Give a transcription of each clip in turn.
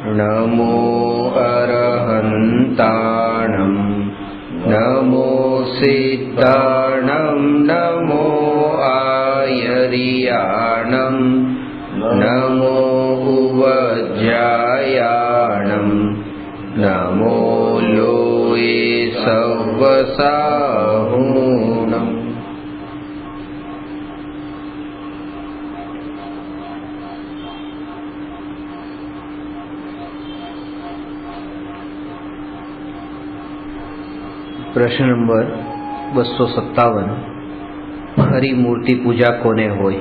नमो अरहन्ताणं नमो सिद्धाणं नमो आयर्याणं नमो उवज्रायाणं नमो लोये सव्वसाहुणम्। प्रश्न नंबर 257 खरी मूर्ति पूजा कोने होय?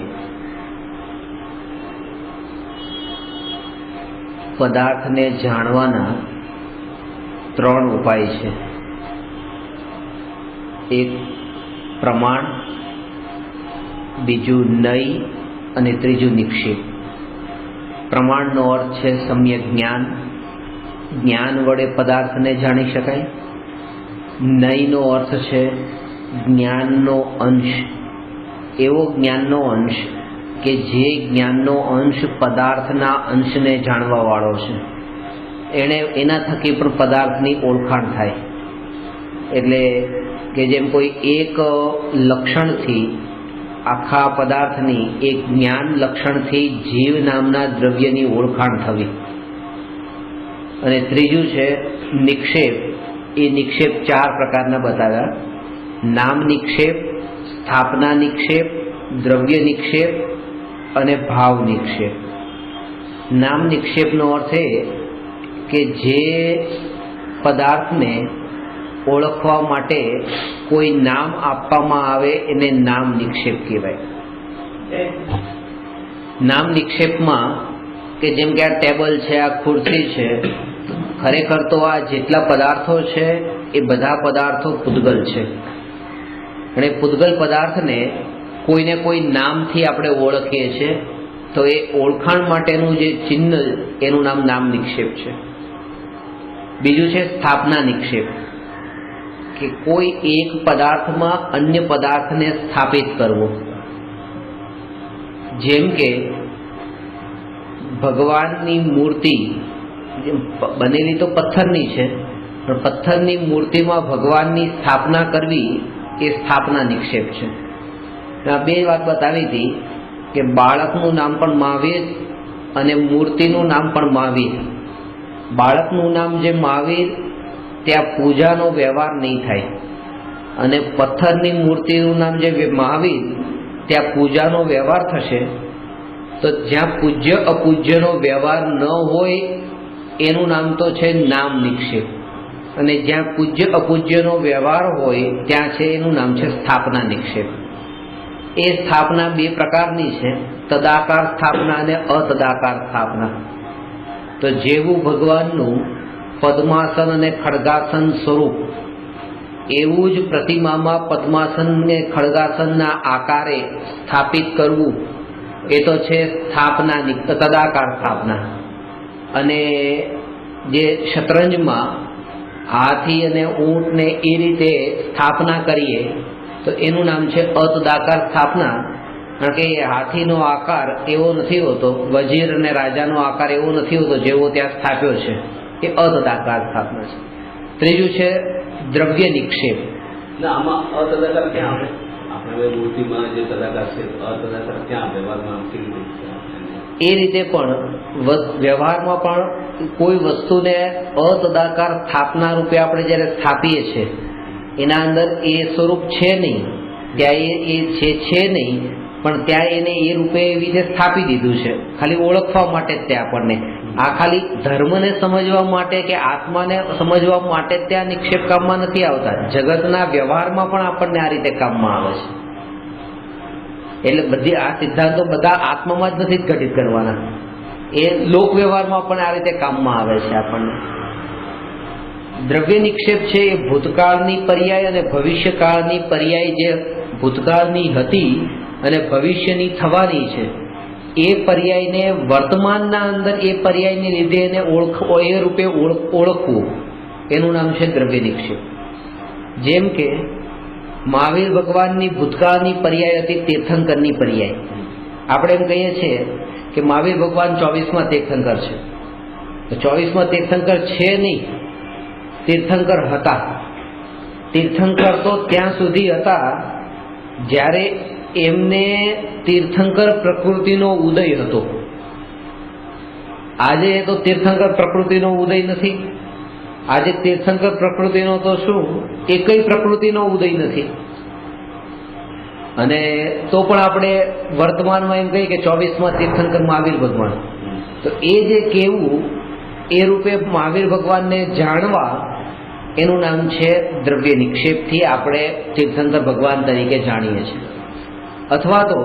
पदार्थ ने जाणवाना 3 उपाय छे। एक प्रमाण, बीजू नय अने त्रीजू निक्षेप। प्रमाण नो अर्थ छे सम्यक ज्ञान, ज्ञान वडे पदार्थ ने जाणी शकाय। नय नो अर्थ छे ज्ञाननो अंश, एवो ज्ञाननो अंश के जे ज्ञाननो अंश पदार्थना अंशने जाणवा वाळो छे, एने एना थकी पण पदार्थनी ओळखाण थाय। एटले के जेम कोई एक लक्षणथी आखा पदार्थनी एक ज्ञान लक्षणथी जीव नामना द्रव्यनी ओळखाण थवी। अने त्रीजू छे निक्षेप। ये निक्षेप 4 प्रकारना बताव्या। नाम निक्षेप, स्थापना निक्षेप, द्रव्य निक्षेप अने भाव निक्षेप। नाम निक्षेप नो अर्थ है कि जे पदार्थ ने ओळखवा माटे कोई नाम आपवामां आवे एने नाम निक्षेप कहेवाय। नाम निक्षेप में के जेम के आ टेबल है, आ खुर्सी है, खरेखर तो आ जेटला पदार्थों है ए बधा पदार्थों पूतगल है। अने पूतगल पदार्थ ने कोई ने कोई नाम थी आपणे ओळखीए छे, तो ए ओळखाण माटेनुं जे चिन्ह एनुं नाम नाम निक्षेप है। बीजू है स्थापना निक्षेप, कि कोई एक पदार्थ में अन्य पदार्थ ने स्थापित करवो। जेम के भगवाननी मूर्ति बनेली तो पत्थरनी छे, पण पत्थरनी मूर्ति में भगवाननी स्थापना करवी ए स्थापना निक्षेप छे। आ बे वात बतावी थी कि बाळकनुं नाम पण महावीर अने मूर्तिनुं नाम पण महावीर। बाळकनुं नाम जे महावीर त्या पूजानो व्यवहार नहीं थाय, अने पत्थरनी मूर्तिनुं नाम जे महावीर त्या पूजानो व्यवहार थशे। तो ज्यां पूज्य अपूज्यनो व्यवहार न होय एनुं नाम तो छे नाम निक्षेप, अने ज्यां पूज्य अपूज्यनो व्यवहार होय त्यां छे एनुं नाम छे स्थापना निक्षेप। ए स्थापना 2 प्रकारनी छे, तदाकार स्थापना अने अतदाकार स्थापना। तो जेवुं भगवाननुं पद्मासन अने खड्गासन स्वरूप, एवुं ज प्रतिमामां पद्मासन ने खड्गासनना आकारे स्थापित करवुं ए तो छे स्थापना तदाकार स्थापना। अने जे शतरंज में हाथी अने ऊंट ने ए रीते स्थापना करीए तो एनुं नाम छे अतदाकार स्थापना। कारण के हाथीनो आकार एवो नथी होतो, वजीर अने राजानो आकार एवो नथी होतो जेवो त्यां स्थाप्यो छे, ए अतदाकार स्थापना छे। त्रीजું छे द्रव्य निक्षेप। आमां अतदाकार क्यां आवे? आपणे मूर्तिमां जे तदाकार छे, अतदाकार क्यां व्यवहारमां केवी रीते? ए रीते पण व्यवहारमां पण कोई वस्तुने अतदाकार स्थापना रूपे आपणे ज्यारे स्थापीए छे एना अंदर ए स्वरूप छे नहीं, त्यां ए छे नहीं, पण त्यां एने ए रूपे एवी रीते स्थापी दीधुं छे, खाली ओळखवा माटे त्यां आपणने। आ खाली धर्मने समजवा माटे के आत्माने समजवा माटे त्यां निक्षेप काममां नथी आवता, जगतना व्यवहारमां पण आपणने आ रीते काममां आवे छे। એટલે બધી આ સિદ્ધાંતો બધા આત્મામાં જ નથી ઘટિત કરવાના, એ લોક વ્યવહારમાં પણ આ રીતે કામમાં આવે છે આપણને। દ્રવ્ય નિક્ષેપ છે એ ભૂતકાળની પર્યાય અને ભવિષ્યકાળની પર્યાય જે ભૂતકાળની હતી અને ભવિષ્યની થવાની છે એ પર્યાયને વર્તમાનના અંદર એ પર્યાયને લીધે એને એ રૂપે ઓળખવું એનું નામ છે દ્રવ્ય નિક્ષેપ। જેમ કે महावीर भगवाननी भूतकाळनी पर्याय हती तीर्थंकरनी पर्याय। आपणे एम कहीए छीए कि महावीर भगवान 24मां तीर्थंकर छे, તો 24માં તીર્થંકર છે નહીં, તીર્થંકર હતા. તીર્થંકર તો ત્યાં સુધી હતા જ્યારે એમને તીર્થંકર પ્રકૃતિનો ઉદય હતો. આજે તો તીર્થંકર પ્રકૃતિનો ઉદય નથી. આજે તીર્થંકર પ્રકૃતિનો તો શું એકય પ્રકૃતિનો ઉદય નથી. અને તો પણ આપણે વર્તમાનમાં એમ કહીએ કે 24માં તીર્થંકર મહાવીર ભગવાન. તો એ જે કહેવું એ રૂપે મહાવીર ભગવાનને જાણવા એનું નામ છે દ્રવ્ય નિક્ષેપથી આપણે તીર્થંકર ભગવાન તરીકે જાણીએ છીએ. અથવા તો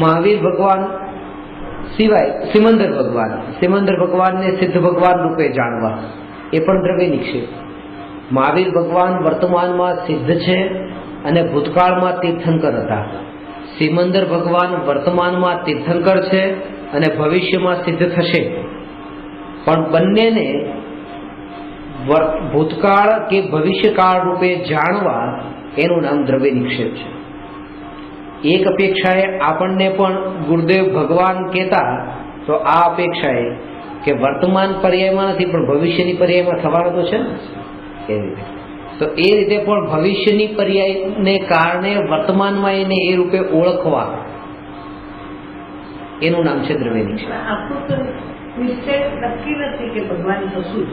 મહાવીર ભગવાન સિવાય સિમંદર ભગવાનને સિદ્ધ ભગવાન રૂપે જાણવા એ પણ દ્રવ્ય નિક્ષેપ. મહાવીર ભગવાન વર્તમાનમાં સિદ્ધ છે અને ભૂતકાળમાં તીર્થંકર હતા. સિમંદર ભગવાન વર્તમાનમાં તીર્થંકર છે અને ભવિષ્યમાં સિદ્ધ થશે. પણ બંનેને ભૂતકાળ કે ભવિષ્યકાળ રૂપે જાણવા એનું નામ દ્રવ્ય નિક્ષેપ છે. એક અપેક્ષાએ આપણને પણ ગુરુદેવ ભગવાન કહેતા તો આ અપેક્ષાએ કે વર્તમાન પર્યાયમાં નથી પણ ભવિષ્યની પર્યાયમાં થવાનું તો છે ને એ રીતે. તો એ રીતે પણ ભવિષ્યની પર્યાયને કારણે વર્તમાનમાં એને એ રૂપે ઓળખવા એનું નામ છે દ્રવ્ય નિક્ષેપ. નિશ્ચય નક્કી નથી કે ભગવાન કશું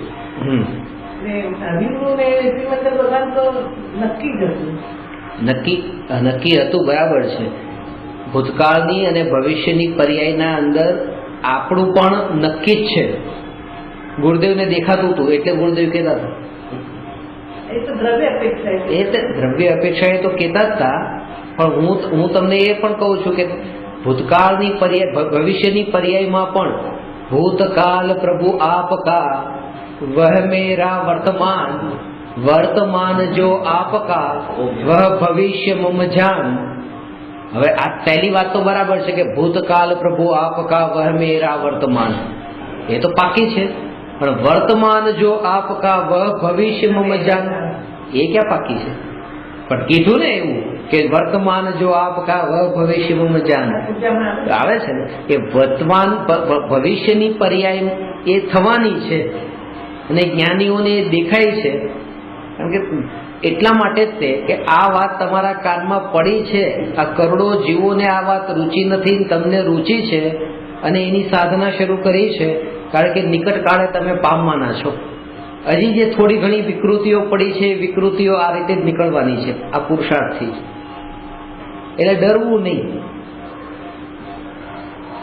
ભગવાન તો નક્કી જ હતું. નક્કી હતું, બરાબર છે. ભૂતકાળની અને ભવિષ્યની પર્યાયના અંદર આપણું પણ નક્કી જ છે. ગુરુદેવને દેખાતું હતું એટલે ગુરુદેવ કહેતા હતા. એ તો દ્રવ્ય અપેક્ષા, એ દ્રવ્ય અપેક્ષા એ તો કહેતા જ હતા. પણ હું તમને એ પણ કહું છું કે ભૂતકાળની પર્યાય ભવિષ્યની પર્યાયમાં પણ ભૂતકાલ પ્રભુ આપકા વહ મેરા વર્તમાન, વર્તમાન જો આપકા વહ ભવિષ્ય મમ જાન. હવે આ પહેલી વાત તો બરાબર છે કે ભૂતકાલ પ્રભુ આપકા વહ મેરા વર્તમાન, એ તો પાકી છે. પણ વર્તમાન જો આપકા વહ ભવિષ્ય મમ જાન એ ક્યાં પાકી છે? પણ કીધું ને એવું કે વર્તમાન જો આપકા વહ ભવિષ્ય મમ જાન આવે છે ને કે વર્તમાન ભવિષ્યની પર્યાય એ થવાની છે અને જ્ઞાનીઓને એ દેખાય છે. કારણ કે એટલા માટે જ તે કે આ વાત તમારા કાનમાં પડી છે, આ કરોડો જીવોને આ વાત રુચિ નથી, તમને રુચિ છે અને એની સાધના શરૂ કરી છે. કારણ કે નિકટ કાળે તમે પામવાના છો. હજી જે થોડી ઘણી વિકૃતિઓ પડી છે, વિકૃતિઓ આ રીતે જ નીકળવાની છે આ પુરુષાર્થથી. એટલે ડરવું નહીં.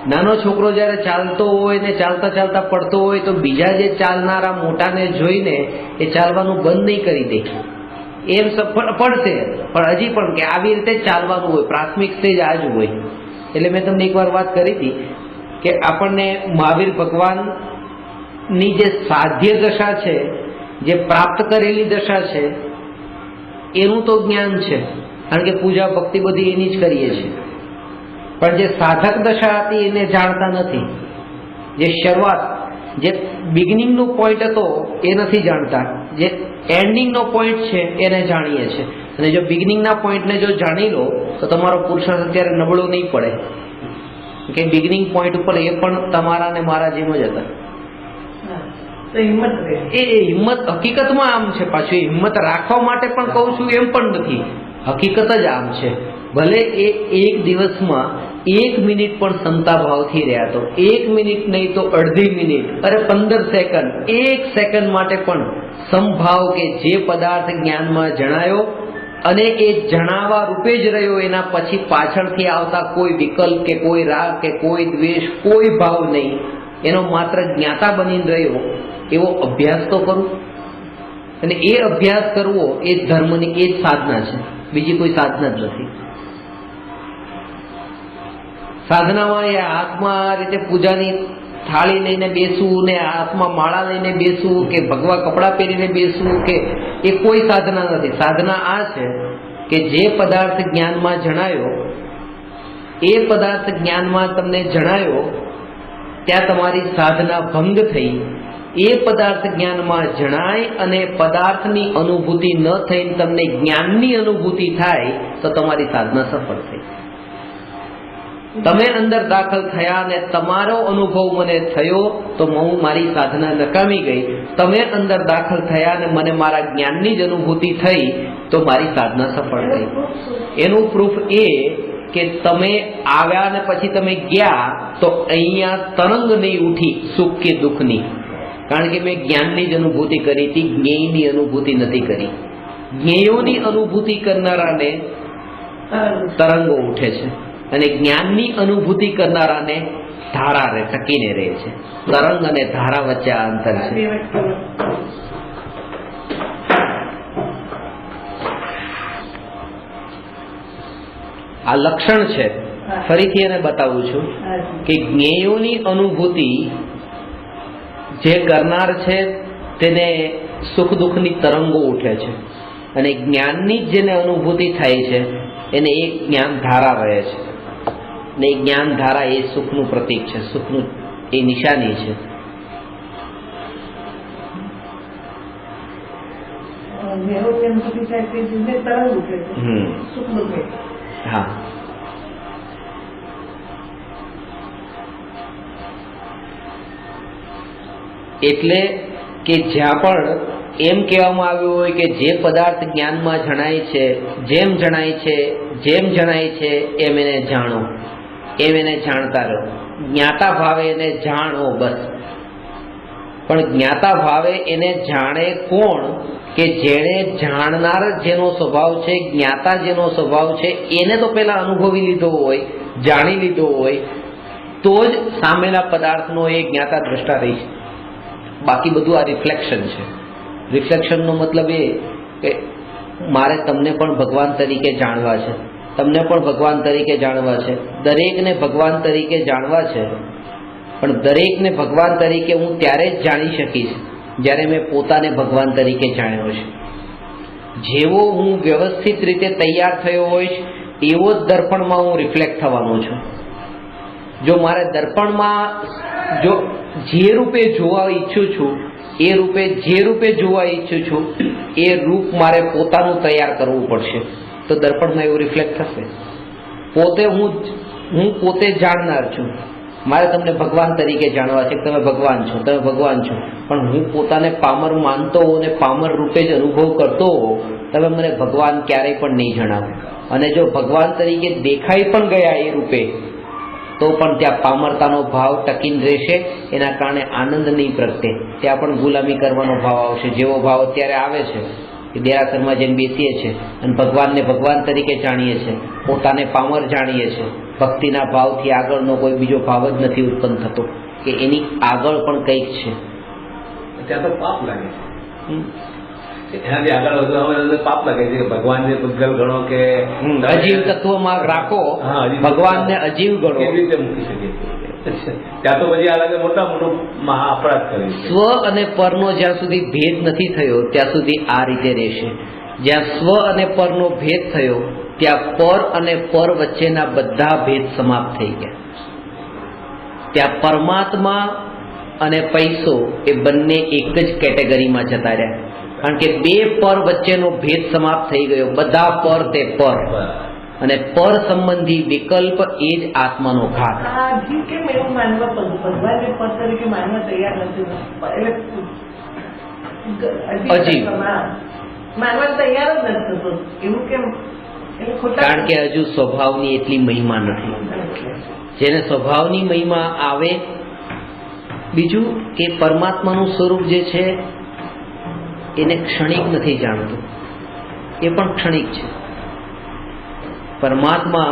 નાનો છોકરો જ્યારે ચાલતો હોય ને ચાલતા ચાલતા પડતો હોય તો બીજા જે ચાલનારા મોટાને જોઈને એ ચાલવાનું બંધ નહીં કરી દે. એમ પડશે પણ હજી પણ કે આવી રીતે ચાલવાનું હોય. પ્રાથમિક સ્ટેજ આ જ હોય. એટલે મેં તમને એકવાર વાત કરી હતી કે આપણને મહાવીર ભગવાનની જે સાધ્ય દશા છે, જે પ્રાપ્ત કરેલી દશા છે એનું તો જ્ઞાન છે. કારણ કે પૂજા ભક્તિ બધી એની જ કરીએ છીએ. પણ જે સાધક દશા હતી એને જાણતા નથી. જે શરૂઆત, જે બિગિનિંગનો પોઈન્ટ હતો એ નથી જાણતા. જે એન્ડિંગનો પોઈન્ટ છે એને જાણીએ છીએ. અને જો બિગિનિંગના પોઈન્ટને જો જાણી લો તો તમારો પુરુષાર્થ અત્યારે નબળો નહીં પડે. કે બિગિનિંગ પોઈન્ટ ઉપર એ પણ તમારા ને મારા જેમ જ હતા. એ હિંમત હકીકતમાં આમ છે. પાછું હિંમત રાખવા માટે પણ કહું છું એમ પણ નથી, હકીકત જ આમ છે. ભલે એ એક દિવસમાં 1 મિનિટ પણ ક્ષમતા ભાવથી રહ્યા તો 1 મિનિટ નહીં તો અડધી મિનિટ, અરે 15 સેકન્ડ, 1 સેકન્ડ માટે પણ સમભાવ કે જે પદાર્થ જ્ઞાનમાં જણાયો અને એ જણાવવા રૂપે જ રહ્યો, એના પછી પાછળથી આવતા કોઈ વિકલ્પ કે કોઈ રાગ કે કોઈ દ્વેષ, કોઈ ભાવ નહીં, એનો માત્ર જ્ઞાતા બની રહ્યો એવો અભ્યાસ તો કરું. અને એ અભ્યાસ કરવો એ ધર્મની એ જ સાધના છે, બીજી કોઈ સાધના જ નથી. સાધનામાં એ હાથમાં આ રીતે પૂજાની થાળી લઈને બેસવું ને હાથમાં માળા લઈને બેસવું કે ભગવા કપડાં પહેરીને બેસવું કે એ કોઈ સાધના નથી. સાધના આ છે કે જે પદાર્થ જ્ઞાનમાં જણાયો, એ પદાર્થ જ્ઞાનમાં તમને જણાયો ત્યાં તમારી સાધના ભંગ થઈ. એ પદાર્થ જ્ઞાનમાં જણાય અને પદાર્થની અનુભૂતિ ન થઈને તમને જ્ઞાનની અનુભૂતિ થાય તો તમારી સાધના સફળ થઈ. તમે અંદર દાખલ થયા અને તમારો અનુભવ મને થયો તો હું મારી સાધના નકામી ગઈ. તમે અંદર દાખલ થયા અને મને મારા જ્ઞાનની જ અનુભૂતિ થઈ તો મારી સાધના સફળ થઈ. એનું પ્રૂફ એ કે તમે આવ્યા અને પછી તમે ગયા તો અહીંયા તરંગ નહીં ઉઠી સુખ કે દુઃખની, કારણ કે મેં જ્ઞાનની જ અનુભૂતિ કરી હતી, જ્ઞેયની અનુભૂતિ નથી કરી. જ્ઞેયોની અનુભૂતિ કરનારાને તરંગો ઉઠે છે અને જ્ઞાનની અનુભૂતિ કરનારાને ધારા રહે, ટકીને રહે છે. તરંગ અને ધારા વચ્ચે આ અંતર છે. આ લક્ષણ છે. ફરીથી એને બતાવું છું કે જ્ઞેયોની અનુભૂતિ જે કરનાર છે તેને સુખ દુઃખની તરંગો ઉઠે છે અને જ્ઞાનની જેને અનુભૂતિ થાય છે એને એક જ્ઞાન ધારા રહે છે. ને એ જ્ઞાન ધારા એ સુખનું પ્રતીક છે, સુખનું એ નિશાની છે. હા, એટલે કે જ્યાં પણ એમ કહેવામાં આવ્યું હોય કે જે પદાર્થ જ્ઞાનમાં જણાય છે, જેમ જણાય છે, જેમ જણાય છે એમ એને જાણો, એમ એને જાણતા રહો. જ્ઞાતા ભાવે એને જાણો બસ. પણ જ્ઞાતા ભાવે એને જાણે કોણ? કે જેણે જાણનાર જેનો સ્વભાવ છે, જ્ઞાતા જેનો સ્વભાવ છે, એને તો પેલા અનુભવી લીધો હોય, જાણી લીધો હોય તો જ સામેના પદાર્થનો એ જ્ઞાતા દ્રષ્ટા રહી છે. બાકી બધું આ રિફ્લેક્શન છે. રિફ્લેક્શનનો મતલબ એ કે મારે તમને પણ ભગવાન તરીકે જાણવા છે, તમને પણ ભગવાન તરીકે જાણવા છે, દરેકને ભગવાન તરીકે જાણવા છે. પણ દરેકને ભગવાન તરીકે હું ત્યારે જ જાણી શકીશ જ્યારે મેં પોતાને ભગવાન તરીકે જાણ્યો છે. જેવો હું વ્યવસ્થિત રીતે તૈયાર થયો હોઈશ એવો જ દર્પણમાં હું રિફ્લેક્ટ થવાનો છું. જો મારે દર્પણમાં જો જે રૂપે જોવા ઈચ્છું છું એ રૂપે જે રૂપે જોવા ઈચ્છું છું એ રૂપ મારે પોતાનું તૈયાર કરવું પડશે તો દર્પણમાં એવું રિફ્લેક્ટ થશે. પોતે હું પોતે જાણનાર છું, મારે તમને ભગવાન તરીકે જાણવા છે કે તમે ભગવાન છો, તમે ભગવાન છો. પણ હું પોતાને પામર માનતો હોઉં અને પામર રૂપે જ અનુભવ કરતો હોઉં, તમે મને ભગવાન ક્યારેય પણ નહીં જણાવો. અને જો ભગવાન તરીકે દેખાઈ પણ ગયા એ રૂપે તો પણ ત્યાં પામરતાનો ભાવ ટકીને રહેશે. એના કારણે આનંદ નહીં પ્રગટે, ત્યાં પણ ગુલામી કરવાનો ભાવ આવશે. જેવો ભાવ અત્યારે આવે છે કે દેરાસરમાં જઈને બેસીએ છીએ અને ભગવાનને ભગવાન તરીકે જાણીએ છીએ, પોતાને પામર જાણીએ છીએ. ભક્તિના ભાવથી આગળનો કોઈ બીજો ભાવ જ નથી ઉત્પન્ન થતો કે એની આગળ પણ કંઈક છે. ત્યાં તો પાપ લાગે છે, એનાથી આગળ વધુ પાપ લાગે છે. ભગવાનને પૂજલ ગણો કે અજીવ તત્વમાં રાખો, ભગવાનને અજીવ ગણો, કેવી રીતે મૂકી શકીએ? ત્યાં તો પછી આ લાગે મોટા મોટો મહા અપરાધ કરે છે. સ્વ અને પરનો જ્યાં સુધી ભેદ નથી થયો ત્યાં સુધી આ રીતે રહેશે. જ્યાં સ્વ અને પરનો ભેદ થયો ત્યાં પર અને પર વચ્ચેના બધા ભેદ સમાપ્ત થઈ ગયા. ત્યાં પરમાત્મા અને પૈસો એ બંને એક જ કેટેગરીમાં જતા રહ્યા, કારણ કે બે પર વચ્ચેનો ભેદ સમાપ્ત થઈ ગયો. બધા પર તે પર અને પર સંબંધી વિકલ્પ એ જ આત્માનો ઘાત. કેમ એવું માનવા ભગવાનને પદ તરીકે માનવા તૈયાર નથી? અજીબ માનવા તૈયાર જ નથી થતો એવું કેમ? કારણ કે હજુ સ્વભાવની એટલી મહિમા નથી. જેને સ્વભાવની મહિમા આવે, બીજું કે પરમાત્માનું સ્વરૂપ જે છે એને ક્ષણિક નથી જાણતું, એ પણ ક્ષણિક છે. પરમાત્મા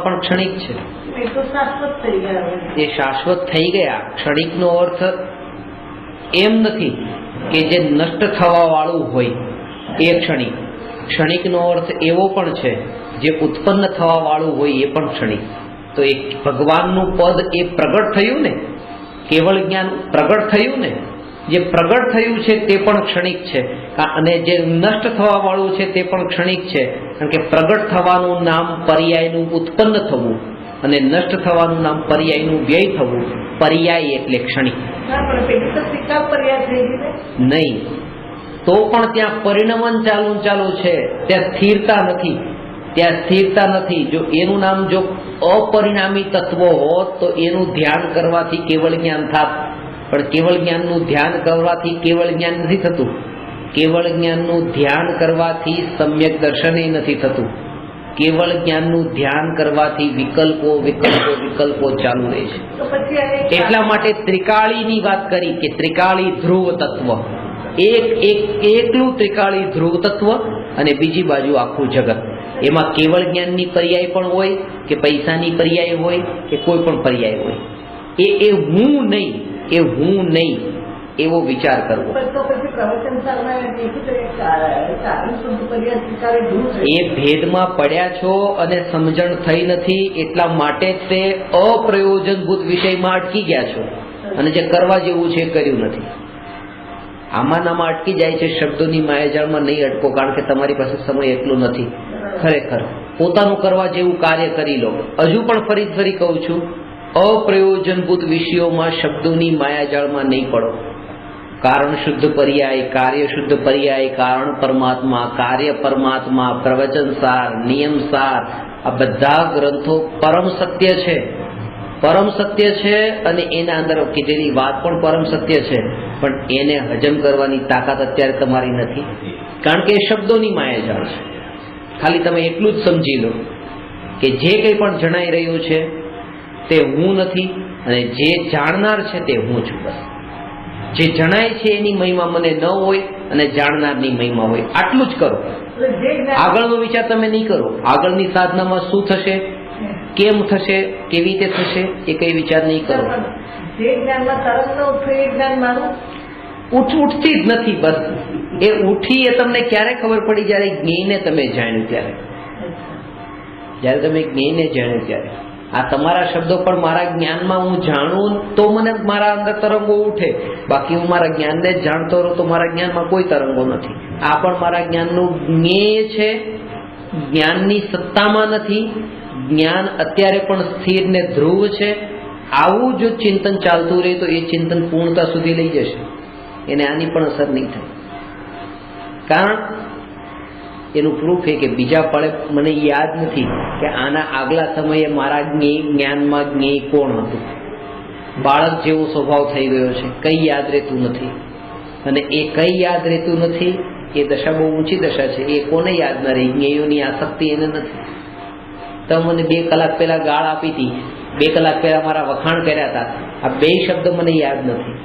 પણ ક્ષણિક છે. એ શાશ્વત થઈ ગયા. ક્ષણિકનો અર્થ એમ નથી કે જે નષ્ટ થવા વાળું હોય એ ક્ષણિક. ક્ષણિકનો અર્થ એવો પણ છે જે ઉત્પન્ન થવા વાળું હોય એ પણ ક્ષણિક. તો એ ભગવાનનું પદ એ પ્રગટ થયું ને, કેવળ જ્ઞાન પ્રગટ થયું ને, જે પ્રગટ થયું છે તે પણ ક્ષણિક છે અને જે નષ્ટ થવા વાળું છે તે પણ ક્ષણિક છે. કારણ કે પ્રગટ થવાનું નામ પર્યાયનું ઉત્પન્ન થવું અને નષ્ટ થવાનું નામ પર્યાયનું વ્યય થવું. પર્યાય એટલે ક્ષણિક નહીં. તો પણ ત્યાં પરિણમન ચાલુ છે, ત્યાં સ્થિરતા નથી. ત્યાં સ્થિરતા નથી. જો એનું નામ જો અપરિણામી તત્વ હોત તો એનું ધ્યાન કરવાથી કેવળ જ્ઞાન થાત, પણ કેવળ જ્ઞાનનું ધ્યાન કરવાથી કેવળ જ્ઞાન નથી થતું. કેવળ જ્ઞાનનું ધ્યાન કરવાથી સમ્યક દર્શન નથી થતું. કેવળ જ્ઞાનનું ધ્યાન કરવાથી વિકલ્પો વિકલ્પો વિકલ્પો ચાલુ રહે છે. તો પછી એને એટલા માટે ત્રિકાળીની વાત કરી કે ત્રિકાળી ધ્રુવ તત્વ, એકલું ત્રિકાળી ધ્રુવ તત્વ અને બીજી બાજુ આખું જગત. એમાં કેવળ જ્ઞાનની પર્યાય પણ હોય કે પૈસાની પર્યાય હોય કે કોઈ પણ પર્યાય હોય. એ હું નહીં એવો વિચાર કરવો. તો પછી પ્રવચન સારમાં દેખું તો કારણ શુદ્ધ પર્યાય સ્વીકારે ધૂળ છે. એ ભેદમાં પડ્યા છો અને સમજણ થઈ નથી, એટલા માટે જ તે અપ્રયોજનભૂત વિષયમાં અટકી ગયા છો અને જે કરવા જેવું છે એ કર્યું નથી. આમાં અટકી જાય છે. શબ્દોની માયાજાળમાં નહીં અટકો, કારણ કે તમારી પાસે સમય એટલો નથી. ખરેખર પોતાનું કરવા જેવું કાર્ય કરી લો. હજુ પણ ફરી કહું છું, અપ્રયોજનભૂત વિષયોમાં શબ્દોની માયાજાળમાં નહીં પડો. કારણ શુદ્ધ પર્યાય, કાર્ય શુદ્ધ પર્યાય, કારણ પરમાત્મા, કાર્ય પરમાત્મા, પ્રવચન સાર, નિયમ સાર, આ બધા ગ્રંથો પરમ સત્ય છે. પરમ સત્ય છે અને એના અંદર કીધેલી વાત પણ પરમ સત્ય છે, પણ એને હજમ કરવાની તાકાત અત્યારે તમારી નથી, કારણ કે એ શબ્દોની માયાજાળ છે. ખાલી તમે એટલું જ સમજી લો કે જે કંઈ પણ જણાઈ રહ્યું છે તે હું નથી અને જે જાણનાર છે તે હું છું. બસ જે જણાય છે એની મહિમા મને ન હોય અને જાણનારની મહિમા હોય, આટલું જ કરો. આગળનો વિચાર તમે નહીં કરો. આગળની સાધનામાં શું થશે, કેમ થશે, કેવી રીતે થશે, એ કઈ વિચાર નહીં કરો. જે જ્ઞાનમાં તરંગ ન ઉઠે એ જ્ઞાન મારું ઉઠતી જ નથી. બસ એ ઉઠી એ તમને ક્યારે ખબર પડી, જ્યારે જ્ઞેયને તમે જાણ્યું ત્યારે. જ્યારે તમે જ્ઞેયને જાણ્યું ત્યારે. આ તમારા શબ્દો પણ મારા જ્ઞાનમાં હું જાણું તો મને મારા અંદર તરંગો ઉઠે, બાકી હું મારા જ્ઞાનને જ જાણતો રહું તો મારા જ્ઞાનમાં કોઈ તરંગો નથી. આ પણ મારા જ્ઞાનનું જ્ઞેય છે, જ્ઞાનની સત્તામાં નથી. જ્ઞાન અત્યારે પણ સ્થિર ને ધ્રુવ છે. આવું જો ચિંતન ચાલતું રહે તો એ ચિંતન પૂર્ણતા સુધી લઈ જશે. એને આની પણ અસર નહીં થાય. કારણ એનું પ્રૂફ એ કે બીજા પળે મને યાદ નથી કે આના આગલા સમયે મારા જ્ઞાનમાં જ્ઞેય કોણ હતું. બાળક જેવો સ્વભાવ થઈ ગયો છે, કંઈ યાદ રહેતું નથી. અને એ કંઈ યાદ રહેતું નથી એ દશા બહુ ઊંચી દશા છે. એ કોને યાદ ન રહી? જ્ઞેયોની આસક્તિ એને નથી. તમે મને 2 કલાક પહેલા ગાળ આપી હતી, 2 કલાક પહેલા મારા વખાણ કર્યા હતા, આ 2 શબ્દ મને યાદ નથી.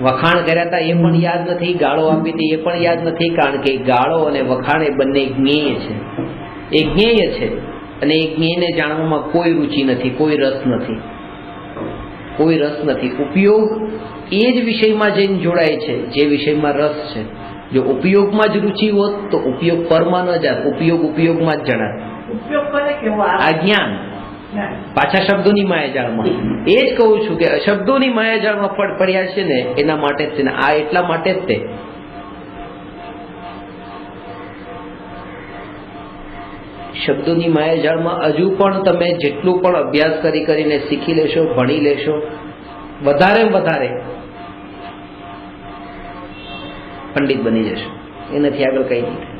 વખાણ કર્યા હતા એ પણ યાદ નથી, ગાળો આપી હતી એ પણ યાદ નથી, કારણ કે ગાળો અને વખાણ એ બંને જ્ઞેય છે. એ જ્ઞેય છે અને એ જ્ઞેયને જાણવામાં કોઈ રુચિ નથી, કોઈ રસ નથી, કોઈ રસ નથી. ઉપયોગ એ જ વિષયમાં જઈને જોડાય છે જે વિષયમાં રસ છે. જો ઉપયોગમાં જ રુચિ હોત તો ઉપયોગ પરમાં ન જાત, ઉપયોગમાં જ જણાત. ઉપયોગ કરે કેવો આ જ્ઞાન પાછા શબ્દોની માયાજાળમાં. એ જ કહું છું કે શબ્દોની માયાજાળમાં પડ્યા છે ને, એના માટે જ છે ને. આ એટલા માટે જ તે શબ્દોની માયાજાળમાં હજુ પણ તમે જેટલું પણ અભ્યાસ કરીને શીખી લેશો, ભણી લેશો, વધારે પંડિત બની જશો. એનાથી આગળ કંઈ નહીં થાય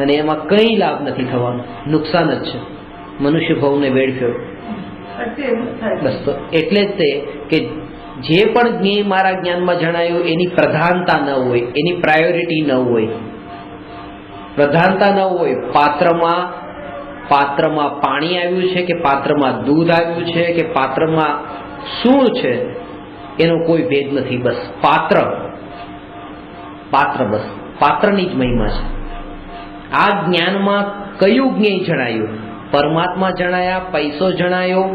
અને એમાં કંઈ લાભ નથી થવાનો, નુકસાન જ છે. મનુષ્ય ભાવને વેડફ્યો. બસ તો એટલે જ તે કે જે પણ જ્ઞેય મારા જ્ઞાનમાં જણાયું એની પ્રધાનતા ન હોય, એની પ્રાયોરિટી ન હોય, પ્રધાનતા ન હોય. પાત્રમાં પાણી આવ્યું છે કે પાત્રમાં દૂધ આવ્યું છે કે પાત્રમાં શું છે એનો કોઈ ભેદ નથી. બસ પાત્ર બસ પાત્રની જ મહિમા છે. આ જ્ઞાનમાં કયું જ્ઞેય જણાયું? પરમાત્મા જણાયા, પૈસો જણાયો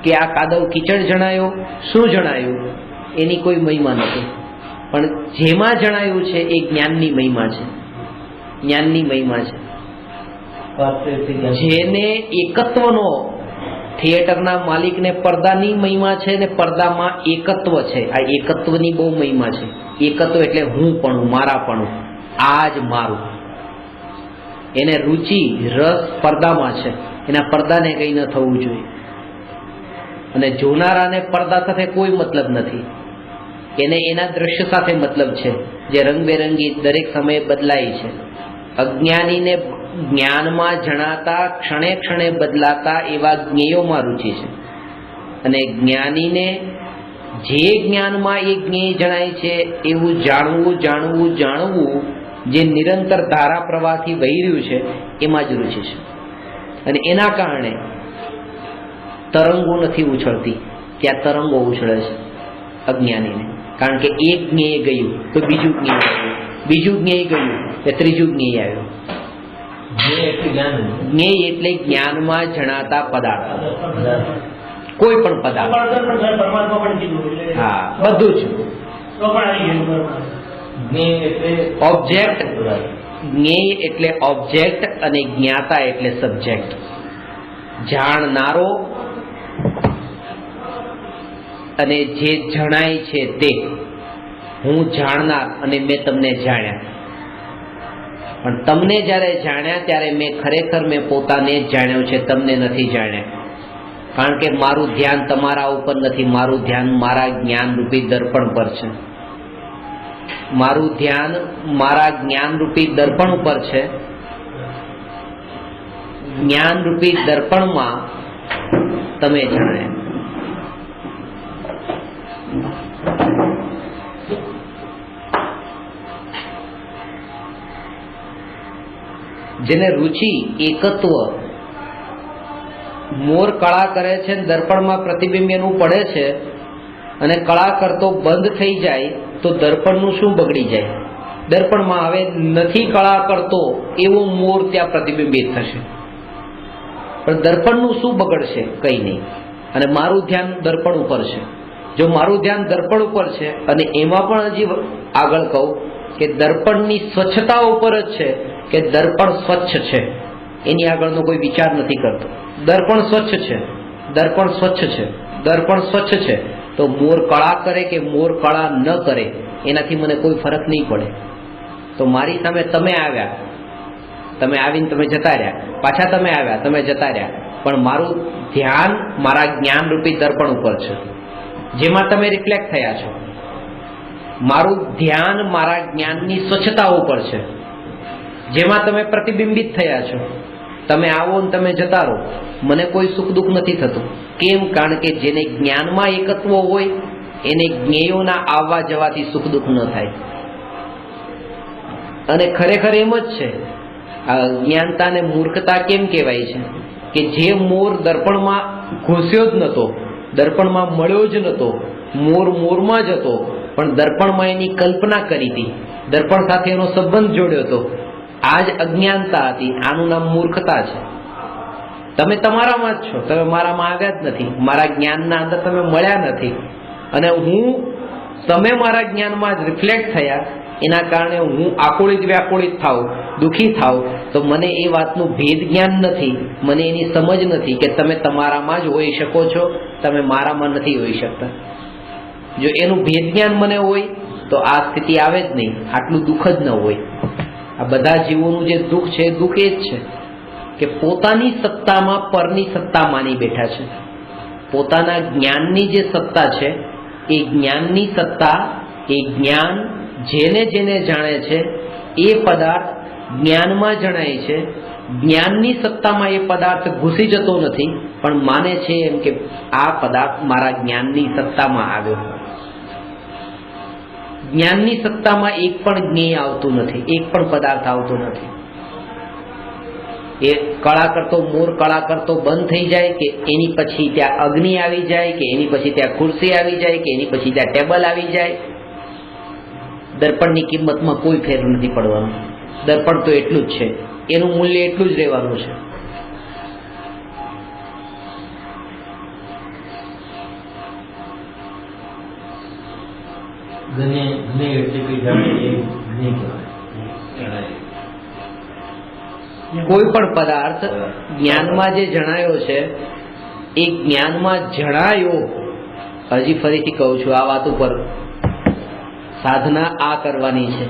કે આ કાદવ કીચડ જણાયો, શું જણાયું? એની કોઈ મહિમા નથી. પણ જેમાં જણાયું છે એ જ્ઞાનની મહિમા છે, જ્ઞાનની મહિમા છે. જેને એકત્વનો, થિયેટરના માલિકને પડદાની મહિમા છે ને પડદામાં એકત્વ છે. આ એકત્વની બહુ મહિમા છે. એકત્વ એટલે હું પણ, મારા પણ, આ જ મારું. એને રુચિ રસ પડદામાં છે, એના પડદાને કંઈ ન થવું જોઈએ. અને જોનારાને પડદા સાથે કોઈ મતલબ નથી, એને એના દ્રશ્ય સાથે મતલબ છે જે રંગબેરંગી દરેક સમયે બદલાય છે. અજ્ઞાનીને જ્ઞાનમાં જણાતા ક્ષણે ક્ષણે બદલાતા એવા જ્ઞેયોમાં રુચિ છે. અને જ્ઞાનીને જે જ્ઞાનમાં એ જ્ઞેય જણાય છે એવું જાણવું જાણવું જાણવું જે નિરંતર ધારા પ્રવાહથી વહી રહ્યું છે એમાં જ રુચિ છે. અને એના કારણે તરંગો નથી ઉછળતી, ત્યાં તરંગો ઉછળે છે અજ્ઞાનીને. કારણ કે એક જ્ઞેય ગયું તો બીજું જ્ઞેય આવ્યું, બીજું જ્ઞેય ગયું તો ત્રીજું જ્ઞેય આવ્યું. જ્ઞેય એટલે જ્ઞાનમાં જણાતા પદાર્થ, કોઈ પણ પદાર્થ. હા, બધું જ ઓબ્જેક્ટ. જ્ઞેય એટલે ઓબ્જેક્ટ અને જ્ઞાતા એટલે સબ્જેક્ટ. જાણનારો અને જે જણાય છે તે. હું જાણનાર અને મેં તમને જાણ્યા, પણ તમને જ્યારે જાણ્યા ત્યારે મેં પોતાને જ જાણ્યો છે, તમને નથી જાણ્યા. કારણ કે મારું ધ્યાન તમારા ઉપર નથી, મારું ધ્યાન મારા જ્ઞાન રૂપી દર્પણ પર છે. મારું ધ્યાન મારા જ્ઞાન રૂપી દર્પણ ઉપર છે. જ્ઞાન રૂપી દર્પણમાં તમે જાણ્યા. જેને રુચિ, એકત્વ, મોર કળા કરે છે, દર્પણમાં પ્રતિબિંબ એનું પડે છે અને કળા કરતો બંધ થઈ જાય તો દર્પણનું શું બગડી જાય? દર્પણમાં હવે નથી કળા કરતો એવો મોર ત્યાં પ્રતિબિંબિત થશે, પણ દર્પણનું શું બગડશે? કંઈ નહીં. અને મારું ધ્યાન દર્પણ ઉપર છે. જો મારું ધ્યાન દર્પણ ઉપર છે અને એમાં પણ હજી આગળ કહું કે દર્પણની સ્વચ્છતા ઉપર જ છે કે દર્પણ સ્વચ્છ છે, એની આગળનો કોઈ વિચાર નથી કરતો. દર્પણ સ્વચ્છ છે, દર્પણ સ્વચ્છ છે, દર્પણ સ્વચ્છ છે, તો મોર કળા કરે કે મોર કળા ન કરે એનાથી મને કોઈ ફરક નહીં પડે. તો મારી સામે તમે આવ્યા, તમે આવીને તમે જતા રહ્યા, પાછા તમે આવ્યા, તમે જતા રહ્યા, પણ મારું ધ્યાન મારા જ્ઞાન રૂપી દર્પણ ઉપર છે, જેમાં તમે રિફ્લેક્ટ થયા છો. મારું ધ્યાન મારા જ્ઞાનની સ્વચ્છતા ઉપર છે, જેમાં તમે પ્રતિબિંબિત થયા છો. તમે આવો ને તમે જતા રહો, મને કોઈ સુખ દુઃખ નથી થતું. કેમ? કારણ કે જેને જ્ઞાનમાં એકત્વ હોય એને જ્ઞેયોના આવવા જવાથી સુખ દુઃખ ન થાય. અને ખરેખર એમ જ છે. અજ્ઞાનતા ને મૂર્ખતા કેમ કહેવાય છે? કે જે મોર દર્પણમાં ઘૂસ્યો જ નહોતો, દર્પણમાં મળ્યો જ નહોતો, મોર મોરમાં જ હતો, પણ દર્પણમાં એની કલ્પના કરી હતી, દર્પણ સાથે એનો સંબંધ જોડ્યો હતો. આ જ અજ્ઞાનતા હતી. આનું નામ મૂર્ખતા છે. તમે તમારામાં જ છો, તમે મારામાં આવ્યા જ નથી, મારા જ્ઞાનના અંદર તમે મળ્યા નથી. અને તમે મારા જ્ઞાનમાં જ રિફ્લેક્ટ થયા, એના કારણે હું આકુળિત વ્યાકુળિત થાવ, દુઃખી થાવ, તો મને એ વાતનું ભેદ જ્ઞાન નથી, મને એની સમજ નથી કે તમે તમારામાં જ હોઈ શકો છો, તમે મારામાં નથી હોઈ શકતા. જો એનું ભેદ જ્ઞાન મને હોય તો આ સ્થિતિ આવે જ નહીં, આટલું દુઃખ જ ન હોય. આ બધા જીવોનું જે દુઃખ છે, દુઃખ એ જ છે કે પોતાની સત્તામાં પરની સત્તા માની બેઠા છે. પોતાના જ્ઞાનની જે સત્તા છે એ જ્ઞાનની સત્તા, એ જ્ઞાન જેને જેને જાણે છે એ પદાર્થ જ્ઞાનમાં જણાય છે. જ્ઞાનની સત્તામાં એ પદાર્થ ઘૂસી જતો નથી, પણ માને છે એમ કે આ પદાર્થ મારા જ્ઞાનની સત્તામાં આવ્યો. જ્ઞાનની સત્તામાં એક પણ જ્ઞેય આવતું નથી, એક પણ પદાર્થ આવતો નથી. એ કળા કરતો મોર કળા કરતો બંધ થઈ જાય કે એની પછી ત્યાં અગ્નિ આવી જાય કે એની પછી ત્યાં ખુરશી આવી જાય કે એની પછી ત્યાં ટેબલ આવી જાય, દર્પણની કિંમતમાં કોઈ ફેર નથી પડવાનો. દર્પણ તો એટલું જ છે, એનું મૂલ્ય એટલું જ રહેવાનું છે. કોઈ પણ પદાર્થ જ્ઞાનમાં જે જણાયો છે એ જ્ઞાનમાં જણાયો. હજી ફરીથી કહું છું, આ વાત ઉપર સાધના આ કરવાની છે.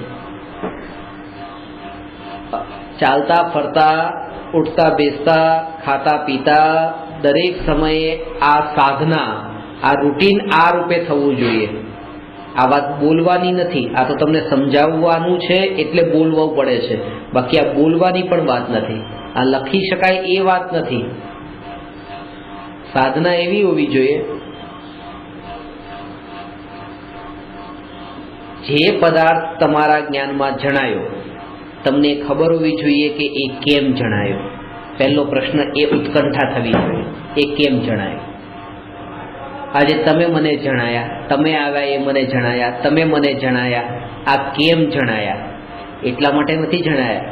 ચાલતા ફરતા, ઉઠતા બેસતા, ખાતા પીતા, દરેક સમયે આ સાધના, આ રૂટીન આ રૂપે થવું જોઈએ. આ વાત બોલવાની નથી, આ તો તમને સમજાવવાનું છે એટલે બોલવું પડે છે, બાકી આ બોલવાની પણ વાત નથી, આ લખી શકાય એ વાત નથી. સાધના એવી હોવી જોઈએ જે પદાર્થ તમારા જ્ઞાનમાં જણાયો તમને ખબર હોવી જોઈએ કે એ કેમ જણાયો. પહેલો પ્રશ્ન એ ઉત્કંઠા થવી જોઈએ, એ કેમ જણાયો. આજે તમે મને જણાયા, તમે આવ્યા એ મને જણાયા, તમે મને જણાયા, આ કેમ જણાયા? એટલા માટે નથી જણાયા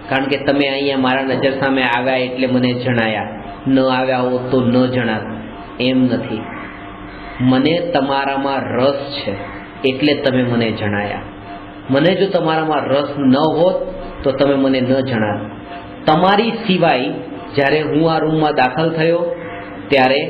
કારણ કે તમે અહીંયા મારા નજર સામે આવ્યા એટલે મને જણાયા, ન આવ્યા હોત તો ન જણાત, એમ નથી. મને તમારામાં રસ છે એટલે તમે મને જણાયા. મને જો તમારામાં રસ ન હોત તો તમે મને ન જણાત. તમારી સિવાય જ્યારે હું આ રૂમમાં દાખલ થયો ત્યારે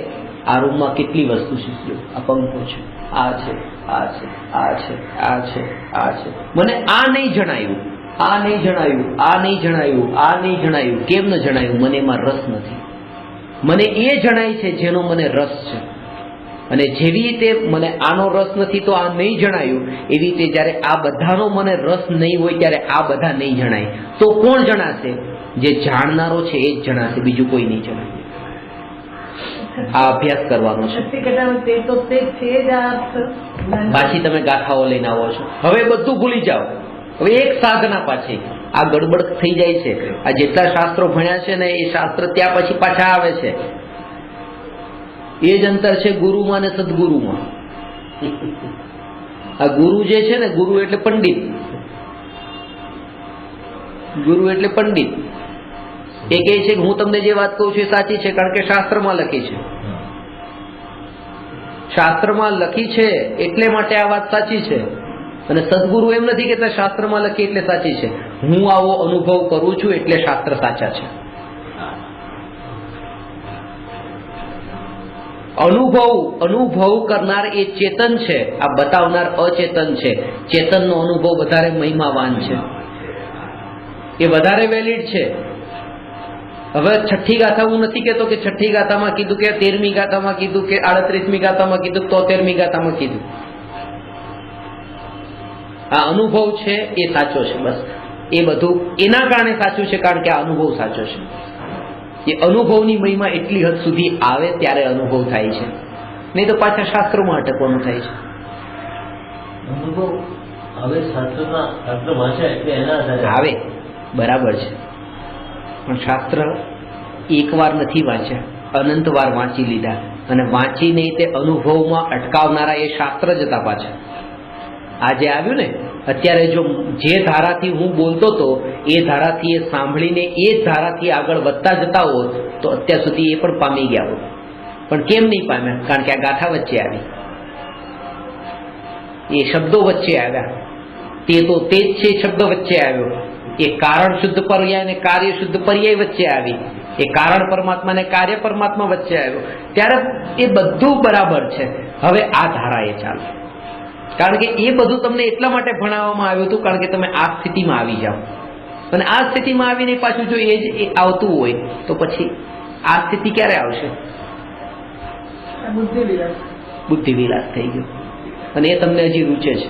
આ રૂમમાં કેટલી વસ્તુ શીખ્યો. આ પંખો છે, આ છે, આ છે, આ છે, આ છે, આ છે. મને આ નહીં જણાયું, આ નહીં જણાયું, આ નહીં જણાયું, આ નહીં જણાયું. કેમ ન જણાયું? મને એમાં રસ નથી. મને એ જણાય છે જેનો મને રસ છે. અને જેવી રીતે મને આનો રસ નથી તો આ નહીં જણાયું, એવી રીતે જ્યારે આ બધાનો મને રસ નહીં હોય ત્યારે આ બધા નહીં જણાય. તો કોણ જણાશે? જે જાણનારો છે એ જ જણાશે, બીજું કોઈ નહીં જણાય. આ અભ્યાસ કરવાનો છે. પાછી તમે ગાથાઓ લઈને આવો છો. હવે બધું ભૂલી જાઓ. હવે એક સાધના પાછી આ ગડબડ થઈ જાય છે. આ જેટલા શાસ્ત્રો ભણ્યા છે ને એ શાસ્ત્ર ત્યાં પછી પાછા આવે છે. એ જ અંતર છે ગુરુમાં અને સદગુરુમાં. આ ગુરુ જે છે ને, ગુરુ એટલે પંડિત. ગુરુ એટલે પંડિત. એ કહે છે કે હું તમને જે વાત કહું છું એ સાચી છે કારણ કે શાસ્ત્રમાં લખી છે. શાસ્ત્રમાં લખી છે એટલે માટે આ વાત સાચી છે. અને સદગુરુ એમ નથી કહેતા શાસ્ત્રમાં લખી એટલે સાચી છે. હું આવો અનુભવ કરું છું એટલે શાસ્ત્ર સાચા છે. અનુભવ કરનાર એ ચેતન છે, આ બતાવનાર અચેતન છે. ચેતનનો અનુભવ વધારે મહિમાવાન છે, એ વધારે વેલિડ છે. હવે છઠ્ઠી ગાથા હું નથી કહેતો કે છઠ્ઠી ગાથામાં કીધું કે 13મી ગાથામાં કીધું કે 38મી ગાથામાં કીધું, 73મી ગાથામાં કીધું. આ અનુભવ છે એ સાચો છે. બસ એ બધું એના કારણે સાચું છે કારણ કે આ અનુભવ સાચો છે. એ અનુભવની મહિમા એટલી હદ સુધી આવે ત્યારે અનુભવ થાય છે, નહીં તો પાછા શાસ્ત્રોમાં અટકવાનું થાય છે. અનુભવ હવે શાસ્ત્ર વાંચ્યા એટલે એના આધારે આવે, બરાબર છે. પણ શાસ્ત્ર એકવાર નથી વાંચ્યા, અનંત વાર વાંચી લીધા. અને વાંચીને તે અનુભવમાં અટકાવનારા એ શાસ્ત્ર જ હતા પાછા. આ જે આવ્યું ને અત્યારે, જો જે ધારાથી હું બોલતો હતો એ ધારાથી એ સાંભળીને એ જ ધારાથી આગળ વધતા જતા હોત તો અત્યાર સુધી એ પણ પામી ગયા હોત. પણ કેમ નહીં પામ્યા? કારણ કે આ ગાથા વચ્ચે આવી, એ શબ્દો વચ્ચે આવ્યા. તે તો તે જ છે, શબ્દ વચ્ચે આવ્યો. એ કારણ શુદ્ધ પર્યાય અને કાર્ય શુદ્ધ પર્યાય વચ્ચે આવી. એ કારણ પરમાત્મા ને કાર્ય પરમાત્મા વચ્ચે આવ્યો. ત્યારે એ બધું બરાબર છે. હવે આ ધારા એ ચાલે. કારણ કે એ બધું તમને એટલા માટે ભણાવવામાં આવ્યું હતું કારણ કે તમે આ સ્થિતિમાં આવી જાઓ. અને આ સ્થિતિમાં આવીને પાછું જો એ જ આવતું હોય તો પછી આ સ્થિતિ ક્યારે આવશે? બુદ્ધિ વિલાસ થઈ ગયો. અને એ તમને હજી રૂચે છે.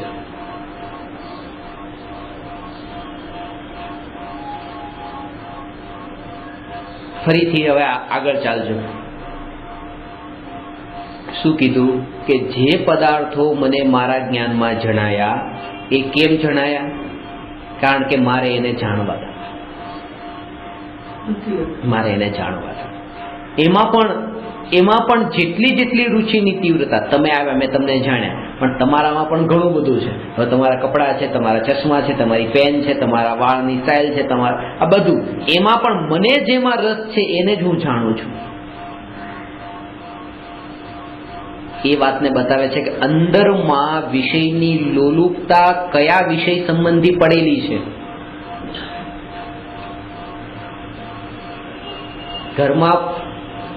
ફરીથી હવે આગળ ચાલજો. શું કીધું? કે જે પદાર્થો મને મારા જ્ઞાનમાં જણાયા એ કેમ જણાયા? કારણ કે મારે એને જાણવા હતા. મારે એને જાણવા હતા. એમાં પણ જેટલી રુચિની તીવ્રતા, તમે આવ્યા મેં તમને જાણ્યા, પણ તમારામાં પણ ઘણું બધું છે. હવે તમારા કપડાં છે, તમારા ચશ્મા છે, તમારી પેન છે, તમારા વાળની સ્ટાઇલ છે, તમારા આ બધું, એમાં પણ મને જેમાં રસ છે એને જ હું જાણું છું. એ વાતને બતાવે છે કે અંદરમાં વિષયની લોલુપતા કયા વિષય સંબંધી પડેલી છે. ઘરમાં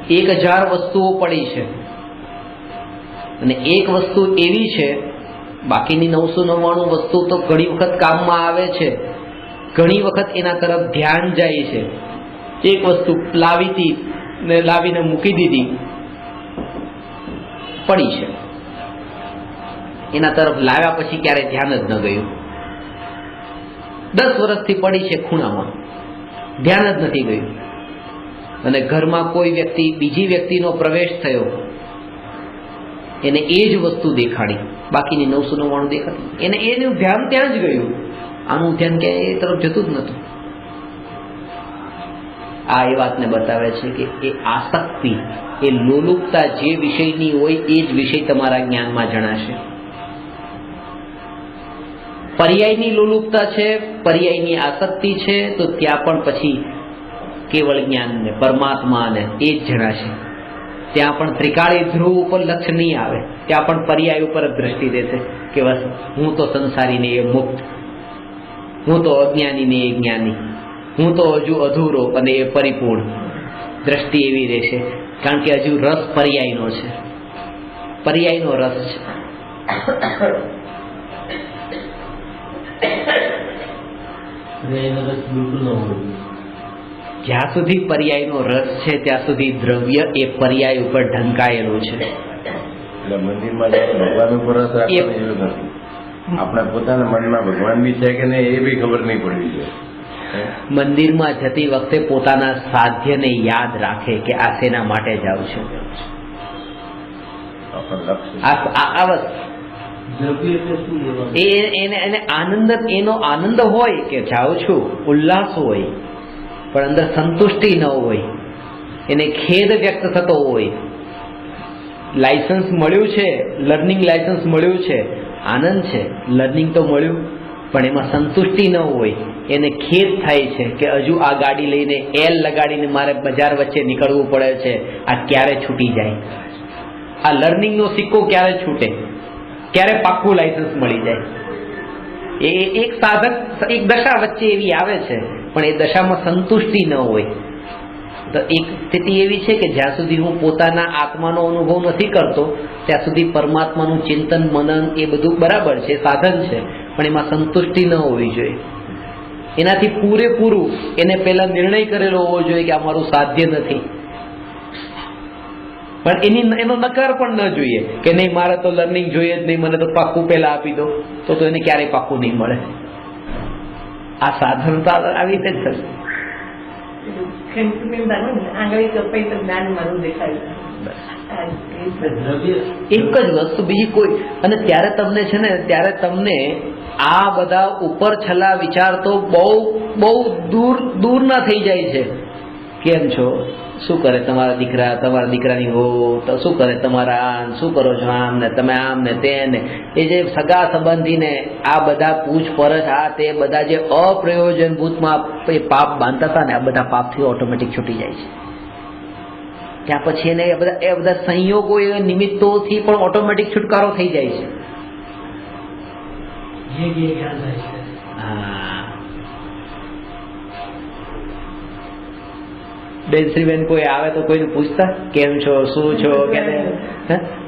1000 વસ્તુઓ પડી છે અને એક વસ્તુ એવી છે, બાકીની 999 વસ્તુ તો ઘણી વખત કામમાં આવે છે, ઘણી વખત એના તરફ ધ્યાન જાય છે. એક વસ્તુ લાવીતી ને લાવીને મૂકી દીધી, પડી છે. એના તરફ લાવ્યા પછી ક્યારે ધ્યાન જ ન ગયું. 10 વર્ષથી પડી છે ખૂણામાં, ધ્યાન જ નથી ગયું. અને ઘરમાં કોઈ વ્યક્તિ, બીજી વ્યક્તિનો પ્રવેશ થયો, એને એ જ વસ્તુ દેખાડી, બાકીની 999 દેખાતી, એને એનું ધ્યાન ત્યાં જ ગયું. આનું ધ્યાન ક્યાંય એ તરફ જતું જ નતું. આ એ વાતને બતાવે છે કે એ આસક્તિ, એ લોલુપતા જે વિષયની હોય એ જ વિષય તમારા જ્ઞાનમાં જણાશે. પર્યાયની લોલુપતા છે, પર્યાયની આસક્તિ છે, તો ત્યાં પણ પછી કેવળ જ્ઞાનને, પરમાત્માને એ જ જણાશે. ત્યાં પણ ત્રિકાળી ધ્રુવ ઉપર લક્ષ્ય નહીં આવે, ત્યાં પણ પર્યાય ઉપર જ દ્રષ્ટિ દેશે કે બસ હું તો સંસારી ને એ મુક્ત, હું તો અજ્ઞાની ને એ જ્ઞાની, હું તો હજુ અધૂરો અને એ પરિપૂર્ણ. દ્રષ્ટિ એવી રહેશે, કારણ કે હજુ રસ પર્યાયનો છે, પર્યાયનો રસ છે. જ્યાં સુધી પર્યાયનો રસ છે ત્યાં સુધી દ્રવ્ય એ પર્યાય ઉપર ઢંકાયેલું છે. એટલે મંદિરમાં ભગવાન ઉપર રસ રાખવાની જરૂર નથી. આપણા પોતાના મનમાં ભગવાન બી છે કે નહીં એ બી ખબર નહીં પડવી જોઈએ. મંદિરમાં જતી વખતે પોતાના સાધ્યને યાદ રાખે કે આ શેના માટે જાઉં છું. એને આનંદ, એનો આનંદ હોય કે જાઉં છું, ઉલ્લાસ હોય, પણ અંદર સંતુષ્ટિ ન હોય, એને ખેદ વ્યક્ત થતો હોય. લાયસન્સ મળ્યું છે, લર્નિંગ લાયસન્સ મળ્યું છે, આનંદ છે, લર્નિંગ તો મળ્યું, પણ એમાં સંતુષ્ટિ ન હોય, એને ખેદ થાય છે કે હજુ આ ગાડી લઈને એલ લગાડીને મારે બજાર વચ્ચે નીકળવું પડે છે, આ ક્યારે છૂટી જાય, આ લર્નિંગનો સિક્કો ક્યારે છૂટે, ક્યારે પાક્કું લાયસન્સ મળી જાય. એ એક સાધક, એક દશા વચ્ચે એવી આવે છે, પણ એ દશામાં સંતુષ્ટિ ન હોય. તો એક સ્થિતિ એવી છે કે જ્યાં સુધી હું પોતાના આત્માનો અનુભવ નથી કરતો ત્યાં સુધી પરમાત્માનું ચિંતન, મનન એ બધું બરાબર છે, સાધન છે, પણ એમાં સંતુષ્ટિ ન હોવી જોઈએ. એનાથી પૂરેપૂરું એને પહેલા નિર્ણય કરેલો હોવો જોઈએ કે આ મારું સાધ્ય નથી, પણ એનો નકાર પણ ન જોઈએ કે નહીં મારે તો લર્નિંગ જોઈએ જ નહીં, મને તો પાક્કું પહેલા આપી દો, તો એને ક્યારેય પાક્કું નહીં મળે. આ સાધન તો આવી રીતે જ થશે. આંગળી કપાઈ તો જ્ઞાન મારું દેખાયું. એક જ વસ્તુ, બીજી કોઈ. અને ત્યારે તમને છે ને, ત્યારે તમને આ બધા ઉપર છલા વિચાર તો બહુ બહુ દૂરના થઈ જાય છે. કેમ છો, શું કરે તમારા દીકરા, તમારા દીકરાની હો, તો શું કરે તમારા આન, શું કરો છો આમ ને, તમે આમ ને તેને, એ જે સગા સંબંધીને આ બધા પૂછપરછ, આ તે બધા જે અપ્રયોજનભૂતમાં એ પાપ બાંધતા હતા ને, આ બધા પાપથી ઓટોમેટિક છૂટી જાય છે. ત્યાં પછી એને એ બધા સંયોગો, એ નિમિત્તોથી પણ ઓટોમેટિક છુટકારો થઈ જાય છે. હા, બેનશ્રીબેન કોઈ આવે તો કોઈને પૂછતા કેમ છો, શું છો,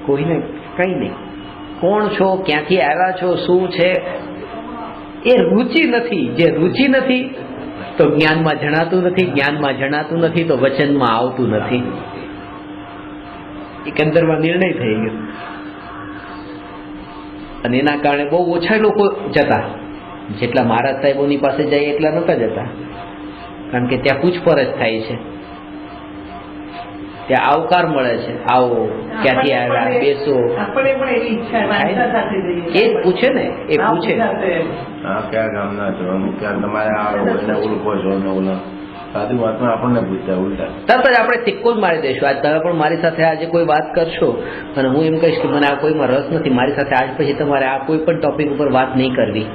કોઈને કઈ નહીં. કોણ છો, ક્યાંથી આવ્યા છો, શું છે, એ રુચિ નથી. જે રુચિ નથી તો જ્ઞાનમાં જણાતું નથી, જ્ઞાનમાં જણાતું નથી તો વચનમાં આવતું નથી. એકંદરમાં નિર્ણય થઈ ગયો. અને એના કારણે બહુ ઓછા લોકો જતા. જેટલા મહારાજ સાહેબોની પાસે જાય એટલા નતા જતા, કારણ કે ત્યાં પૂછપરછ થાય છે, ત્યાં આવકાર મળે છે, આવો, ક્યાંથી આવ્યા, બેસો. એ પૂછે ને, એ પૂછે હા કયા ગામના છો, ક્યાં તમારે આ ઓળખો છો ને ઓલા. સાદી વાતમાં આપણને પૂછતા ઉલટા તરત જ આપણે સિક્કો જ મારી દઈશું. આજ તમે પણ મારી સાથે આજે કોઈ વાત કરશો અને હું એમ કહીશ કે મને આ કોઈમાં રસ નથી, મારી સાથે આજ પછી તમારે આ કોઈ પણ ટોપિક ઉપર વાત નહીં કરવી.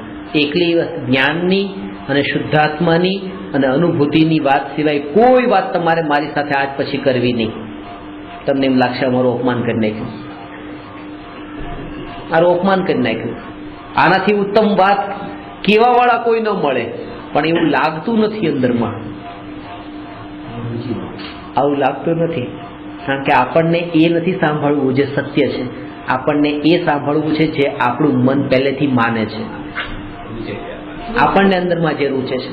એકલી જ્ઞાનની અને શુદ્ધાત્માની અને અનુભૂતિની વાત સિવાય કોઈ વાત તમારે મારી સાથે આજ પછી કરવી નહીં. તમને એમ લાગશે અમારું અપમાન કરી નાખ્યું, મારું અપમાન કરી નાખ્યું. આનાથી ઉત્તમ વાત કેવા વાળા કોઈ ન મળે, પણ એવું લાગતું નથી અંદરમાં, આવું લાગતું નથી. કારણ કે આપણને એ નથી સાંભળવું જે સત્ય છે, આપણને એ સાંભળવું છે જે આપણું મન પહેલેથી માને છે, આપણને અંદરમાં જે રૂચે છે.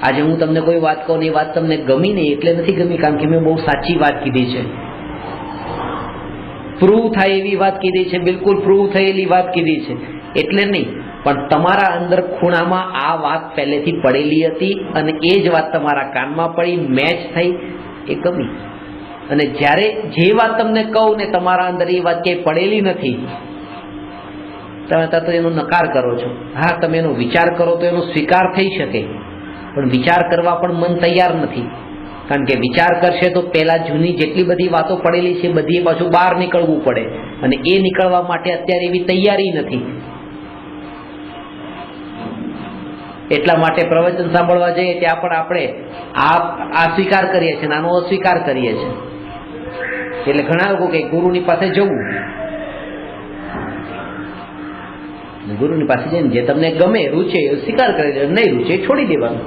આજે હું તમને કોઈ વાત કહું ને એ વાત તમને ગમી નહીં એટલે નથી ગમી, કારણ કે મેં બહુ સાચી વાત કીધી છે. પ્રૂવ થાય એવી વાત કીધી છે, બિલકુલ પ્રૂવ થયેલી વાત કીધી છે એટલે નહીં, પણ તમારા અંદર ખૂણામાં આ વાત પહેલેથી પડેલી હતી અને એ જ વાત તમારા કાનમાં પડી, મેચ થઈ, એ ગમી. અને જ્યારે જે વાત તમને કહું ને તમારા અંદર એ વાત ક્યાંય પડેલી નથી, તમે તો એનો નકાર કરો છો. હા, તમે એનો વિચાર કરો તો એનો સ્વીકાર થઈ શકે, પણ વિચાર કરવા પણ મન તૈયાર નથી. કારણ કે વિચાર કરશે તો પેલા જૂની જેટલી બધી વાતો પડેલી છે બધી પાછું બહાર નીકળવું પડે, અને એ નીકળવા માટે અત્યારે એવી તૈયારી નથી. એટલા માટે પ્રવચન સાંભળવા જઈએ ત્યાં પણ આપણે આ સ્વીકાર કરીએ છીએ, આનો અસ્વીકાર કરીએ છીએ. એટલે ઘણા લોકો કે ગુરુની પાસે જવું, ગુરુની પાસે જઈને જે તમને ગમે, રૂચે એ સ્વીકાર કરી દે, નહીં રૂચે છોડી દેવાનું.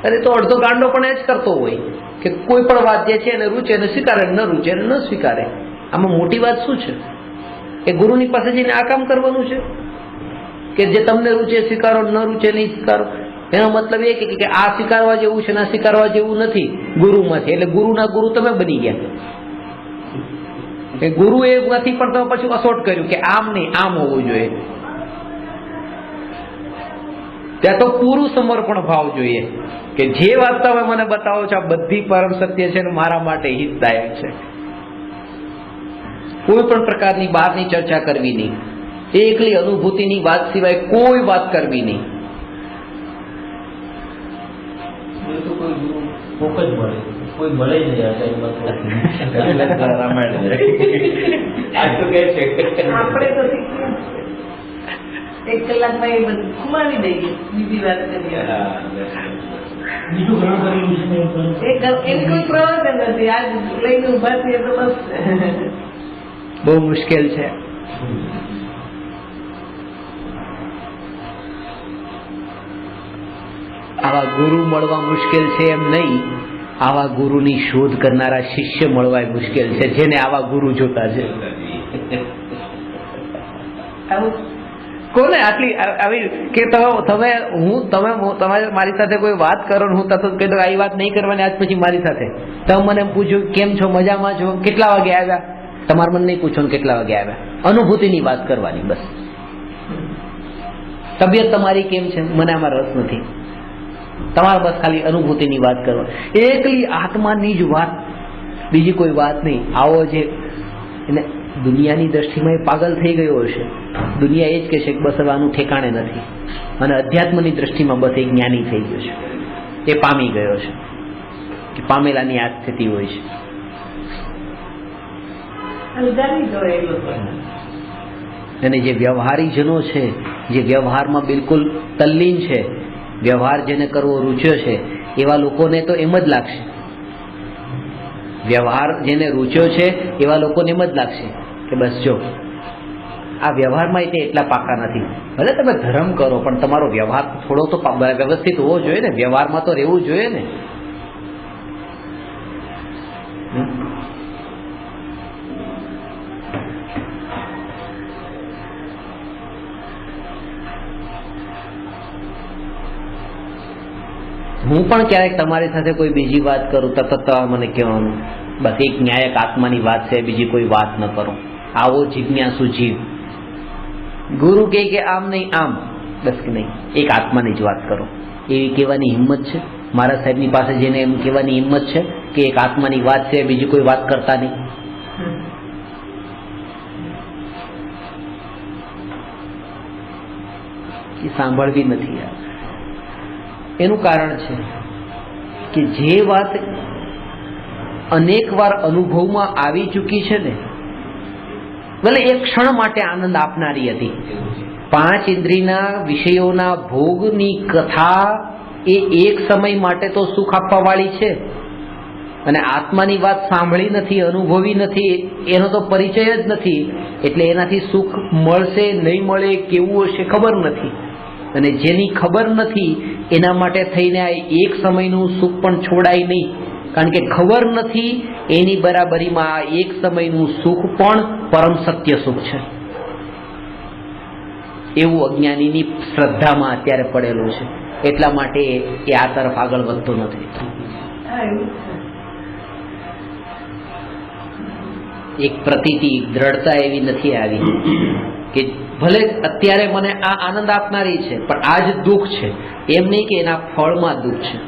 અરે તો અડધો ગાંડો પણ એ જ કરતો હોય કે કોઈ પણ વાત જે છે એને રૂચે એને સ્વીકારે, ન રૂચે એને ન સ્વીકારે. આમાં મોટી વાત શું છે? કે ગુરુની પાસે જઈને આ કામ કરવાનું છે કે જે તમને રૂચે સ્વીકારો, ન રૂચે નહીં સ્વીકારો. એનો મતલબ એ કે આ સ્વીકારવા જેવું છે ને આ સ્વીકારવા જેવું નથી ગુરુમાંથી, એટલે ગુરુના ગુરુ તમે બની ગયા. ગુરુ એ નથી પણ તમે પછી અસોટ કર્યું કે આમ નહીં આમ હોવું જોઈએ. ત્યાં તો પૂરું સમર્પણ ભાવ જોઈએ કે જે વાત તમે મને બતાવો છો આ બધી પરમ સત્ય છે ને મારા માટે હિતદાયક છે. કોઈ પણ પ્રકારની બહારની ચર્ચા કરવી નહીં, એકલી અનુભૂતિની વાત સિવાય કોઈ વાત કરવી નહીં. તો કોઈ ગુરુ કોક જ મળે, કોઈ મળે જ નહીં. આ ટાઈમમાં રામાયણ છે. આજ તો કે છે આપણે તો શીખીએ 1 કલાકમાં એ બધું ખુમાવી દઈએ, બીજી વાત કરીએ. બીજું ઘણું કરેલું છે ને એમ કહું. એની કોઈ પ્રવૃત્તિ નથી, આજ લઈને ઉભા થઈએ તો બસ. બહુ મુશ્કેલ છે. આવા ગુરુ મળવા મુશ્કેલ છે એમ નહીં, આવા ગુરુની શોધ કરનારા શિષ્ય મળવા મુશ્કેલ છે જેને આવા ગુરુ જોતા છે. આવું કોને આટલી આવી કે તમે મારી સાથે કોઈ વાત કરો ને હું તરત કહી દઉં આ વાત નહીં કરવાની આજ પછી મારી સાથે. તમે મને પૂછ્યું કેમ છો, મજામાં છો, કેટલા વાગે આવ્યા, તમારે મને નહીં પૂછો ને કેટલા વાગે આવ્યા. અનુભૂતિની વાત કરવાની બસ. તબિયત તમારી કેમ છે, મને આમાં રસ નથી. તમારે બસ ખાલી અનુભૂતિની વાત કરવા, એકલી આત્માની જ વાત, બીજી કોઈ વાત નહીં. આવો જે એને દુનિયાની દ્રષ્ટિમાં એ પાગલ થઈ ગયો હશે. દુનિયા એ જ કહેશે કે બસ હવે આનું ઠેકાણે નથી, અને અધ્યાત્મની દ્રષ્ટિમાં બસ એ જ્ઞાની થઈ ગયો છે, એ પામી ગયો છે. કે પામેલાની આ સ્થિતિ હોય છે. અલગાવી દો એ લોકો. અને જે વ્યવહારીજનો છે, જે વ્યવહારમાં બિલકુલ તલ્લીન છે, વ્યવહાર જેને કરવો રૂચ્યો છે, એવા લોકોને તો એમ જ લાગશે. વ્યવહાર જેને રૂચ્યો છે એવા લોકોને એમ જ લાગશે કે બસ જો આ વ્યવહારમાં એટલા પાકા નથી. ભલે તમે ધર્મ કરો પણ તમારો વ્યવહાર થોડો તો વ્યવસ્થિત હોવો જોઈએ ને, વ્યવહારમાં તો રહેવું જોઈએ ને. હું પણ ક્યારેક તમારી સાથે કોઈ બીજી વાત કરું તરત મને કહેવાનું બસ એક ન્યાયક આત્માની વાત છે, બીજી કોઈ વાત ન કરો. આવો જિજ્ઞાસુ જીવ. ગુરુ કહે કે આમ નહીં આમ, બસ કે નહીં એક આત્માની જ વાત કરો. એવી કહેવાની હિંમત છે મારા સાહેબની પાસે જઈને? એમ કહેવાની હિંમત છે કે એક આત્માની વાત છે, બીજી કોઈ વાત કરતા નહીં? એ સાંભળવી નથી યાર. એનું કારણ છે કે જે વાત અનેક વાર અનુભવમાં આવી ચૂકી છે ને, ભલે એક ક્ષણ માટે આનંદ આપનારી હતી, 5 ઇન્દ્રિયના વિષયોના ભોગની કથા એ એક સમય માટે તો સુખ આપવા વાળી છે, અને આત્માની વાત સાંભળી નથી, અનુભવી નથી, એનો તો પરિચય જ નથી, એટલે એનાથી સુખ મળશે નહીં મળે, કેવું હશે ખબર નથી. અને જેની ખબર નથી એના માટે થઈને આ એક સમયનું સુખ પણ છોડાય નહીં, કારણ કે ખબર નથી એની બરાબરીમાં આ એક સમયનું સુખ પણ પરમ સત્ય સુખ છે. એવું અજ્ઞાનીની શ્રદ્ધામાં અત્યારે પડેલું છે, એટલા માટે એ આ તરફ આગળ વધતો નથી. એક પ્રતીતિ, દ્રઢતા એવી નથી આવી કે ભલે અત્યારે મને આ આનંદ આપનારી છે પણ આ જ દુઃખ છે, એમ નહીં કે એના ફળમાં દુઃખ છે.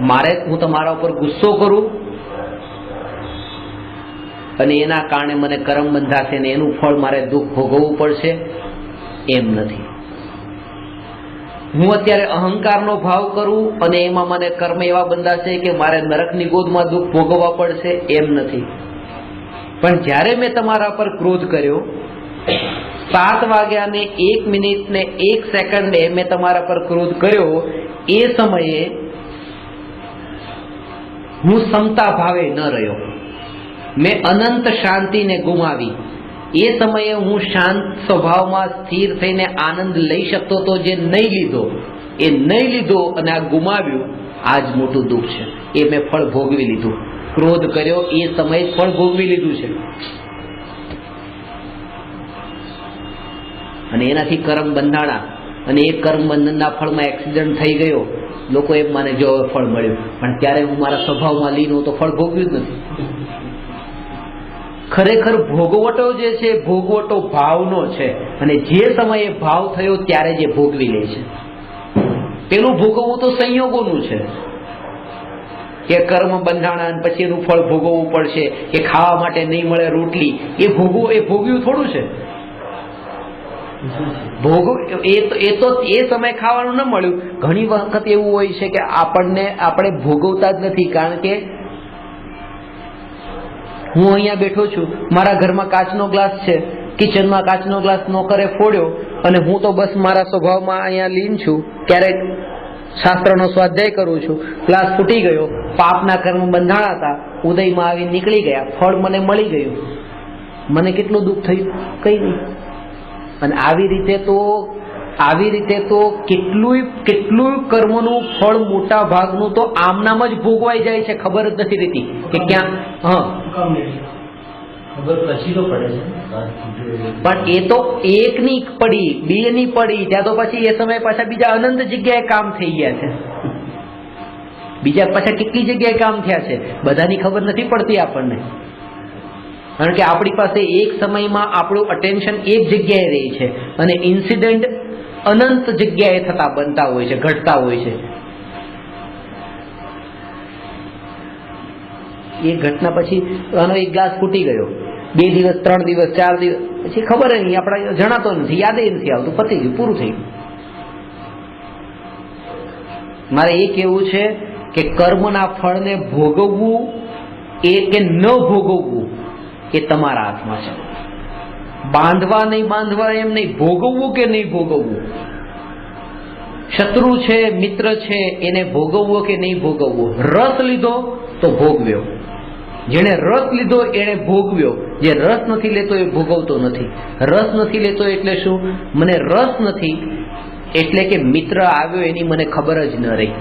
મારે હું તમારા ઉપર ગુસ્સો કરું અને એના કારણે મને કર્મ બંધાશે ને એનું ફળ મારે દુઃખ ભોગવવું પડશે, એમ નથી. હું અત્યારે અહંકારનો ભાવ કરું અને એમાં મને કર્મ એવા બંધાશે કે મારે નરકની ગોદમાં દુઃખ ભોગવવા પડશે, એમ નથી. પણ જ્યારે મેં તમારા પર ક્રોધ કર્યો, 7 વાગ્યા ને 1 મિનિટ ને 1 સેકન્ડે મેં તમારા પર ક્રોધ કર્યો, એ સમયે હું સમતા ભાવે ન રહ્યો, મેં અનંત શાંતિને ગુમાવી. એ સમયે હું શાંત સ્વભાવમાં સ્થિર થઈને આનંદ લઈ શકતો તો, જે નહીં લીધો, એ નહીં લીધો અને આ ગુમાવ્યું, આ જ મોટું દુઃખ છે. એ મેં ફળ ભોગવી લીધું. ક્રોધ કર્યો એ સમયે ફળ ભોગવી લીધું છે અને એનાથી કર્મ બંધાણા અને એ કર્મ બંધનના ફળમાં એક્સિડન્ટ થઈ ગયો. લોકો એમ માને જો ફળ મળ્યું, પણ ત્યારે હું મારા સ્વભાવમાં લીન હું તો ફળ ભોગવ્યું જ નથી. ખરેખર ભોગવટો જે છે, ભોગવટો ભાવનો છે અને જે સમયે ભાવ થયો ત્યારે જે ભોગવી લે છે. પેલું ભોગવવું તો સંયોગોનું છે કે કર્મ બંધાણા અને પછી એનું ફળ ભોગવવું પડશે, કે ખાવા માટે નહીં મળે રોટલી, એ ભોગવ્યું થોડું છે. એ સમય ખાવાનું ન મળ્યું. ઘણી વખત એવું હોય છે કે આપણે ભોગવતા જ નથી, કારણ કે હું અહીંયા બેઠો છું, મારા ઘરમાં કાચનો ગ્લાસ છે, કિચનમાં કાચનો ગ્લાસ નોકરે ફોડ્યો અને હું તો બસ મારા સ્વભાવમાં અહીંયા લીન છું, ક્યારેક શાસ્ત્રનો સ્વાધ્યાય કરું છું, ગ્લાસ ફૂટી ગયો, પાપના કર્મ બંધાણા હતા, ઉદયમાં આવી નીકળી ગયા, ફળ મને મળી ગયું, મને કેટલું દુઃખ થયું? કઈ નહીં. અને આવી રીતે તો કેટલું કર્મનું ફળ મોટા ભાગનું તો આમનામ જ ભોગવાઈ જાય છે, ખબર જ નથી રહેતી કે ક્યાં. ખબર પછી તો પડે છે, પણ એ તો એકની પડી, બેની પડી, ત્યાં તો પછી એ સમય પાછા બીજા અનંત જગ્યાએ કામ થઈ ગયા છે. બીજા પાછા કેટલી જગ્યાએ કામ થયા છે, બધાની ખબર નથી પડતી આપણને. કારણ કે આપણી પાસે એક સમયમાં આપણું અટેન્શન એક જગ્યાએ રહે છે અને ઇન્સિડન્ટ અનંત જગ્યાએ થતા બનતા હોય છે, ઘટતા હોય છે. એ ઘટના પછી આનો એક ગ્લાસ ફૂટી ગયો, 2 દિવસ 3 દિવસ 4 દિવસ પછી ખબર નહીં, આપણે જણાતો નથી, યાદ નથી આવતું, પતી ગયું, પૂરું થઈ ગયું. મારે એ કહેવું છે કે કર્મના ફળને ભોગવવું એ કે ન ભોગવવું એ તમારા હાથમાં છે. બાંધવા નહીં બાંધવા એમ નહીં, ભોગવવું કે નહીં ભોગવવું. શત્રુ છે, મિત્ર છે, એને ભોગવવો કે નહીં ભોગવવો. રસ લીધો તો ભોગવ્યો, જેને રસ લીધો એને ભોગવ્યો, જે રસ નથી લેતો એ ભોગવતો નથી. રસ નથી લેતો એટલે શું? મને રસ નથી એટલે કે મિત્ર આવ્યો એની મને ખબર જ ન રહી.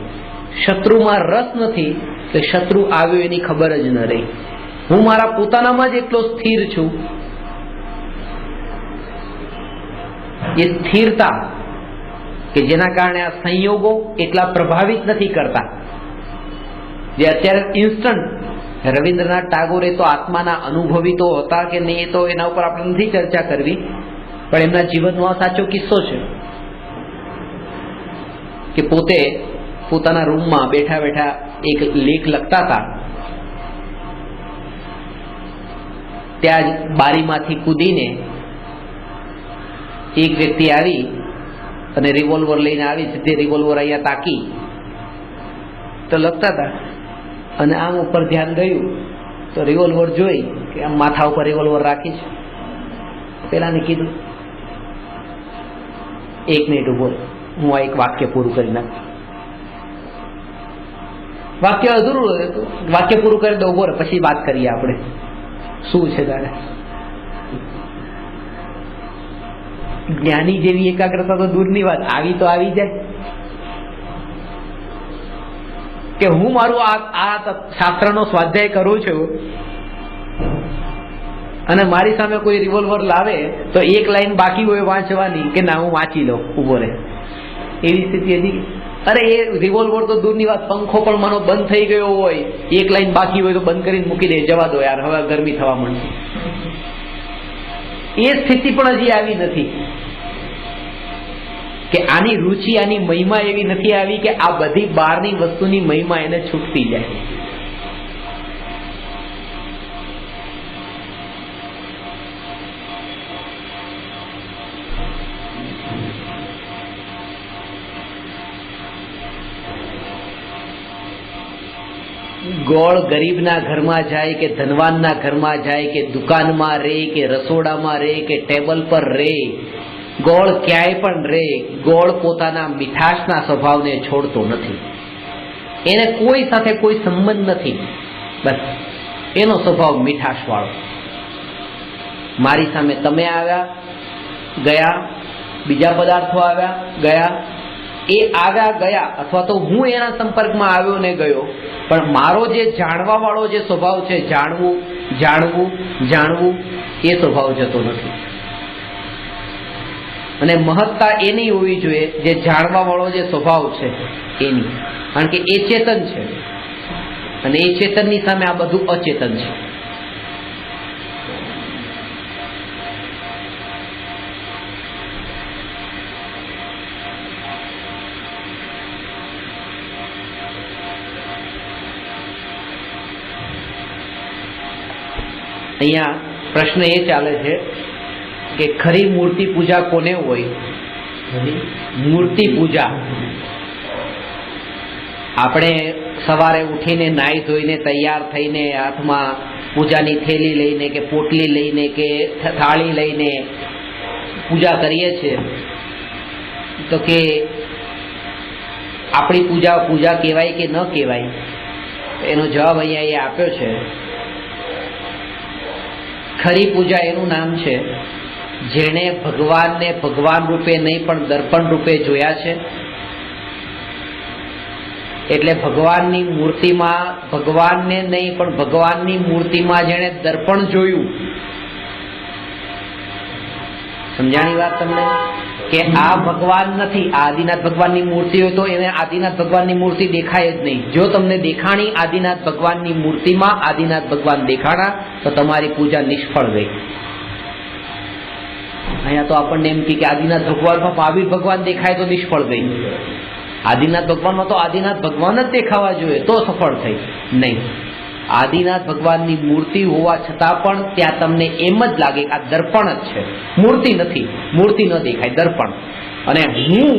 શત્રુમાં રસ નથી તો શત્રુ આવ્યો એની ખબર જ ન રહી. હું મારા પોતાનામાં જ એટલો સ્થિર છું. એ સ્થિરતા કે જેના કારણે આ સંયોગો એટલા પ્રભાવિત નથી કરતા. જે અત્યારે ઇન્સ્ટન્ટ, રવિન્દ્રનાથ ટાગોરે તો આત્માના અનુભવી તો હતા કે નહીં, એ તો એના ઉપર આપણે નથી ચર્ચા કરવી, પણ એમના જીવનનો આ સાચો કિસ્સો છે કે પોતે પોતાના રૂમમાં બેઠા બેઠા એક લેખ લખતા હતા. ત્યાં જ બારીમાંથી કૂદીને એક વ્યક્તિ આવી અને રિવોલ્વર લઈને આવી, સીધે રિવોલ્વર અહીંયા તાકી તો લખતા હતા અને આમ ઉપર ધ્યાન ગયું તો રિવોલ્વર જોઈ કે આમ માથા ઉપર રિવોલ્વર રાખી છે. પેલાને કીધું 1 મિનિટ ઉભો, હું આ એક વાક્ય પૂરું કરી નાખું. વાક્ય અધૂરું હતું, વાક્ય પૂરું કરી દો, ઉભો રહે, પછી વાત કરીએ આપણે શું છે તારે. જ્ઞાની જેવી એકાગ્રતા તો દૂરની વાત, આવી તો આવી જાય કે હું મારું આ શાસ્ત્રનો સ્વાધ્યાય કરું છું અને મારી સામે કોઈ રિવોલ્વર લાવે તો એક લાઈન બાકી હોય વાંચવાની કે ના હું વાંચી લઉં, ઉભો રહે. એવી સ્થિતિ હજી અરે એ રિવોલ્વર તો દૂરની વાત, પંખો પણ માનો બંધ થઈ ગયો હોય, એક લાઈન બાકી હોય તો બંધ કરીને મૂકી દે, જવા દો યાર, હવે ગરમી થવા માંડશે. એ સ્થિતિ પણ હજી આવી નથી કે આની રુચિ, આની મહિમા એવી નથી આવી કે આ બધી બહારની વસ્તુની મહિમા એને છૂટતી જાય. ગોળ ગરીબના ઘરમાં જાય કે ધનવાનના ઘરમાં જાય કે દુકાનમાં રહે કે રસોડામાં રહે કે ટેબલ પર રહે, ગોળ ક્યાંય પણ રહે, ગોળ પોતાના મીઠાશના સ્વભાવને છોડતો નથી. એને કોઈ સાથે કોઈ સંબંધ નથી, બસ એનો સ્વભાવ મીઠાશ વાળો. મારી સામે તમે આવ્યા ગયા, બીજા પદાર્થો આવ્યા ગયા, એ આવ્યા ગયા અથવા તો હું એના સંપર્કમાં આવ્યો ને ગયો, પણ મારો જે જાણવા વાળો જે સ્વભાવ છે, જાણવું જાણવું જાણવું, એ સ્વભાવ જતો નથી. અને મહત્તા એની હોવી જોઈએ જે જાણવા વાળો જે સ્વભાવ છે એની, કારણ કે એ ચેતન છે અને એ ચેતનની સામે આ બધું અચેતન છે. અહીંયા પ્રશ્ન એ ચાલે છે કે ખરી મૂર્તિ પૂજા કોને હોય? મૂર્તિ પૂજા આપણે સવારે ઉઠીને નાહી ધોઈને તૈયાર થઈને હાથમાં પૂજાની થેલી લઈને કે પોટલી લઈને કે થાળી લઈને પૂજા કરીએ છીએ, તો કે આપણી પૂજા પૂજા કહેવાય કે ન કહેવાય? એનો જવાબ અહીંયા એ આપ્યો છે. ખરી પૂજા એનું નામ છે જેણે ભગવાનને ભગવાન રૂપે નહીં પણ દર્પણ રૂપે જોયા છે. એટલે ભગવાનની મૂર્તિમાં ભગવાનને નહીં પણ ભગવાનની મૂર્તિમાં જેણે દર્પણ જોયું. સમજાણી વાત તમને? કે આ ભગવાન નથી, આ આદિનાથ ભગવાનની મૂર્તિ હોય તો એને આદિનાથ ભગવાનની મૂર્તિ દેખાય જ નહીં. જો તમને દેખાણી આદિનાથ ભગવાનની મૂર્તિમાં આદિનાથ ભગવાન દેખાણા તો તમારી પૂજા નિષ્ફળ ગઈ. અહીંયા તો આપણને એમ કે આદિનાથ ભગવાનમાં મહાવીર ભગવાન દેખાય તો નિષ્ફળ ગઈ. આદિનાથ ભગવાનમાં તો આદિનાથ ભગવાન જ દેખાવા જોઈએ તો સફળ થઈ. નહીં, આદિનાથ ભગવાનની મૂર્તિ હોવા છતાં પણ ત્યાં તમને એમ જ લાગે કે આ દર્પણ જ છે, મૂર્તિ નથી, મૂર્તિ ન દેખાય, દર્પણ. અને હું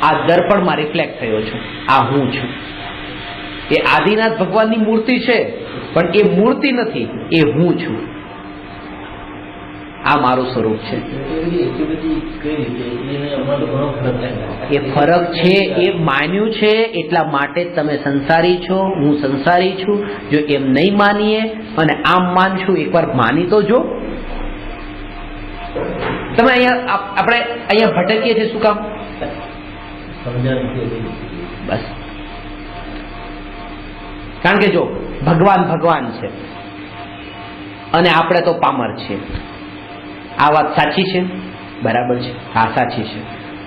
આ દર્પણમાં રિફ્લેક્ટ થયો છું, આ હું છું. એ આદિનાથ ભગવાનની મૂર્તિ છે પણ એ મૂર્તિ નથી, એ હું છું. આ મારું સ્વરૂપ છે. એ ફરક છે, એ માન્યું છે એટલા માટે જ તમે સંસારી છો, હું સંસારી છું. જો એમ નહીં માનીએ અને આમ માનશું, એકવાર માની તો જો. તમે અહીંયા આપણે અહીંયા ભટકીએ છીએ શું કામ? બસ કારણ કે જો ભગવાન ભગવાન છે અને આપણે તો પામર છીએ. આ વાત સાચી છે? બરાબર છે, હા સાચી છે.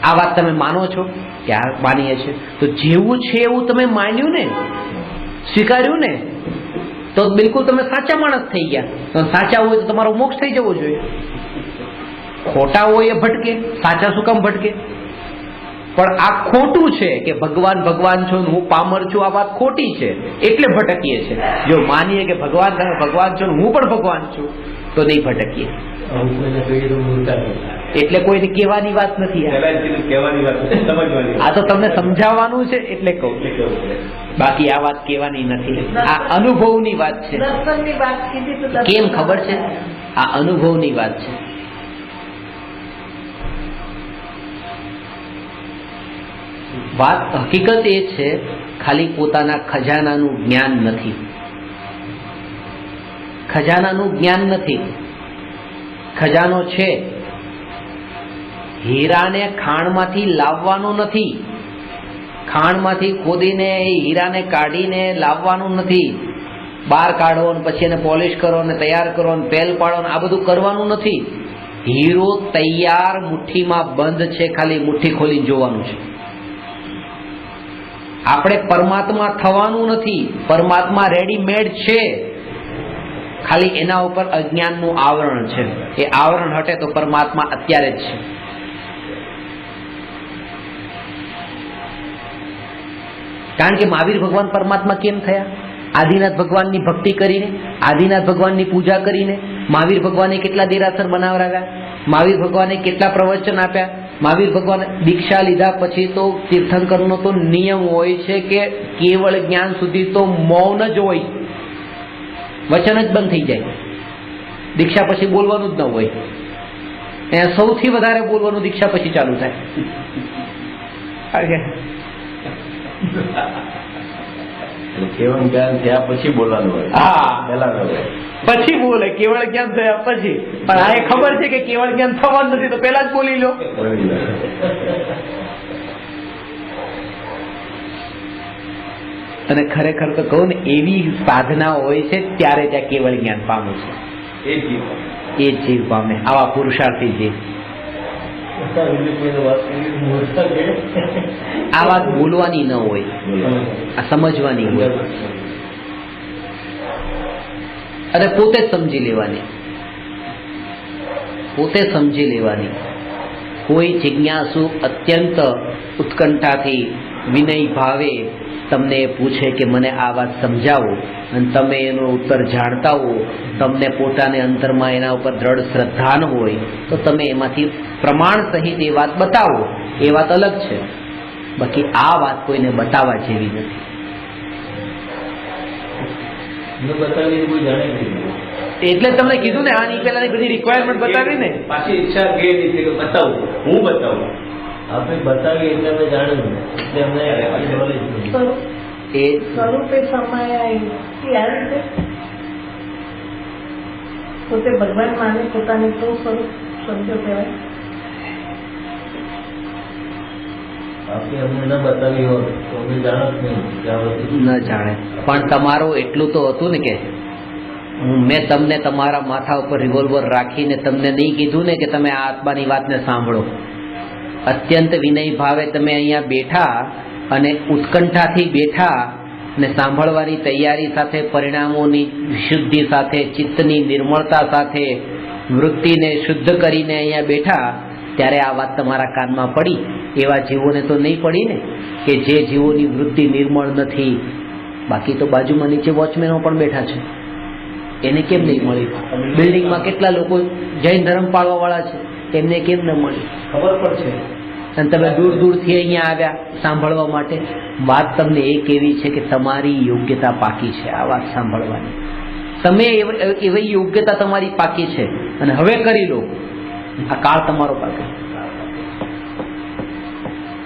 આ વાત તમે માનો છો કે હા માનીએ છીએ? તો જેવું છે એવું તમે માન્યું ને, સ્વીકાર્યું ને, તો બિલકુલ તમે સાચા માણસ થઈ ગયા. તો સાચા હોય તો તમારો મોક્ષ થઈ જવો જોઈએ. ખોટા હોય એ ભટકે, સાચા શું કામ ભટકે? પણ આ ખોટું છે કે ભગવાન ભગવાન છો હું પામર છું, આ વાત ખોટી છે એટલે ભટકીએ છીએ. જો માનીએ કે ભગવાન તમે ભગવાન છો હું પણ ભગવાન છું તો નહીં ભટકીએ. એટલે કોઈને કહેવાની વાત નથી, આ તો તમને સમજાવવાનું છે એટલે કહું, બાકી આ વાત કહેવાની નથી. આ અનુભવની વાત છે. દર્શનની વાત કીધી તો કેમ ખબર છે? આ અનુભવની વાત છે. વાત હકીકત એ છે ખાલી પોતાના ખજાનાનું જ્ઞાન નથી. ખજાનાનું જ્ઞાન નથી. ખજાનો છે, હીરાને ખાણમાંથી લાવવાનો નથી. ખાણમાંથી ખોદીને હીરાને કાઢીને લાવવાનું નથી. બહાર કાઢો ને પછી એને પોલિશ કરો ને તૈયાર કરો ને પેલ પાડો ને આ બધું કરવાનું નથી. હીરો તૈયાર મુઠ્ઠીમાં બંધ છે, ખાલી મુઠ્ઠી ખોલીને જોવાનું છે. આપણે પરમાત્મા થવાનું નથી, પરમાત્મા રેડીમેડ છે, ખાલી એના ઉપર અજ્ઞાનનું આવરણ છે. એ આવરણ હટે તો પરમાત્મા અત્યારે જ છે. કારણ કે મહાવીર ભગવાન પરમાત્મા કેમ થયા? આદિનાથ ભગવાનની ભક્તિ કરીને, આદિનાથ ભગવાનની પૂજા કરીને. મહાવીર ભગવાને કેટલા દેરાસર બનાવરાવ્યા, મહાવીર ભગવાને કેટલા પ્રવચન આપ્યા. મહાવીર ભગવાન દીક્ષા લીધા પછી તો તીર્થંકરનો તો નિયમ હોય છે કે કેવળ જ્ઞાન સુધી તો મૌન જ હોય, વચન જ બંધ થઈ જાય. દીક્ષા પછી બોલવાનું જ ન હોય. અહીંયા સૌથી વધારે બોલવાનું દીક્ષા પછી ચાલુ થાય. કેવળ જ્ઞાન થયા પછી બોલવાનું હોય, હા, પહેલા ન હોય. પછી બોલે કેવળ જ્ઞાન થયા પછી. પણ આ ખબર છે કે કેવળ જ્ઞાન થવાનું નથી તો પેલા જ બોલી લો. અને ખરેખર તો કહું ને, એવી સાધના હોય છે ત્યારે ત્યાં કેવળ જ્ઞાન પામે છે. એ જ જીવ પામે, આવા પુરુષાર્થી જીવ. આ વાત બોલવાની ન હોય, આ સમજવાની હોય અને પોતે જ સમજી લેવાની, પોતે સમજી લેવાની. કોઈ જિજ્ઞાસુ અત્યંત ઉત્કંઠાથી વિનય ભાવે તમને પૂછે કે મને આ વાત સમજાવો, અને તમે એનો ઉત્તર જાણતા હો, તમને પોતાને અંતરમાં એના ઉપર દ્રઢ શ્રદ્ધા ન હોય તો તમે એમાંથી પ્રમાણ સહિત એ વાત બતાવો, એ વાત અલગ છે. બાકી આ વાત કોઈને બતાવવા જેવી નથી. એટલે તમને કીધું ને, આની પહેલાની બધી રિક્વાયરમેન્ટ બતાવી ને. પાછી ઈચ્છા કે બતાવું, હું બતાવું. આપણે બતાવીએ એટલે અમે જાણ્યું, એટલે અમને knowledge નહીં. એ સ્વરૂપે સમાયા એ આ રીતે પોતે ભગવાન માને પોતાને તો સ્વરૂપ શબ્દ કહેવાય. આપણે અમને ન બતાવી હોત તો અમે જાણત નહીં કે આ વસ્તુ ન જાણે. પણ તમારું એટલું તો હતું ને કે મેં તમને તમારા માથા ઉપર રિવોલ્વર રાખીને તમને નહીં કીધું ને કે તમે આ આત્માની વાતને સાંભળો. અત્યંત વિનય ભાવે તમે અહીંયા બેઠા અને ઉત્કંઠાથી બેઠા ને સાંભળવાની તૈયારી સાથે, પરિણામોની શુદ્ધિ સાથે, ચિત્તની નિર્મળતા સાથે, વૃત્તિને શુદ્ધ કરીને અહીંયા બેઠા, ત્યારે આ વાત તમારા કાનમાં પડી. એવા જીવોને તો નહીં પડી ને, કે જે જીવોની વૃત્તિ નિર્મળ નથી. બાકી તો બાજુમાં નીચે વોચમેનો પણ બેઠા છે, એને કેમ નહીં મળી? બિલ્ડિંગમાં કેટલા લોકો જૈન ધર્મ પાળવા વાળા છે, એમને કેમ ન મળી? ખબર પડશે. અને તમે દૂર દૂરથી અહીંયા આવ્યા સાંભળવા માટે. વાત તમને એ કેવી છે કે તમારી યોગ્યતા પાકી છે આ વાત સાંભળવાની. તમે એવી યોગ્યતા તમારી પાકી છે અને હવે કરી લો. આ કાળ તમારો પાકે,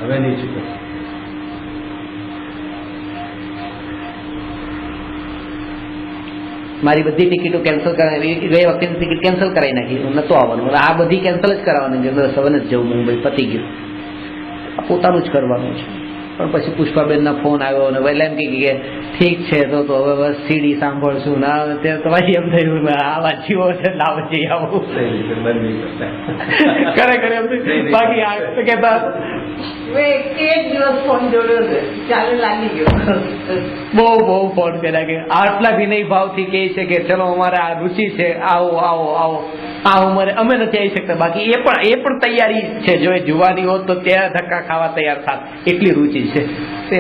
હવે નહીં ચૂકે. મારી બધી ટિકિટો કેન્સલ કરાવી, ગઈ વખતે ટિકિટ કેન્સલ કરાવી નાખી, નહોતું આવવાનું. આ બધી કેન્સલ જ કરાવવાની, સવારે જ જવું મુંબઈ, પતી ગયું. આ પોતાનું જ કરવાનું છે. પણ પછી પુષ્પાબેનના ફોન આવ્યો અને એટલે એમ કે ઠીક છે તો હવે બસ સીડી સાંભળશું ના. ત્યારે તમારી એમ થયું આ વાંચ્યો છે ના વાંચી આવું ખરેખર એમ. બાકી આ કહેતા એક દિવસ ફોન જોડ્યો છે, ચાલે લાગી ગયો. બહુ ફોન કર્યા કે આટલા વિનય ભાવથી કહે છે કે ચલો અમારે આ રુચિ છે, આવો આવો આવો. આ ઉંમરે અમે નથી આવી શકતા. બાકી એ પણ તૈયારી છે, જો એ જુવાની હોત તો ત્યાં ધક્કા ખાવા તૈયાર થાત, એટલી રુચિ છે.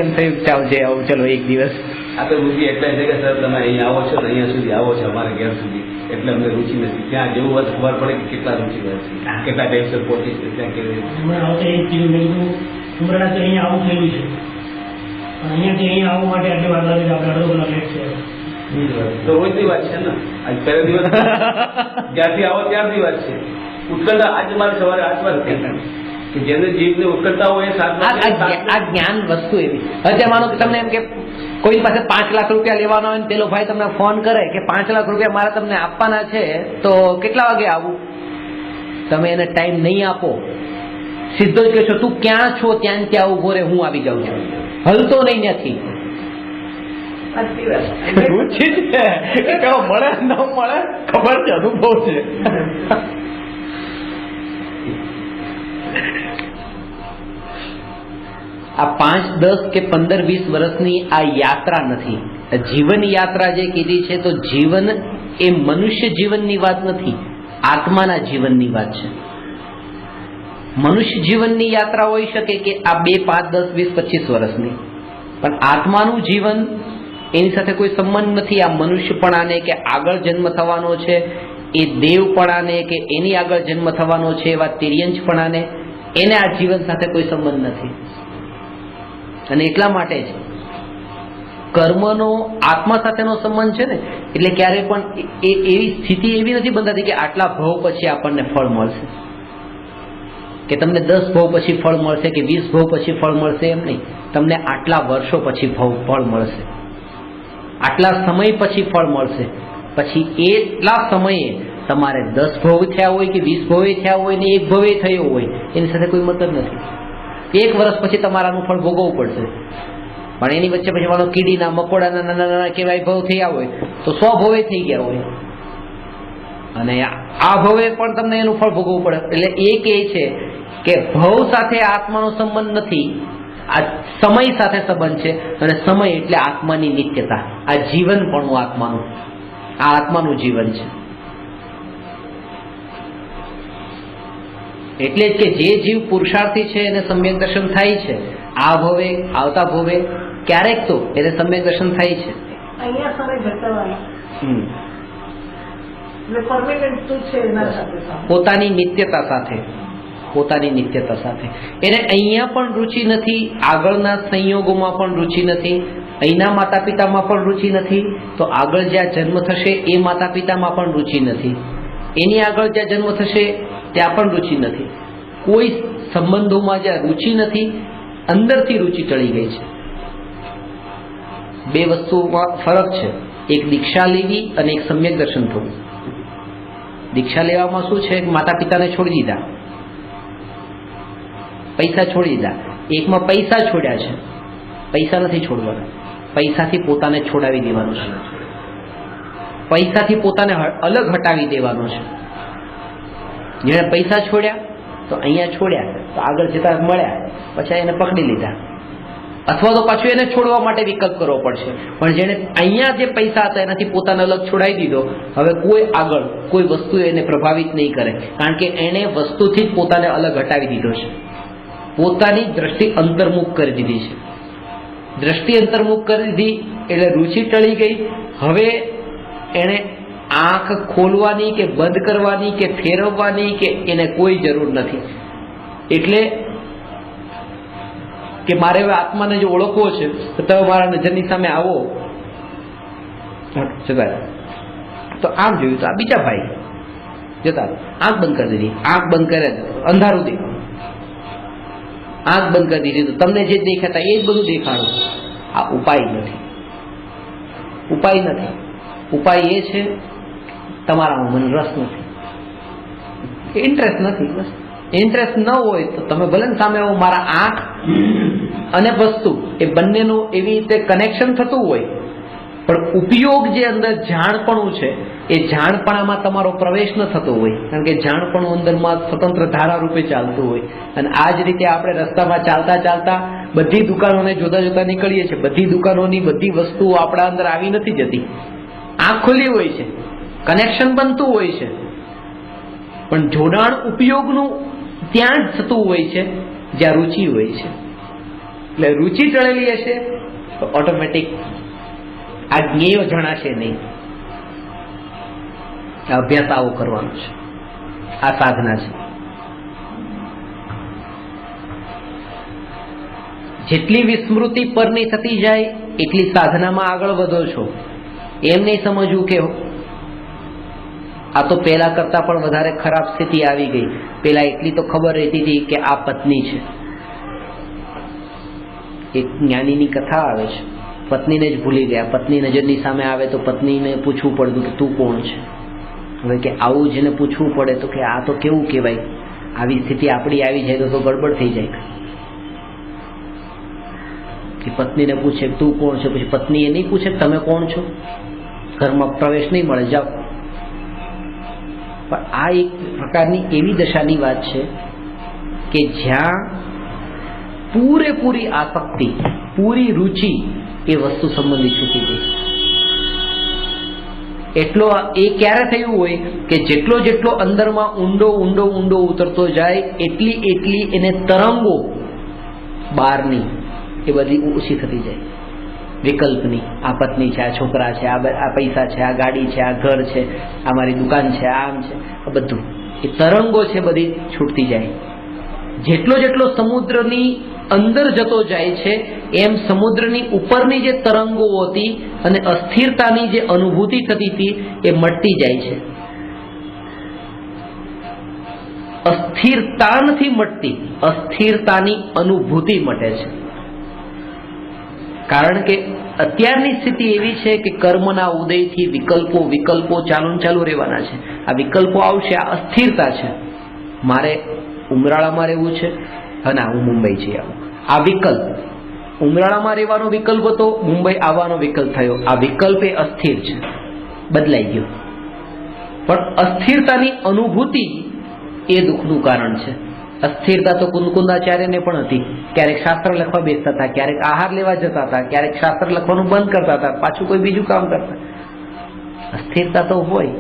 એમ થયું ચાલ જે આવું ચલો એક દિવસ. આ તો રુચિ એટલે છે કે સર તમે અહીંયા આવો છો ને અહીંયા સુધી આવો છો અમારા ઘેર સુધી, એટલે અમને રુચિ નથી. ત્યાં જેવું હોય તો ખબર પડે કે કેટલા રુચિ હોય છે, કેટલા ટાઈમ પહોંચી છે, ત્યાં કેવી રીતે. ઉમરડા અહીંયા આવું થયેલું છે, અહીંયાથી અહીંયા આવવા માટે આટલી વાર લાગે છે, આપણે અડધો કલાક લેટ છે. તો રોજની વાત છે ને, આજ પહેલા દિવસ જ્યારથી આવો ત્યારથી વાત છે. ઉત્કંઠા આજ મારે સવારે 8 વાગે કે જેને જીભને ઉત્કંઠા હોય એ 7 વાગે. આ જ્ઞાન વસ્તુ એવી. હવે માનો કે તમને એમ કે કોઈ પાસે 5 લાખ રૂપિયા લેવાનો હોય ને પેલો ભાઈ તમને ફોન કરે કે 5 લાખ રૂપિયા મારે તમને આપવાના છે, તો કેટલા વાગે આવું? તમે એને ટાઈમ નહીં આપો, સીધો જ કહેશો તું ક્યાં છો, ત્યાં ઉભો રહે, હું આવી જાઉં છું. હલતો નહીં નથી. રુચિ છે કે મળે ન મળે ખબર છે, અનુભવ છે. આ 5, 10 કે 15, 20 વર્ષની આ યાત્રા નથી. જીવન યાત્રા જે કીધી છે, તો જીવન એ મનુષ્ય જીવનની વાત નથી, આત્માના જીવનની વાત છે. મનુષ્ય જીવનની યાત્રા હોઈ શકે કે આ 2, 5, 10, 20, 25 વર્ષની, પણ આત્માનું જીવન એની સાથે કોઈ સંબંધ નથી. આ મનુષ્યપણાને કે આગળ જન્મ થવાનો છે, એ દેવપણાને કે એની આગળ જન્મ થવાનો છે, એવા તિર્યંજપણાને, એને આ જીવન સાથે કોઈ સંબંધ નથી. અને એટલા માટે જ કર્મનો આત્મા સાથેનો સંબંધ છે ને, એટલે ક્યારે પણ એવી સ્થિતિ એવી નથી બંધાતી કે આટલા ભાવ પછી આપણને ફળ મળશે, કે તમને 10 ભાવ પછી ફળ મળશે કે 20 ભાવ પછી ફળ મળશે, એમ નહીં. તમને આટલા વર્ષો પછી ફળ મળશે, આટલા સમય પછી ફળ મળશે. પછી એટલા સમયે તમારે 10 ભાવ થયા હોય કે 20 ભાવે થયા હોય ને 1 ભાવે થયો હોય, એની સાથે કોઈ મતલબ નથી. 1 વર્ષ પછી તમારાનું ફળ ભોગવવું પડશે, પણ એની વચ્ચે પછી માનો કીડીના મકોડાના નાના નાના કેવાય ભાવ થયા હોય તો 100 ભાવે થઈ ગયા હોય, અને આ ભાવે પણ તમને એનું ફળ ભોગવવું પડે. એટલે એ કહે છે કે ભવ સાથે આત્માનો સંબંધ નથી, આ સમય સાથે સંબંધ છે. અને સમય એટલે આત્માની નિત્યતા, આ જીવન પણ આત્માનું, આ આત્માનું જીવન છે. એટલે જ કે જે જીવ પુરુષાર્થી છે એને સમ્યક દર્શન થાય છે, આ ભવે આવતા ભવે ક્યારેક તો એને સમ્યક દર્શન થાય છે. અહીંયા સમય ઘટાડવાનો એટલે પરમેનન્ટ શું છે એના સાથે પોતાની નિત્યતા સાથે, પોતાની નિત્યતા સાથે એને અહીંયા પણ રુચિ નથી, આગળના સંયોગોમાં પણ રુચિ નથી, અહીંના માતા પિતામાં પણ રુચિ નથી, તો આગળ જ્યાં જન્મ થશે એ માતા પિતામાં પણ રુચિ નથી, એની આગળ જ્યાં જન્મ થશે ત્યાં પણ રુચિ નથી. કોઈ સંબંધોમાં જ્યાં રુચિ નથી, અંદરથી રુચિ ટળી ગઈ છે. 2 વસ્તુમાં ફરક છે, એક દીક્ષા લેવી અને એક સમ્યક દર્શન થવું. દીક્ષા લેવામાં શું છે, માતા પિતાને છોડી દીધા, પૈસા છોડી દીધા. એકમાં પૈસા છોડ્યા છે, પૈસા નથી છોડવાના, પૈસાથી પોતાને છોડાવી દેવાનું છે, પૈસાથી પોતાને અલગ હટાવી દેવાનો છે. જેણે પૈસા છોડ્યા તો અહીંયા છોડ્યા, તો આગળ જતા મળ્યા પછી એને પકડી લીધા, અથવા તો પાછું એને છોડવા માટે વિકલ્પ કરવો પડશે. પણ જેણે અહીંયા જે પૈસા હતા એનાથી પોતાને અલગ છોડાવી દીધો, હવે કોઈ આગળ કોઈ વસ્તુ એને પ્રભાવિત નહીં કરે, કારણ કે એણે વસ્તુથી જ પોતાને અલગ હટાવી દીધો છે, પોતાની દ્રષ્ટિ અંતર્મુખ કરી દીધી છે. દ્રષ્ટિ અંતર્મુખ કરી દીધી એટલે રુચિ ટળી ગઈ. હવે એણે આંખ ખોલવાની કે બંધ કરવાની કે ફેરવવાની કે એને કોઈ જરૂર નથી. એટલે કે મારે હવે આત્માને જો ઓળખવો છે તો તમે મારા નજરની સામે આવો, તો આમ જોયું તો આ બીજા ભાઈ જતા, આંખ બંધ કરી દીધી, આંખ બંધ કરે અંધારું દેખાય, આંખ બંધ કરી દીધી તો તમને જે દેખાતા એ જ બધું દેખાડો. આ ઉપાય નથી, ઉપાય નથી. ઉપાય એ છે તમારામાં મને રસ નથી, ઇન્ટરેસ્ટ નથી. બસ ઇન્ટરેસ્ટ ન હોય તો તમે ભલે ને સામે આવો, મારા આંખ અને વસ્તુ એ બંનેનું એવી રીતે કનેક્શન થતું હોય, પણ ઉપયોગ જે અંદર જાણપણું છે એ જાણપણામાં તમારો પ્રવેશ ન થતો હોય, કારણ કે જાણપણું અંદરમાં સ્વતંત્ર ધારા રૂપે ચાલતું હોય. અને આ જ રીતે આપણે રસ્તામાં ચાલતા ચાલતા બધી દુકાનોને જોતા જોતા નીકળીએ છીએ, બધી દુકાનોની બધી વસ્તુઓ આપણા અંદર આવી નથી જતી. આંખ ખુલ્લી હોય છે, કનેક્શન બનતું હોય છે, પણ જોડાણ ઉપયોગનું ત્યાં જ થતું હોય છે જ્યાં રુચિ હોય છે. એટલે રુચિ ટળેલી હશે તો ઓટોમેટિક આ જ્ઞેયો જણાશે નહીં. અભ્યાસ આવો કરવાનો છે, આ સાધના છે. જેટલી વિસ્મૃતિ પરની થતી જાય એટલી સાધનામાં આગળ વધો છો. એમ નહીં સમજવું કે આ તો પેલા કરતા પણ વધારે ખરાબ સ્થિતિ આવી ગઈ, પેલા એટલી તો ખબર રહેતી હતી કે આ પત્ની છે. એક જ્ઞાનીની કથા આવે છે, પત્નીને જ ભૂલી ગયા. પત્ની નજરની સામે આવે તો પત્નીને પૂછવું પડતું કે તું કોણ છે. હવે કે આવું જેને પૂછવું પડે તો કે આ તો કેવું કહેવાય, આવી સ્થિતિ આપણી આવી જાય તો ગડબડ થઈ જાય. કે પત્નીને પૂછે તું કોણ છે, પછી પત્ની એ નહીં પૂછે તમે કોણ છો, ઘરમાં પ્રવેશ નહીં મળે, જાઓ. પણ આ એક પ્રકારની એવી દશાની વાત છે કે જ્યાં પૂરેપૂરી આસક્તિ, પૂરી રુચિ એ વસ્તુ સંબંધી છૂટી ગઈ. એટલો એ ક્યારે થયું હોય કે જેટલો જેટલો અંદરમાં ઊંડો ઊંડો ઊંડો ઉતરતો જાય એટલી એટલી એને તરંગો બહારની એ બધી ઓછી થતી જાય. વિકલ્પની, આ પત્ની છે, આ છોકરા છે, આ પૈસા છે, આ ગાડી છે, આ ઘર છે, આ મારી દુકાન છે, આમ છે, આ બધું એ તરંગો છે બધી છૂટતી જાય. જેટલો જેટલો સમુદ્રની અંદર જતો જાય છે એમ સમુદ્રની ઉપરની જે તરંગો હતી અને અસ્થિરતાની જે અનુભૂતિ થતી હતી એ મટતી જાય છે. અસ્થિરતા નથી મટતી, અસ્થિરતાની અનુભૂતિ મટે છે. કારણ કે અત્યારની સ્થિતિ એવી છે કે કર્મના ઉદયથી વિકલ્પો ચાલુ રહેવાના છે. આ વિકલ્પો આવશે, આ અસ્થિરતા છે. મારે ઉમરાળામાં રહેવું છે અને હું મુંબઈ જઈ આવું. આ વિકલ્પ ઉમરાળામાં રહેવાનો વિકલ્પ હતો, મુંબઈ આવવાનો વિકલ્પ થયો. આ વિકલ્પ એ અસ્થિર છે, બદલાઈ ગયો. પણ અસ્થિરતાની અનુભૂતિ એ દુઃખનું કારણ છે. અસ્થિરતા તો કુંદકુંદાચાર્યને પણ હતી. ક્યારેક શાસ્ત્ર લખવા બેસતા હતા, ક્યારેક આહાર લેવા જતા હતા, ક્યારેક શાસ્ત્ર લખવાનું બંધ કરતા હતા, પાછું કોઈ બીજું કામ કરતા. અસ્થિરતા તો હોય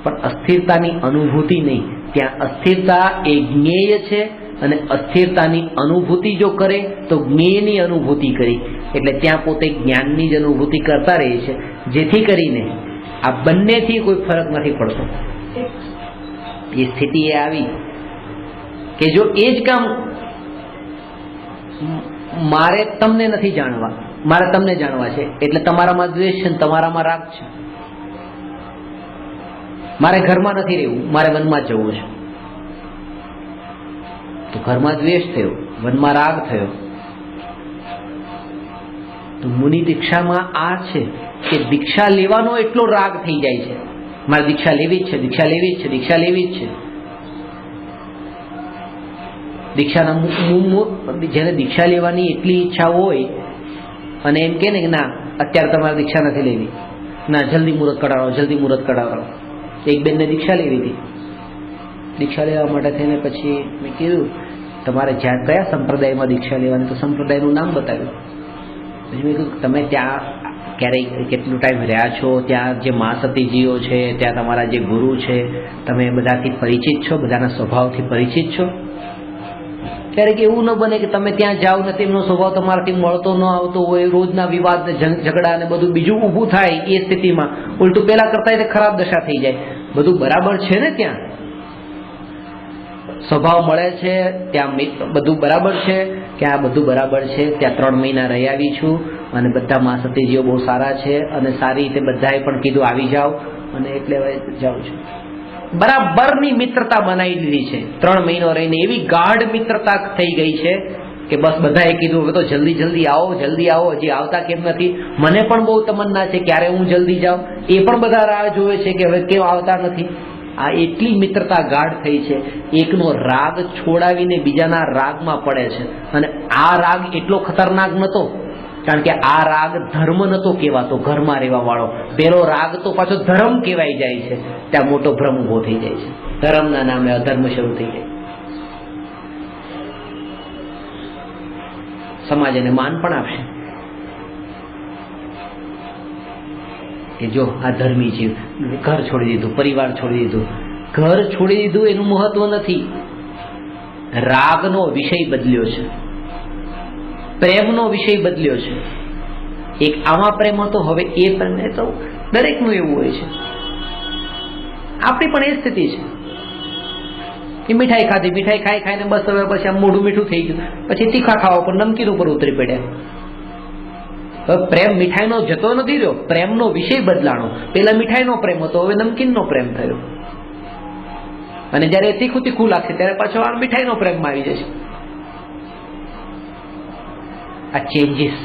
પણ અસ્થિરતાની અનુભૂતિ નહીં. ત્યાં અસ્થિરતા એ જ્ઞેય છે અને અસ્થિરતાની અનુભૂતિ જો કરે તો જ્ઞેયની અનુભૂતિ કરી, એટલે ત્યાં પોતે જ્ઞાનની જ અનુભૂતિ કરતા રહે છે. જેથી કરીને આ બંનેથી કોઈ ફરક નથી પડતો. એ સ્થિતિ એ આવી કે જો એ જ કામ મારે તમને નથી જાણવા, મારે તમને જાણવા છે, એટલે તમારામાં દ્વેષ છે ને તમારામાં રાગ છે. મારે ઘરમાં નથી રહેવું, મારે વનમાં જ જવું છે. તો ઘરમાં દ્વેષ થયો, વનમાં રાગ થયો. તો મુનિ દીક્ષામાં આ છે કે દીક્ષા લેવાનો એટલો રાગ થઈ જાય છે, મારે દીક્ષા લેવી જ છે, દીક્ષા લેવી જ છે, દીક્ષા લેવી જ છે. દીક્ષાના જેને દીક્ષા લેવાની એટલી ઈચ્છા હોય અને એમ કે ને કે ના અત્યારે તમારે દીક્ષા નથી લેવી, ના જલ્દી મુહૂર્ત કઢાવો, જલ્દી મુહૂર્ત કઢાવો. એક બેનને દીક્ષા લેવી હતી. દીક્ષા લેવા માટે થઈને પછી મેં કીધું તમારે જ્યાં કયા સંપ્રદાયમાં દીક્ષા લેવાની, તો સંપ્રદાયનું નામ બતાવ્યું. પછી મેં કીધું તમે ત્યાં ક્યારેય કેટલો ટાઈમ રહ્યા છો, ત્યાં જે મા સતીજીઓ છે, ત્યાં તમારા જે ગુરુ છે, તમે બધાથી પરિચિત છો, બધાના સ્વભાવથી પરિચિત છો? ક્યારેક એવું ન બને કે તમે ત્યાં જાઓ ને તેમનો સ્વભાવ તમારાથી મળતો ન આવતો હોય, રોજના વિવાદ ઝઘડા ને બધું બીજું ઊભું થાય. એ સ્થિતિમાં ઉલટું પેલા કરતા ખરાબ દશા થઈ જાય. બધું બરાબર છે ને, ત્યાં સ્વભાવ મળે છે, ત્યાં બધું બરાબર છે, ત્યાં બધું બરાબર છે. ત્યાં 3 મહિના રહી આવી છું અને બધા મા સતીજીઓ બહુ સારા છે અને સારી રીતે બધાએ પણ કીધું આવી જાઓ, અને એટલે હવે જાઉં છું. બરાબરની મિત્રતા બનાવી લીધી છે. 3 મહિનો રહીને એવી ગાઢ મિત્રતા થઈ ગઈ છે કે બસ બધાએ કીધું હવે તો જલ્દી જલ્દી આવો, જલ્દી આવો. હજી આવતા કેમ નથી? મને પણ બહુ તમન્ના છે ક્યારે હું જલ્દી જાઉં. એ પણ બધા રાહ જોવે છે કે હવે કેમ આવતા નથી. આ એટલી મિત્રતા ગાઢ થઈ છે. એકનો રાગ છોડાવીને બીજાના રાગમાં પડે છે. અને આ રાગ એટલો ખતરનાક નતો, કારણ કે આ રાગ ધર્મ નતો કહેવાતો, ઘરમાં રહેવા વાળો. પેલો રાગ તો પાછો ધર્મ કહેવાય જાય છે. ત્યાં મોટો ભ્રમ ઉભો થઈ જાય છે. ધર્મના નામે અધર્મ શરૂ થઈ જાય. સમાજ એને માન પણ આપશે કે જો આ ધર્મી છે, ઘર છોડી દીધું, પરિવાર છોડી દીધું. ઘર છોડી દીધું એનું મહત્વ નથી, રાગનો વિષય બદલ્યો છે, પ્રેમનો વિષય બદલ્યો છે. એક આમાં પ્રેમ હતો, હવે એ પ્રેમ. તો દરેકનું એવું હોય છે. આપણી પણ એ સ્થિતિ છે. એ મીઠાઈ ખાધી, મીઠાઈ ખાઈ ખાઈને બસ હવે પછી આમ મોઢું મીઠું થઈ ગયું, પછી તીખા ખાવા પર નમકીન ઉપર ઉતરી પડ્યા. હવે પ્રેમ મીઠાઈનો જતો નથી રહ્યો, પ્રેમનો વિષય બદલાણો. પેલા મીઠાઈનો પ્રેમ હતો, હવે નમકીનનો પ્રેમ થયો. અને જયારે તીખું તીખું લાગશે ત્યારે પાછો આ મીઠાઈનો પ્રેમમાં આવી જશે. આ ચેન્જીસ.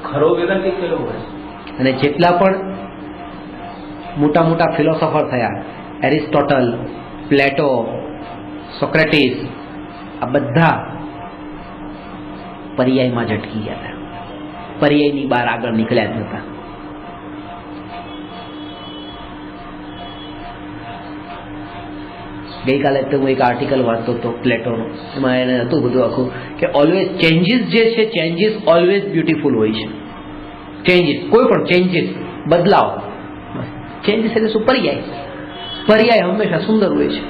ખરો વેદાંત કેવો હોય? અને જેટલા પણ મોટા મોટા ફિલોસોફર થયા, એરિસ્ટોટલ, પ્લેટો, સોક્રેટિસ, આ બધા પર્યાયમાં જ અટકી ગયા હતા. પર્યાયની બહાર આગળ નીકળ્યા જ નતા. ગઈકાલે તો હું એક આર્ટિકલ વાંચતો હતો પ્લેટોનો, એમાં એને હતું બધું આખું કે ઓલવેઝ ચેન્જીસ જે છે, ચેન્જીસ ઓલવેઝ બ્યુટીફુલ હોય છે. ચેન્જીસ, કોઈ પણ ચેન્જીસ, બદલાવ, ચેન્જીસ એટલે શું? પર્યાય હંમેશા સુંદર હોય છે.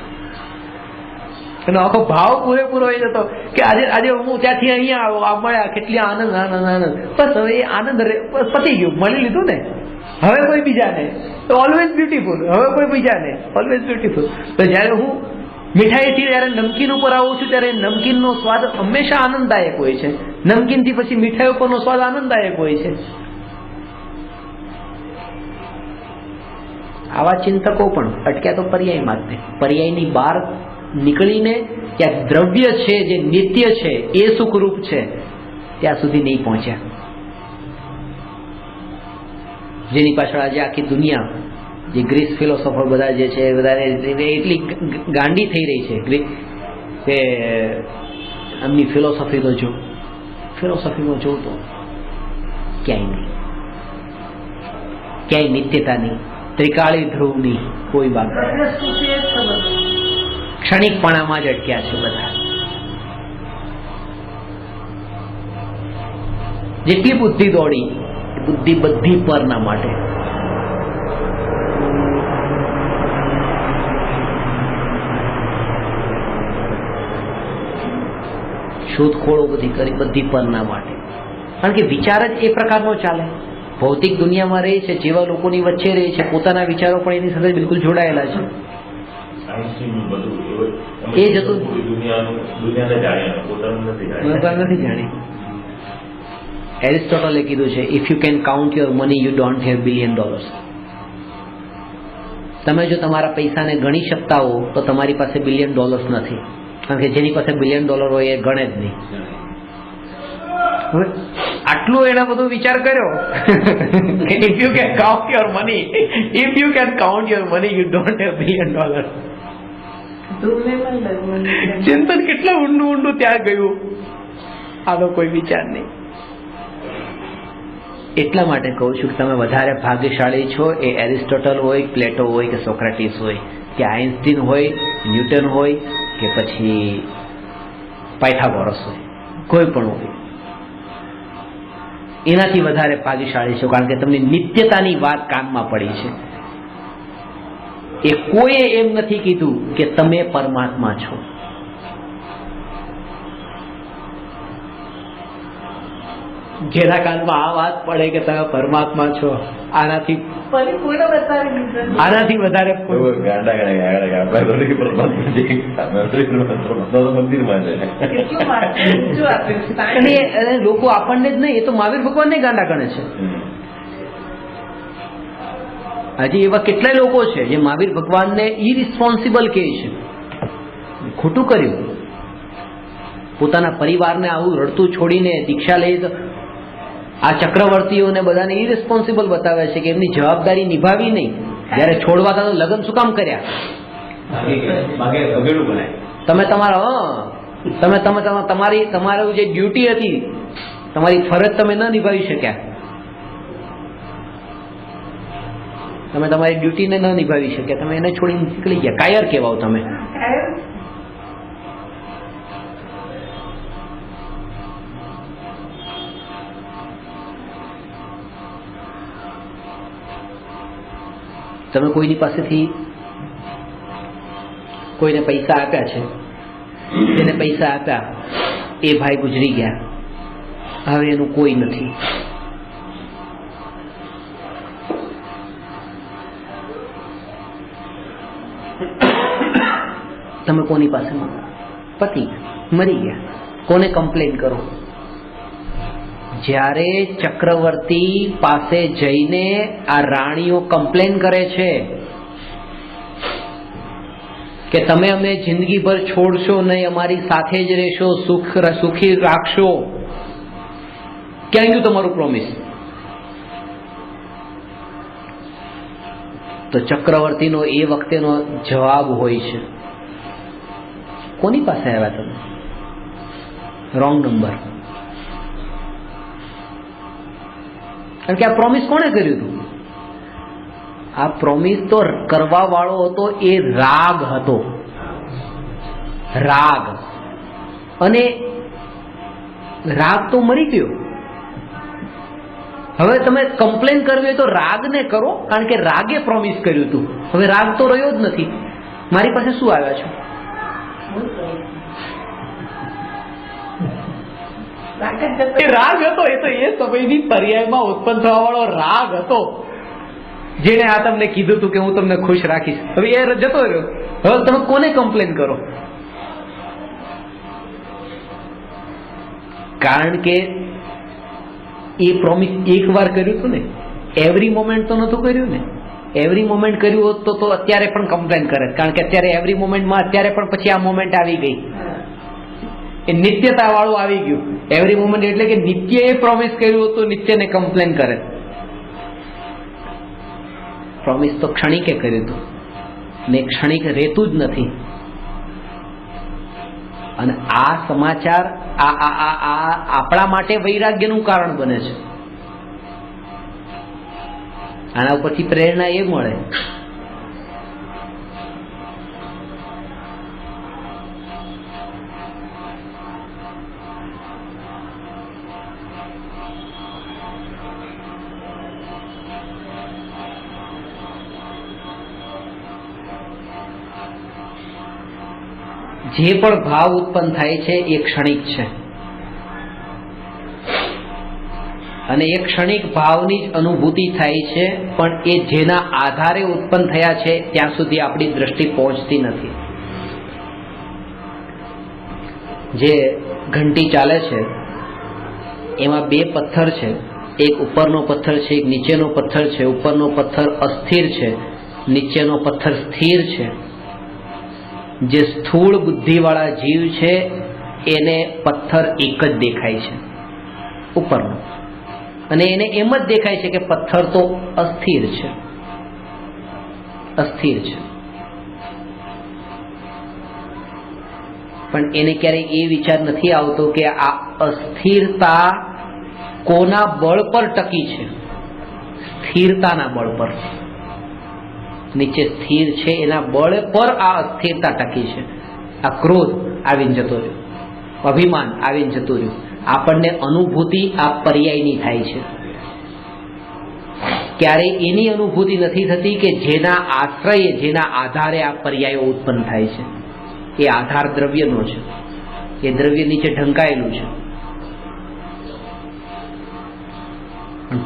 એનો આખો ભાવ પૂરેપૂરો એ હતો કે આજે હું ત્યાંથી અહીંયા આવ્યો, આ મળ્યા, કેટલી આનંદ આનંદ આનંદ, બસ હવે એ આનંદ પતી ગયું, મળી લીધું ને, હવે કોઈ બીજાને તો ઓલવેઝ બ્યુટીફુલ, હવે કોઈ બીજાને ઓલવેઝ બ્યુટીફુલ. તો જ્યારે હું મીઠાઈથી જ્યારે નમકીન ઉપર આવું છું ત્યારે નમકીનનો સ્વાદ હંમેશા આનંદદાયક હોય છે, નમકીનથી પછી મીઠાઈ ઉપરનો સ્વાદ આનંદદાયક હોય છે. આવા ચિંતકો પણ અટક્યા તો પર્યાયમાં જ, પર્યાયની બહાર નીકળીને ક્યાંક દ્રવ્ય છે જે નિત્ય છે એ સુખરૂપ છે ત્યાં સુધી નહીં પહોંચ્યા, જેની પાછળ આજે આખી દુનિયા, જે ગ્રીસ ફિલોસોફર બધા જે છે બધા એટલી ગાંડી થઈ રહી છે કે એમની ફિલોસોફીમાં જોઉં તો ક્યાંય નહીં, ક્યાંય નિત્યતા નહીં, ત્રિકાળી ધ્રુવની કોઈ બાબત, ક્ષણિકપણામાં જ અટક્યા છે બધા. જેટલી બુદ્ધિ દોડી, બુદ્ધિ બધી પરના માટે. શોધખોળો બધી કરી, બધી પરના માટે. કારણ કે વિચાર જ એ પ્રકારનો ચાલે. ભૌતિક દુનિયામાં રહે છે, જેવા લોકોની વચ્ચે રહે છે, પોતાના વિચારો પણ એની સાથે બિલકુલ જોડાયેલા છે. એ જ હતું, નથી જાણી. એરિસ્ટોટલે કીધું છે, if you can count your money you don't have $1 billion. તમે જો તમારા પૈસાને ગણી શકતા હો તો તમારી પાસે $1 બિલિયન નથી, કારણ કે જેની પાસે $1 બિલિયન હોય એ ગણે જ નહીં. આટલું એના બધો વિચાર કર્યો. If you can count your money, if you can count your money you don't have $1 billion. ચિંતન કેટલા ઊંડું ત્યાં ગયું, આનો કોઈ વિચાર નહીં. એટલા માટે કહું છું કે તમે વધારે ભાગ્યશાળી છો એ એરિસ્ટોટલ હોય, પ્લેટો હોય કે સોક્રેટિસ હોય કે આઇન્સ્ટીન હોય, ન્યૂટન હોય કે પછી પાયથાગોરસ હોય, કોઈ પણ હોય, એનાથી વધારે ભાગ્યશાળી છો, કારણ કે તમને નિત્યતાની વાત કાનમાં પડી છે. એ કોઈએ એમ નથી કીધું કે તમે પરમાત્મા છો. જેના કાનમાં આ વાત પડે કે તમે પરમાત્મા છો, આનાથી વધારે લોકો આપણને જ નહીં, એ તો મહાવીર ભગવાનને ગાંડા ગણે છે. હજી એવા કેટલાય લોકો છે જે મહાવીર ભગવાનને ઇરિસ્પોન્સિબલ કહે છે, ખોટું કર્યું, પોતાના પરિવારને આવું રડતું છોડીને દીક્ષા લઈ. આ ચક્રવર્તીઓને બધાને ઇરિસ્પોન્સિબલ બતાવે છે કે એમની જવાબદારી નિભાવી નહીં. જયારે છોડવા હતા તો લગ્ન શું કામ કર્યા? તમે તમારી જે ડ્યુટી હતી, તમારી ફરજ તમે ન નિભાવી શક્યા, તમે તમારી ડ્યુટીને ન નિભાવી શક્યા, તમે એને છોડીને નીકળી ગયા. કાયર કહેવાઓ તમે. તમે કોઈની પાસેથી કોઈને પૈસા આપ્યા છે, જેને પૈસા આપ્યા એ ભાઈ ગુજરી ગયા, હવે એનું કોઈ નથી. તમે કોની પાસે માંગો? પતિ મરી ગયા, કોને કમ્પ્લેન કરો? જ્યારે ચક્રવર્તી પાસે જઈને આ રાણીઓ કમ્પ્લેન કરે છે કે તમે અમે જિંદગીભર છોડશો નહીં, અમારી સાથે જ રહેશો, સુખી રાખશો, ક્યાં ગયું તમારું પ્રોમિસ? તો ચક્રવર્તીનો એ વખતેનો જવાબ હોય છે, કોની પાસે આવ્યા તમે? Wrong number. કારણ કે આ પ્રોમિસ કોણે કર્યું હતું? આ પ્રોમિસ તો કરવા વાળો હતો એ રાગ હતો, રાગ, અને રાગ તો મરી ગયો. હવે તમે કમ્પ્લેન કરવી હોય તો રાગને કરો, કારણ કે રાગે પ્રોમિસ કર્યું હતું. હવે રાગ તો રહ્યો જ નથી. મારી પાસે શું આવ્યા છો? એ રાગ હતો, એ તો એ સમયની પર્યાયમાં ઉત્પન્ન થવા વાળો રાગ હતો, જેને આ તમને કીધું હતું કે હું તમને ખુશ રાખીશ. હવે એ જતો રહ્યો. હવે તમે કોને કમ્પ્લેન કરો? કારણ કે એ પ્રોમિસ એક વાર કર્યું હતું ને, એવરી મોમેન્ટ તો નતું કર્યું ને. એવરી મોમેન્ટ કર્યું હોત તો અત્યારે પણ કમ્પ્લેન કરે, કારણ કે અત્યારે એવરી મોમેન્ટમાં અત્યારે પણ પછી આ મોમેન્ટ આવી ગઈ, એ નિત્યતા વાળું આવી ગયું. એવરી મોમેન્ટ એટલે કે નિત્ય એ પ્રોમિસ કર્યું હતું, નિત્યને કમ્પ્લેન કરે. પ્રોમિસ તો ક્ષણિકે કર્યું હતું ને ક્ષણિક રહેતું જ નથી. અને આ સમાચાર આપણા માટે વૈરાગ્યનું કારણ બને છે. આના ઉપરથી પ્રેરણા એ મળે જે પણ ભાવ ઉત્પન્ન થાય છે એ ક્ષણિક છે, અને એ ક્ષણિક ભાવની જ અનુભૂતિ થાય છે, પણ એ જેના આધારે ઉત્પન્ન થયા છે ત્યાં સુધી આપણી દ્રષ્ટિ પહોંચતી નથી. જે ઘંટી ચાલે છે એમાં બે પથ્થર છે, એક ઉપરનો પથ્થર છે, એક નીચેનો પથ્થર છે. ઉપરનો પથ્થર અસ્થિર છે, નીચેનો પથ્થર સ્થિર છે. જે સ્થૂળ બુદ્ધિવાળા જીવ છે એને પથ્થર એક જ દેખાય છે, ઉપરનો, અને એને એમ જ દેખાય છે કે પથ્થર તો અસ્થિર છે, અસ્થિર છે. પણ એને ક્યારેય એ વિચાર નથી આવતો કે આ અસ્થિરતા કોના બળ પર ટકી છે? સ્થિરતાના બળ પર. નીચે સ્થિર છે એના બળ પર આ અસ્થિરતા ટકી છે. આ ક્રોધ આવીને જતો રહ્યો, અભિમાન આવીને જતું રહ્યું. આપણને અનુભૂતિ આ પર્યાયની થાય છે. ક્યારેય એની અનુભૂતિ નથી થતી કે જેના આશ્રયે, જેના આધારે આ પર્યાયો ઉત્પન્ન થાય છે. એ આધાર દ્રવ્યનો છે, એ દ્રવ્ય નીચે ઢંકાયેલું છે.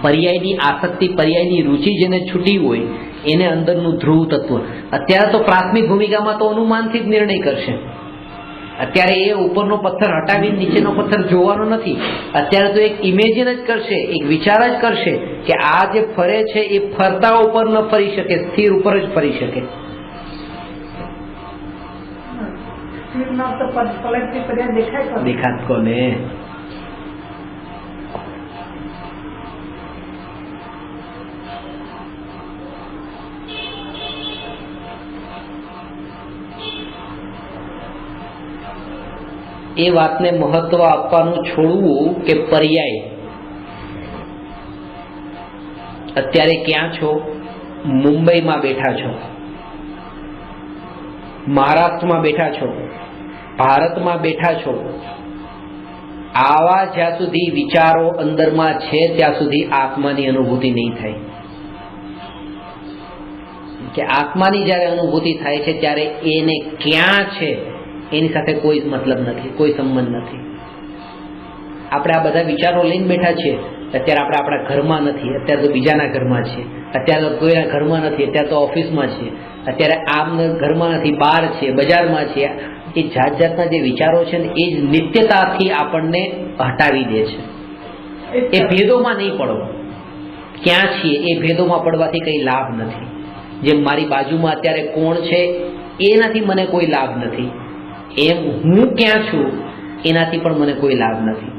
પર્યાયની આસક્તિ, પર્યાયની રુચિ જેને છૂટી હોય એને અંદરનું ધ્રુવ તત્વ. અત્યારે તો પ્રાથમિક ભૂમિકામાં તો અનુમાનથી જ નિર્ણય કરશે. અત્યારે એ ઉપરનો પથ્થર હટાવીને નીચેનો પથ્થર જોવાનો નથી. અત્યારે તો એક ઇમેજિન જ કરશે, એક વિચાર જ કરશે કે આ જે ફરે છે એ ફરતા ઉપર ન ફરી શકે, સ્થિર ઉપર જ ફરી શકે. દેખાત કોને? એ વાતને મહત્વ આપવાનું છોડવું કે પર્યાય. અત્યારે ક્યાં છો? મુંબઈમાં બેઠા છો, મહારાષ્ટ્રમાં બેઠા છો, ભારતમાં બેઠા છો. આવા જ્યાં સુધી વિચારો અંદરમાં છે ત્યાં સુધી આત્માની અનુભૂતિ નહીં થાય. કે આત્માની જ્યારે અનુભૂતિ થાય છે ત્યારે એને ક્યાં છે એની સાથે કોઈ મતલબ નથી, કોઈ સંબંધ નથી. આપણે આ બધા વિચારો લઈને બેઠા છીએ. અત્યારે આપણે આપણા ઘરમાં નથી, અત્યારે તો બીજાના ઘરમાં છીએ. અત્યારે તો કોઈના ઘરમાં નથી, અત્યારે તો ઓફિસમાં છીએ. અત્યારે આમના ઘરમાં નથી, બહાર છીએ, બજારમાં છીએ. એ જાત જાતના જે વિચારો છે ને એ જ નિત્યતાથી આપણને હટાવી દે છે. એ ભેદોમાં નહીં પડો. ક્યાં છીએ એ ભેદોમાં પડવાથી કંઈ લાભ નથી. જેમ મારી બાજુમાં અત્યારે કોણ છે એનાથી મને કોઈ લાભ નથી, એમ હું ક્યાં છું એનાથી પણ મને કોઈ લાભ નથી.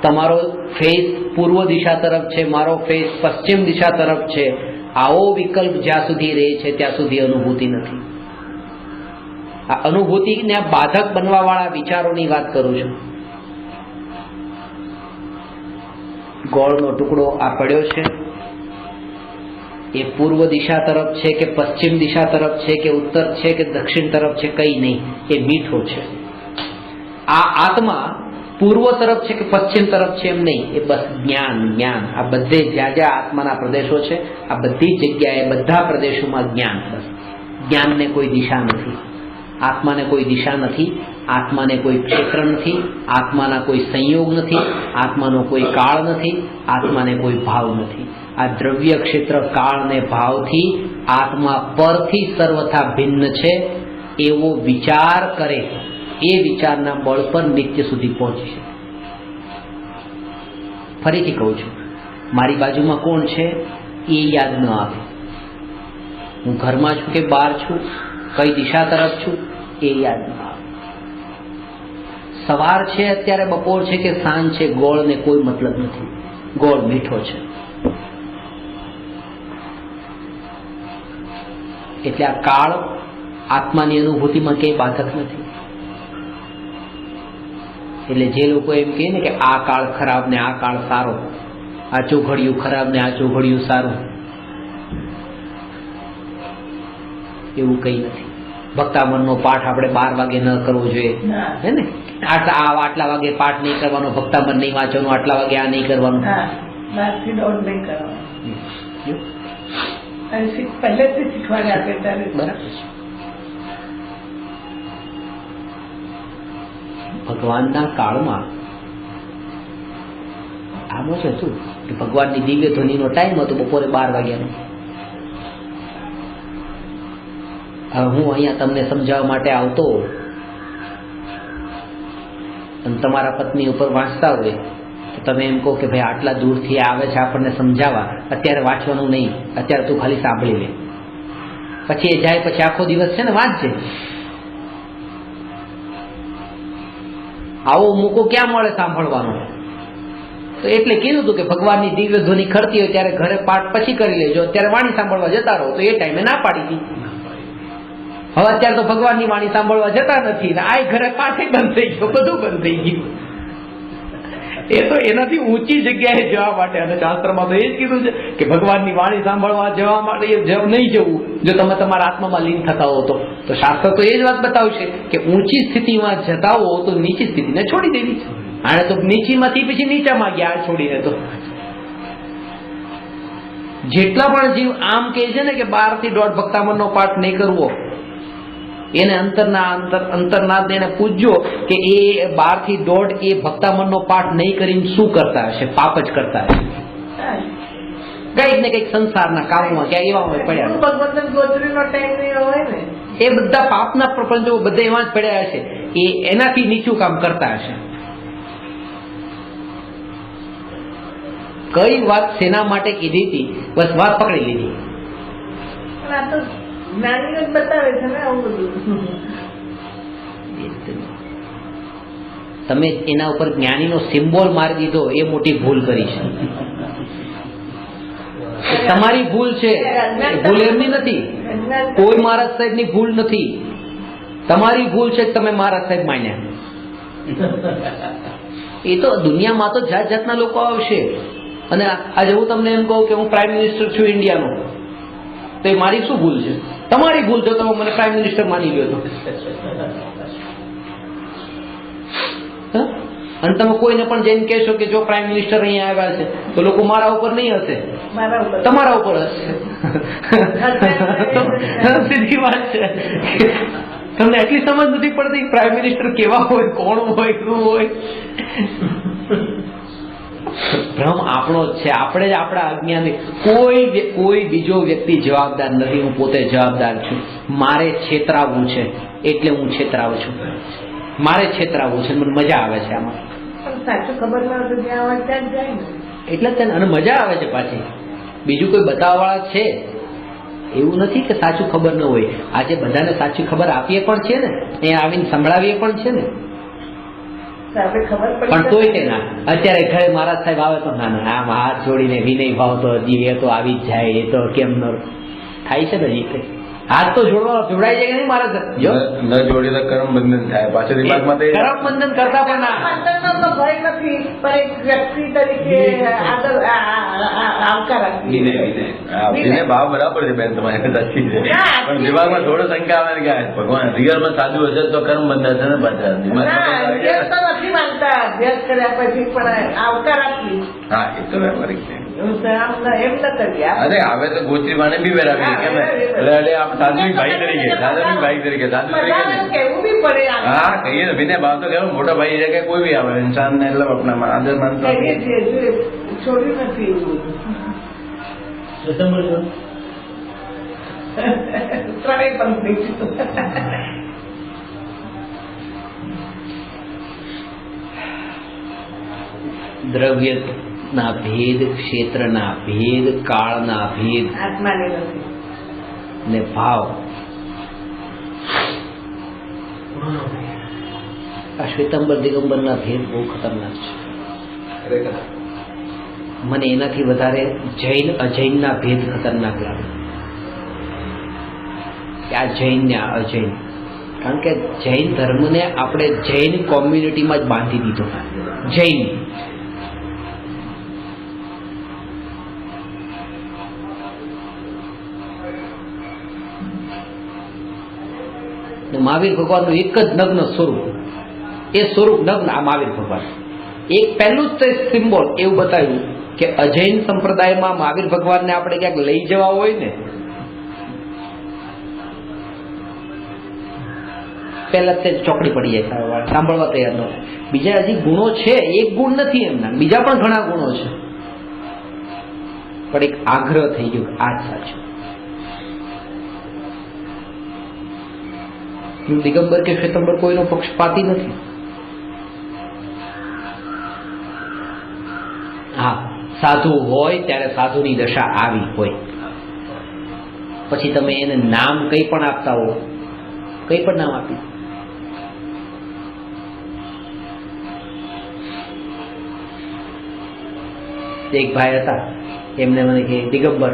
તમારો ફેસ પૂર્વ દિશા તરફ છે, મારો ફેસ પશ્ચિમ દિશા તરફ છે. આવો વિકલ્પ જ્યાં સુધી રહે છે ત્યાં સુધી અનુભૂતિ નથી. આ અનુભૂતિને બાધક બનવા વાળા વિચારોની વાત કરું છું. ગોળનો ટુકડો આ પડ્યો છે, એ પૂર્વ દિશા તરફ છે કે પશ્ચિમ દિશા તરફ છે કે ઉત્તર છે કે દક્ષિણ તરફ છે, કંઈ નહીં, એ મીઠો છે. આ આત્મા પૂર્વ તરફ છે કે પશ્ચિમ તરફ છે એમ નહીં, એ બસ જ્ઞાન જ્ઞાન. આ બધે જ્યાં જ્યાં આત્માના પ્રદેશો છે, આ બધી જગ્યાએ બધા પ્રદેશોમાં જ્ઞાન. બસ જ્ઞાનને કોઈ દિશા નથી, આત્માને કોઈ દિશા નથી, આત્માને કોઈ ક્ષેત્ર નથી, આત્માના કોઈ સંયોગ નથી, આત્માનો કોઈ કાળ નથી, આત્માને કોઈ ભાવ નથી. આ દ્રવ્ય ક્ષેત્ર કાળ ને ભાવથી આત્મા પરથી સર્વથા ભિન્ન છે એવો વિચાર કરે, એ વિચારના બળ પર નિત્ય સુધી પહોંચી શકે. ફરીથી કહું છું, મારી બાજુમાં કોણ છે એ યાદ ન આવે, હું ઘરમાં છું કે બહાર છું, કઈ દિશા તરફ છું એ યાદ ન આવે. સવાર છે અત્યારે, બપોર છે કે સાંજ છે, ગોળને કોઈ મતલબ નથી, ગોળ મીઠો છે. એટલે આ કાળ આત્માની અનુભૂતિમાં ક્યાંય બાધક નથી. એટલે જે લોકો એમ કહે ને કે આ કાળ ખરાબ ને આ કાળ સારો, આ ચોઘડિયું ખરાબ ને આ ચોઘડિયું સારું, એવું કંઈ નથી. ભક્તામનનો પાઠ આપણે 12 વાગે ન કરવો જોઈએ, હે ને? આટલા વાગે પાઠ નહીં કરવાનો, ભક્તામન નહીં વાંચવાનું, આટલા વાગે આ નહીં કરવાનું. બારથી દોઢ નહીં કરવાનું. પહેલેથી શીખવાડે આપે ત્યારે. ભગવાનના કાળમાં આમ જ હતું કે ભગવાનની દિવ્ય ધ્વનિનો ટાઈમ હતો બપોરે 12 વાગ્યાનો. હું અહીંયા તમને સમજાવવા માટે આવતો અને તમારા પત્ની ઉપર વાંચતા હોય તો તમે એમ કહો કે ભાઈ આટલા દૂરથી આવે છે આપણને સમજાવવા, અત્યારે વાંચવાનું નહીં, અત્યારે તું ખાલી સાંભળી લે. પછી એ જાય, પછી આખો દિવસ છે ને વાંચજે. આવો મોકો ક્યાં મળે સાંભળવાનો? તો એટલે કીધું હતું કે ભગવાનની દિવ્ય ધ્વનિ ખરતી હોય ત્યારે ઘરે પાઠ પછી કરી લેજો, અત્યારે વાણી સાંભળવા જતા રહો. તો એ ટાઈમે ના પાડી હતી. હવે અત્યારે તો ભગવાનની વાણી સાંભળવા જતા નથી ને આ ઘરે પાઠે બંધ થઈ ગયો, બધું બંધ થઈ ગયું. એ તો એનાથી ઊંચી જગ્યાએ જવા માટે, અને શાસ્ત્રમાં તો એ જ કીધું છે કે ભગવાનની વાણી સાંભળવા જવા માટે નહીં જવું જો તમે તમારા આત્મામાં લીન થતા હો તો શાસ્ત્ર તો એ જ વાત બતાવશે કે ઊંચી સ્થિતિમાં જતા હો તો નીચી સ્થિતિને છોડી દેવી છે. આને તો નીચીમાંથી પછી નીચામાં ગયા છોડીને. તો જેટલા પણ જીવ આમ કહે છે ને કે 12 થી 1.5 ભક્તામનનો પાઠ નહીં કરવો, એને અંતરનાદ એને પૂછજો કે એ 12 થી 1.5 એ ભક્તામનનો પાઠ નહીં કરીને શું કરતા હશે? પાપ જ કરતા હશે. કઈક ને કઈક સંસારના કામમાં ક્યાં એવા પડ્યા, ભગવંતન ગોત્રીનો ટાઈમ નહીં હોય ને, એ બધા પાપના પ્રપંચો બધા એમાં જ પડ્યા હશે. એ એનાથી નીચું કામ કરતા હશે. કઈ વાત શેના માટે કીધી હતી, બસ વાત પકડી લીધી. આ તો જ્ઞાનીઓ જ બતાવે છે ને આવું બધું. તમે એના ઉપર જ્ઞાનીનો સિમ્બોલ મારી દીધો, એ મોટી ભૂલ કરી છે. એ તમારી ભૂલ છે, ભૂલ એમની નથી. કોઈ મહારાજ સાહેબની ભૂલ નથી, તમારી ભૂલ છે. તમે મહારાજ સાહેબ માન્યા. એ તો દુનિયામાં તો જાત જાતના લોકો આવશે. અને આજે હું તમને એમ કહું કે હું પ્રાઇમ મિનિસ્ટર છું ઇન્ડિયાનો, તો એ મારી શું ભૂલ છે? તમારી ભૂલ છે, તમે મને પ્રાઇમ મિનિસ્ટર માની લ્યો તો. અને તમે કોઈને પણ જઈને કહેશો કે જો પ્રાઇમ મિનિસ્ટર અહીંયા આવ્યા છે તો લોકો મારા ઉપર નહીં હશે, તમારા ઉપર હશે. સીધી વાત છે. તમને એટલી સમજ નથી પડતી પ્રાઇમ મિનિસ્ટર કેવા હોય, કોણ હોય, શું હોય. ભ્રમ આપણો જ છે. આપણે જ આપણા અજ્ઞાની. કોઈ બીજો વ્યક્તિ જવાબદાર નથી, હું પોતે જવાબદાર છું. મારે છેતરાવવું છે એટલે હું છેતરાવું છું. મારે છેતરાવવું છે, મને મજા આવે છે આમાં. સાચું ખબર ના હોય તો જ્યાં હોય ત્યાં જાય ને, એટલે જ અને મજા આવે છે પાછી. બીજું કોઈ બતાવવાળા છે એવું નથી કે સાચું ખબર ન હોય. આજે બધાને સાચી ખબર આપીએ પણ છે ને, એ આવીને સંભળાવીએ પણ છે ને. પણ તોય તે ના, અત્યારે ઘરે મહારાજ સાહેબ આવે તો ના ના આમ હાથ જોડીને વિનય ભાવ તો હજી એ તો આવી જ જાય, એ તો કેમ ન થાય છે ને. હજી હાથ તો જોડાઈ જાય કે નહીં મારા જો ન જોડે તો કર્મ બંધન થાય પાછળ દિમાગમાં તો કરમ બંધન કરતા પણ ના બંધનનો તો ભય નથી, પણ એક વ્યક્તિ તરીકે આવકાર આપી. વિનય ભાવ બરાબર છે બેન, તમારે સાચી છે, પણ દિમાગમાં થોડો શંકા આવે કે ભગવાન રિયલમાં સાધુ હશે તો કર્મ બંધાશે ને પાછા ના, દિમાગમાં અભ્યાસ તો નથી માનતા, અભ્યાસ કર્યા પછી પણ આવકાર આપી. હા એ તો બરાબર છે. એમ ન કરીએ. અરે હવે તો ગોત્રી વાને બી વેરાવી કેમ એટલે આપ સાધુ ભાઈ તરીકે સાધુ તરીકે બધાને કહેવું બી પડે આમ. હા કહીએ ને વિનય ભાવ તો કેવો મોટા ભાઈ છે કે કોઈ બી આવે ઇન્સાન ને એટલે આપણા આદર માનતો કહીએ છીએ, છોડ્યું નથી એવું બધું. શ્વેતાંબર જો. ત્રણેય પંક્તિ છે. દ્રવ્યના ભેદ, ક્ષેત્રના ભેદ, કાળના ભેદ આત્માને નથી. ને ભાવ, આ શ્વેતાંબર દિગંબરના ભેદ બહુ ખતરનાક છે. મને એનાથી વધારે જૈન અજૈનના ભેદ ખતરનાક લાગે. કે આ જૈન ને આ અજૈન, કારણ કે જૈન ધર્મને આપણે જૈન કોમ્યુનિટીમાં જ બાંધી દીધો. જૈન મહાવીર ભગવાનનું એક જ નગ્ન સ્વરૂપ, એ સ્વરૂપ નગ્ન આ મહાવીર ભગવાન એક પહેલું જ સિમ્બોલ એવું બતાવ્યું કે અજૈન સંપ્રદાયમાં મહાવીર ભગવાનને આપણે ક્યાંક લઈ જવા હોય ને પહેલા તે ચોકડી પડી જાય, સાંભળવા તૈયાર ન હોય. બીજા હજી ગુણો છે, એક ગુણ નથી એમના, બીજા પણ ઘણા ગુણો છે, પણ એક આગ્રહ થઈ ગયો આ જ સાચું. દિગંબર કે શ્વેતાંબર કોઈનો પક્ષપાતી નથી. હા, સાધુ હોય ત્યારે સાધુની દશા આવી હોય, પછી તમે એને નામ કંઈ પણ આપતા હો, કંઈ પણ નામ આપી. એક ભાઈ હતા, એમને મને કે દિગંબર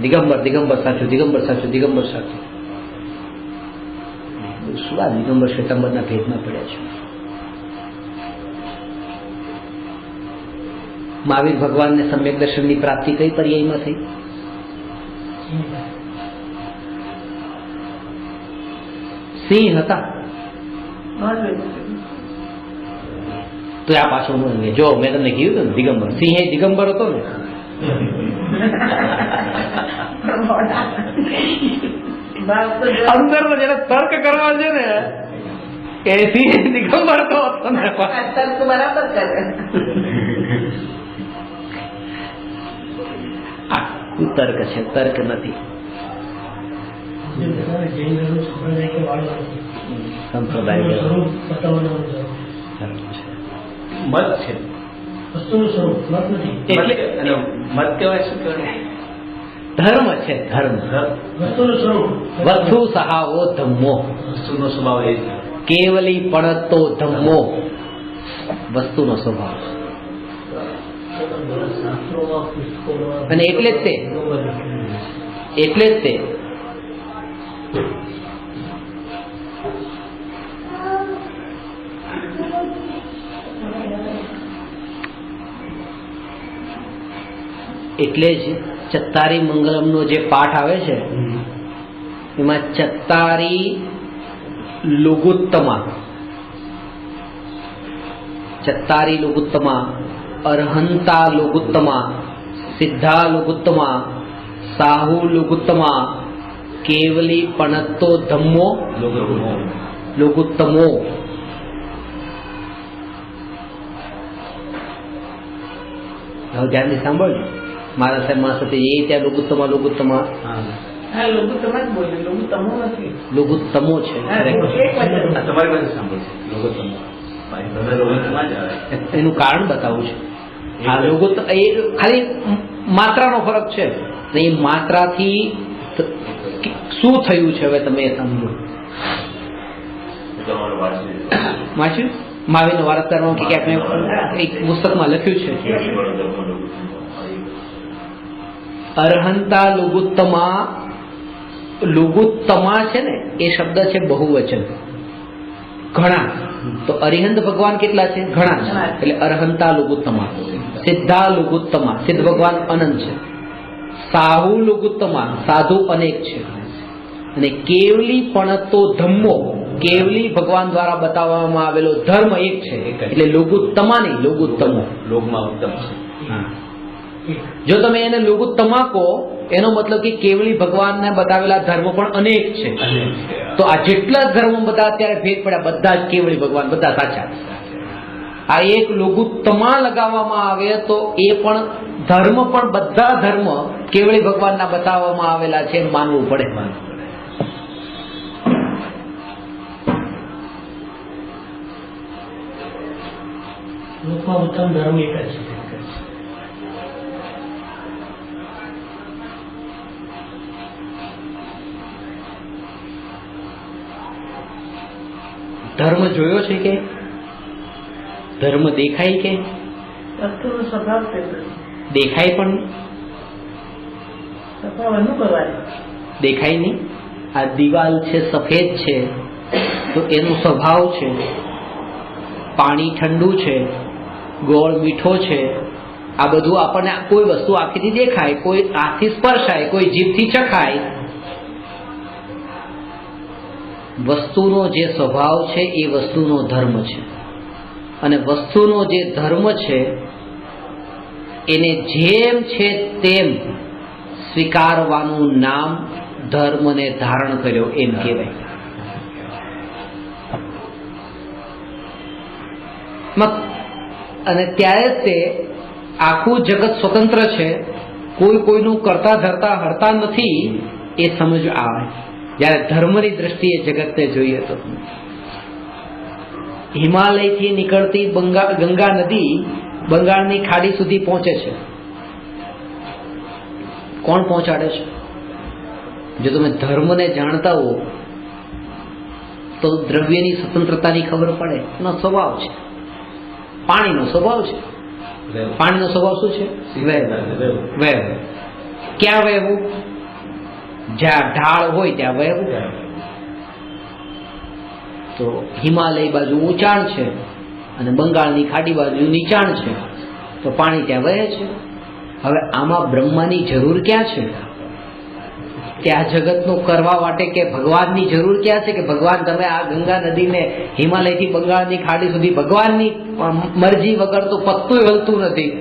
દિગંબર દિગંબર સાચું, દિગંબર સાચું, દિગંબર સાચું. શું આ દિગંબર શ્વેતાંબરના ભેદમાં પડ્યા છે? મહાવીર ભગવાનને સમ્યક દર્શનની પ્રાપ્તિ કઈ પર્યાયમાં થઈ? સિંહ હતા તો આ પાછળ જો મેં તમને કીધું ને દિગંબર, સિંહ એ દિગંબર હતો ને. અંદર જેને તર્ક કરવા છે ને કે સિંહ દિગંબર તો હતો ને. તર્ક બરાબર કરે. આખું તર્ક છે, તર્ક નથી. જૈન ધર્મ સંપ્રદાય કે વાળો નથી. સંપ્રદાય સ્વરૂપ બતાવવાનું છે. મત છે, વસ્તુનું સ્વરૂપ મત નથી. એટલે અને મત કહેવાય શું કહેવાય? ધર્મ છે, ધર્મ. વસ્તુનું સ્વરૂપ વસ્તુ સહાવો ધમ્મો, વસ્તુનો સ્વભાવ એ છે. કેવલી પડતો ધમ્મો, વસ્તુનો સ્વભાવ. શાસ્ત્રોમાં, પુસ્તકોમાં અને એટલે જ તે એટલે જ ચત્તારી મંગલમનો જે પાઠ આવે છે એમાં ચત્તારી લુગુત્તમા, અર્હંતા લુગુત્તમા, સિદ્ધા લુગુત્તમા, સાહુ લુગુત્તમા, કેવલી પણત્તો ધમ્મો લુગુત્તમો. હવે ધ્યાનથી સાંભળજો. મારા સાહેબ માણસ એ ત્યાં લુગુત્તમા લુગુત્તમા હા, લોકો તમે જ બોલે, લોકો તમો નથી. લુગુત્તમો છે. હા, એક વચન. આ તમારી પાસે સાંભળશે લોકોત્તમ. મારી પાસે લોકોત્તમ જ આવે. એનું કારણ બતાવું છું. આ લુગુત્તમ એ ખાલી માત્રાનો ફરક છે. એ માત્રાથી શું થયું છે હવે તમે એ સમજો. વાંચ્યું? મહાવીરનો વારસદારમાં કે ક્યાંક મેં એક પુસ્તકમાં લખ્યું છે, અર્હંતા લુગુત્તમા લુગુત્તમા છે ને એ શબ્દ છે બહુવચન, ઘણા. તો અરિહંત ભગવાન કેટલા છે? ઘણા છે. એટલે અરહંતા લુગુત્તમા, સિદ્ધા લુગુત્તમા, સિદ્ધ ભગવાન અનંત છે. સાહુ લુગુત્તમા, સાધુ અનેક છે. અને કેવલી પણતો ધમ્મો, કેવલી ભગવાન દ્વારા બતાવવામાં આવેલો ધર્મ એક છે. એટલે લુગુત્તમા નહીં, લુગુત્તમો. લોકમાં ઉત્તમ છે. જો તમે એને લુગુત્તમા કહો એનો મતલબ કે કેવલી ભગવાનને બતાવેલા ધર્મ પણ અનેક છે. તો આ જેટલા ધર્મ બધા અત્યારે ભેદ પડ્યા બધા જ કેવલી ભગવાન, બધા સાચા. આ એક લુગુત્તમા લગાવવામાં આવે તો એ પણ ધર્મ, પણ બધા ધર્મ કેવલી ભગવાનના બતાવવામાં આવેલા છે એમ માનવું પડે. લોકમાં ઉત્તમ ધર્મ એક જ છે. ધર્મ જોયો છે કે ધર્મ દેખાય કે વસ્તુનો સ્વભાવ છે, દેખાય પણ સ્વભાવ અનુભવાય. દેખાય નહીં. આ દિવાલ છે સફેદ છે તો એનો સ્વભાવ છે. પાણી ઠંડુ છે, ગોળ મીઠો છે, આ બધું આપણને કોઈ વસ્તુ આંખથી દેખાય, કોઈ આંખથી સ્પર્શાય, કોઈ જીભથી ચખાય. વસ્તુનો જે સ્વભાવ છે એ વસ્તુનો ધર્મ છે. અને વસ્તુનો જે ધર્મ છે એને જેમ છે તેમ સ્વીકારવાનું નામ ધર્મને ધારણ કર્યો એમ કહેવાય. અને ત્યારે તે આખું જગત સ્વતંત્ર છે, કોઈ કોઈનું કરતા ધરતા હરતા નથી એ સમજ આવે જ્યારે ધર્મની દ્રષ્ટિએ જગતને જોઈએ. તો હિમાલયથી નીકળતી ગંગા નદી બંગાળની ખાડી સુધી પહોંચે છે. કોણ પહોંચાડે છે? જો તમે ધર્મને જાણતા હો તો દ્રવ્યની સ્વતંત્રતાની ખબર પડે. એનો સ્વભાવ છે, પાણીનો સ્વભાવ છે. પાણીનો સ્વભાવ શું છે? વહેવું. ક્યાં વહેવું? જ્યાં ઢાળ હોય ત્યાં વહેવું. તો હિમાલય બાજુ ઊંચાણ છે અને બંગાળની ખાડી બાજુ નીચાણ છે, તો પાણી ત્યાં વહે છે. હવે આમાં બ્રહ્માની જરૂર ક્યાં છે? કે આ જગતનું કરવા માટે કે ભગવાનની જરૂર ક્યાં છે? કે ભગવાન તમે આ ગંગા નદીને હિમાલયથી બંગાળની ખાડી સુધી ભગવાનની મરજી વગર તો પત્તું હલતું નથી.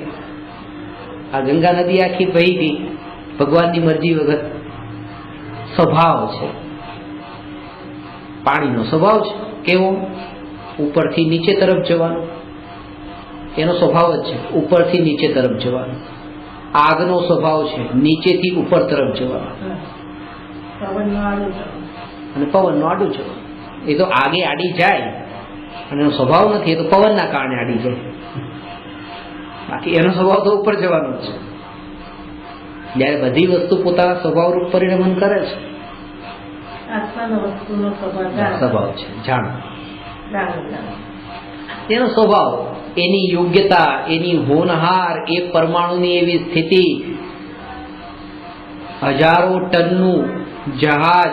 આ ગંગા નદી આખી વહી ગઈ ભગવાનની મરજી વગર. સ્વભાવ છે, પાણીનો સ્વભાવ છે. કેવો? ઉપરથી નીચે તરફ જવાનો એનો સ્વભાવ જ છે. ઉપરથી નીચે તરફ જવાનો. આગનો સ્વભાવ છે નીચેથી ઉપર તરફ જવાનો. અને પવનનો આડું જવાનું. એ તો આગે આડી જાય અને એનો સ્વભાવ નથી, એ તો પવનના કારણે આડી જાય. બાકી એનો સ્વભાવ તો ઉપર જવાનો જ છે. જયારે બધી વસ્તુ પોતાના સ્વભાવરૂપ પરિણમન કરે છે. સ્વભાવ છે, જાણો એનો સ્વભાવ, એની યોગ્યતા, એની હોનહાર, એ પરમાણુની એવી સ્થિતિ. હજારો ટનનું જહાજ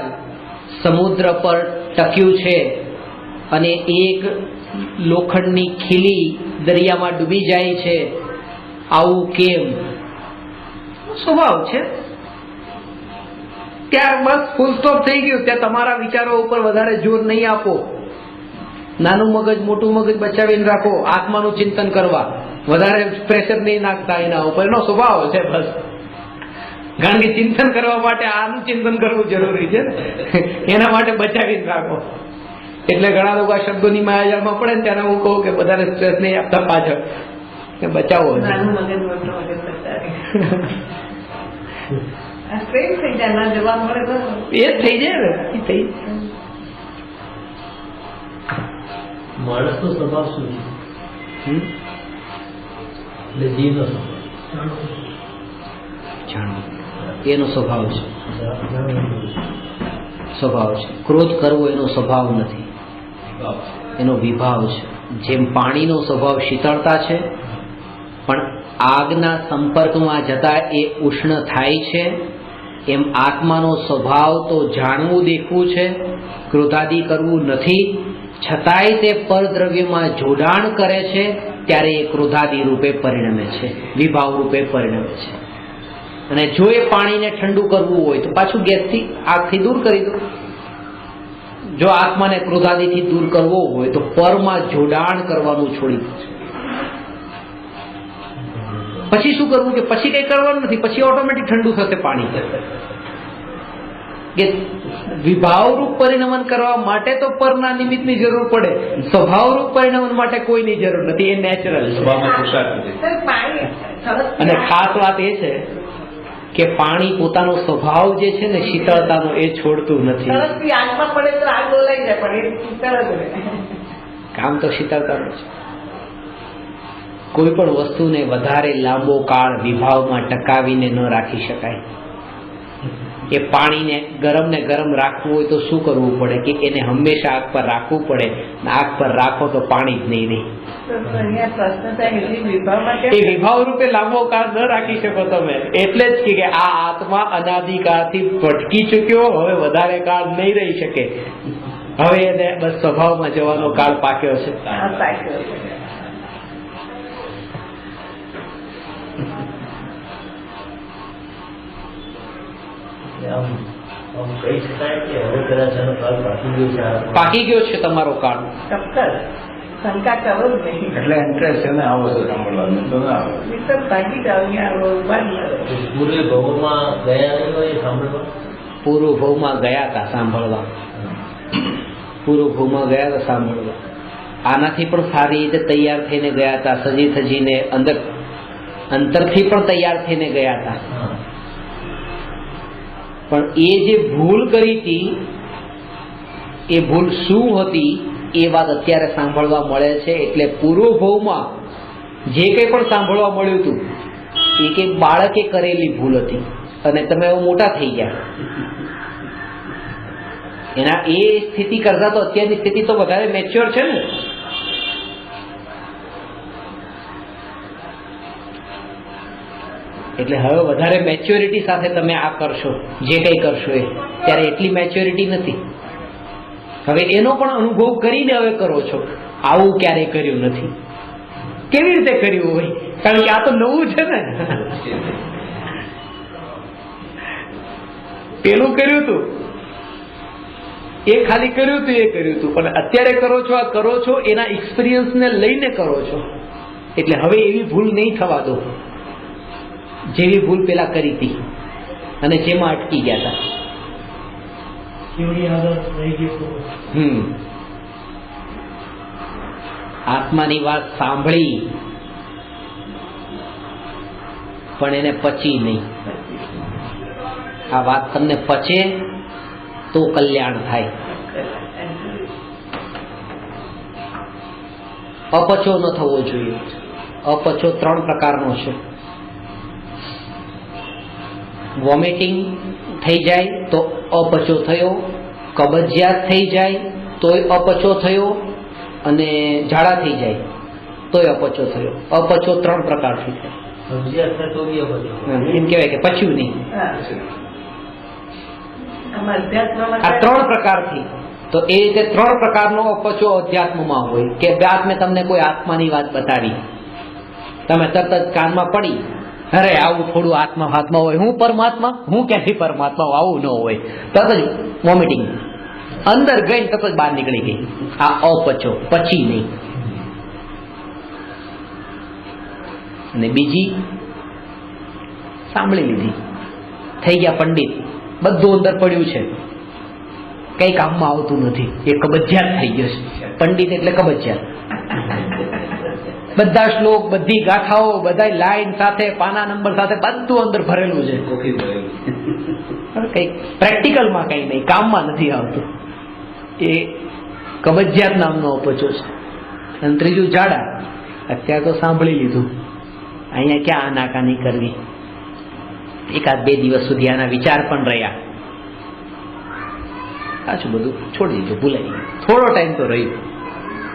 સમુદ્ર પર ટક્યું છે અને એક લોખંડની ખીલી દરિયામાં ડૂબી જાય છે. આવું કેમ? સ્વભાવ છે. ત્યાં બસ ફૂલ સ્ટોપ થઈ ગયું. ત્યાં તમારા વિચારો ઉપર વધારે જોર નહીં આપો. નાનું મગજ મોટું મગજ બચાવીને રાખો. આત્માનું ચિંતન કરવા વધારે પ્રેશર નહીં નાખતા એના ઉપર. એનો સ્વભાવ છે બસ. કારણ કે ચિંતન કરવા માટે આનું ચિંતન કરવું જરૂરી છે, એના માટે બચાવીને રાખો. એટલે ઘણા લોકો આ શબ્દોની માયાજાળમાં પડે ને ત્યારે હું કહું કે વધારે સ્ટ્રેસ નહીં આપતા પાછળ, કે બચાવો. નાનું મગજ મોટું મગજ બચાવી થઈ જાય ના જવાબ મળે તો એ થઈ જાય ને. થઈ માણસનો સ્વભાવ શું છે? એટલે જીવનો સ્વભાવ જાણો એનો સ્વભાવ છે. સ્વભાવ છે. ક્રોધ કરવો એનો સ્વભાવ નથી, એનો વિભાવ છે. જેમ પાણીનો સ્વભાવ શીતળતા છે પણ આગના સંપર્કમાં જતા એ ઉષ્ણ થાય છે, એમ આત્માનો સ્વભાવ તો જાણવું દેખવું છે, ક્રોધાદિ કરવું નથી, છતાંય તે પરદ્રવ્યમાં જોડાણ કરે છે ત્યારે એ ક્રોધાદિ રૂપે પરિણમે છે, વિભાવ રૂપે પરિણમે છે. અને જો એ પાણીને ઠંડુ કરવું હોય તો પાછું ગેસથી આગથી દૂર કરી દો. જો આત્માને ક્રોધાદિથી દૂર કરવો હોય તો પરમાં જોડાણ કરવાનું છોડી દો. પછી શું કરવું કે પછી કઈ કરવાનું નથી, પછી ઓટોમેટિક ઠંડુ થશે પાણી. કે વિભાવરૂપ પરિણમન કરવા માટે તો પરના નિમિત્તની જરૂર પડે, સ્વભાવરૂપ પરિણમન માટે કોઈની જરૂર નથી, એ નેચરલ છે. સ્વભાવમાં પુરુષાર્થ નથી. સર, પાણી સરસ અને ખાસ વાત એ છે કે પાણી પોતાનો સ્વભાવ જે છે ને શીતળતાનો એ છોડતું નથી. સરસથી આગમાં પડે તો આગ ડોલાઈ જાય, પણ એ શીતળ જ રહે. કામ તો શીતળતાનું છે. કોઈ પણ વસ્તુને વધારે લાંબો કાળ વિભાવમાં ટકાવીને ન રાખી શકાય. એ પાણીને ગરમ ને ગરમ રાખવું હોય તો શું કરવું પડે કે એને હંમેશા આગ પર રાખવું પડે. આગ પર રાખો તો પાણી જ નહીં રહે. તો અહીંયા પ્રશ્ન થાય કે વિભાવમાં કેમ? એ વિભાવ રૂપે લાંબો કાળ ન રાખી શકો તમે. એટલે જ કે આ આત્મા અનાદિકાળથી ભટકી ચૂક્યો, હવે વધારે કાળ નહીં રહી શકે. હવે એને બસ સ્વભાવમાં જવાનો કાળ પાક્યો છે. આ સાચું છે. આમ કહી શકાય કે હવે કદાચ આનો કાળ પાકી ગયો છે. પાકી ગયો છે તમારો કાળ. ચોક્કસ શંકા કરો જ નહીં. એટલે ઇન્ટરેસ્ટ છે ને આવો છે સાંભળવાનું, તો ના આવે. વિતર ભાગી જાવ, અહીંયા બંધ પૂર્વે ભવમાં ગયા નહીં હોય એ સાંભળવા. પૂર્વ ભવમાં ગયા હતા સાંભળવા. પૂર્વ ભવમાં ગયા હતા સાંભળવા. આનાથી પણ સારી રીતે તૈયાર થઈને ગયા હતા, સજી થજીને અંતરથી પણ તૈયાર થઈને ગયા હતા. પણ એ જે ભૂલ કરી હતી એ ભૂલ શું હતી એ વાત અત્યારે સાંભળવા મળે છે. એટલે પૂર્વ ભવમાં જે કંઈ પણ સાંભળવા મળ્યું હતું એ કંઈક બાળકે કરેલી ભૂલ હતી અને તમે હવે મોટા થઈ ગયા. એના એ સ્થિતિ કરતા તો અત્યારની સ્થિતિ તો વધારે મેચ્યોર છે ને. એટલે હવે વધારે મેચ્યોરિટી સાથે તમે આ કરશો, જે કંઈ કરશો એ. ત્યારે એટલી મેચ્યોરિટી નથી. હવે એનો પણ અનુભવ કરીને હવે કરો છો. આવું ક્યારેય કર્યું નથી. કેવી રીતે કર્યું હોય? કારણ કે આ તો નવું છે ને. પેલું કર્યું હતું એ ખાલી કર્યું હતું, એ કર્યું હતું. પણ અત્યારે કરો છો, આ કરો છો એના એક્સપિરિયન્સને લઈને કરો છો. એટલે હવે એવી ભૂલ નહીં થવા દો જેવી ભૂલ પેલા કરી હતી અને જેમાં અટકી ગયા હતા. કેવડી આદત રહી ગઈ તો આત્માની વાત સાંભળી પણ એને પચી નહીં. આ વાત તમને પચે તો કલ્યાણ થાય. અપચો ન થવો જોઈએ. અપચો 3 પ્રકારનો છે. વોમિટિંગ થઈ જાય તો અપચો થયો, કબજિયાત થઈ જાય તોય અપચો થયો, અને ઝાડા થઈ જાય તોય અપચો થયો. અપચો 3 પ્રકારથી થાય. એમ કહેવાય કે પચ્યું નહીં. આ 3 પ્રકારથી. તો એ રીતે 3 પ્રકારનો અપચો અધ્યાત્મમાં હોય. કે મેં તમને કોઈ આત્માની વાત બતાવી, તમે તરત જ કાનમાં પડી, અરે આવું થોડું આત્મા હોય, હું પરમાત્મા, હું ક્યાંથી પરમાત્મા, આવું ન હોય. તરત જ વોમિટિંગ અંદર ગઈ, તરત જ બહાર નીકળી ગઈ. આ અપચો, પછી નહીં. અને બીજી સાંભળી લીધી, થઈ ગયા પંડિત, બધું અંદર પડ્યું છે, કઈ કામમાં આવતું નથી, એ કબજિયાત થઈ ગયો છે. પંડિત એટલે કબજિયાત. બધા શ્લોક, બધી ગાથાઓ, બધા લાઈન સાથે, પાના નંબર સાથે બધું અંદર ભરેલું છે. કઈ પ્રેક્ટિકલમાં કઈ નહીં, કામમાં નથી આવતું. એ કબજિયાત નામનો અપચો છે. અને ત્રીજું ઝાડા. અત્યારે તો સાંભળી લીધું, અહીંયા ક્યાં આનાકાની કરવી. 1-2 દિવસ સુધી આના વિચાર પણ રહ્યા, પાછું બધું છોડી દીધું, ભૂલાઈ ગયું. થોડો ટાઈમ તો રહ્યું.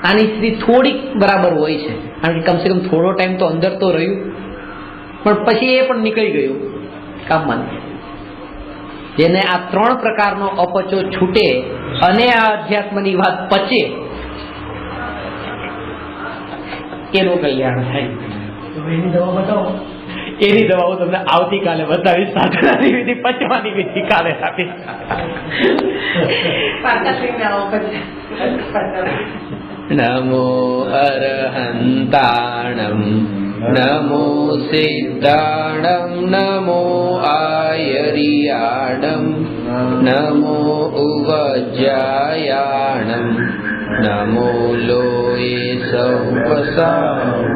આની સ્થિતિ થોડીક બરાબર હોય છે, કારણ કે કમસે કમ થોડો ટાઈમ તો અંદર તો રહ્યું, પણ પછી એ પણ નીકળી ગયું કામમાં. જેને આ 3 પ્રકારનો અપચો છૂટે અને આ અધ્યાત્મની વાત પચે, એનું કલ્યાણ થાય. તો એની દવા બતાવો. એની દવાઓ તમને આવતીકાલે બતાવીશ. સાધનાની વિધિ, પચવાની વિધિ કાલે આપીશ. પાછા થઈને આવો પછી. નમો અરહંતાણમ નમો સિદ્ધાણમ નમો આયરિયાણમ નમો ઉવજ્જાયાણમ નમો લોય સૌપસામ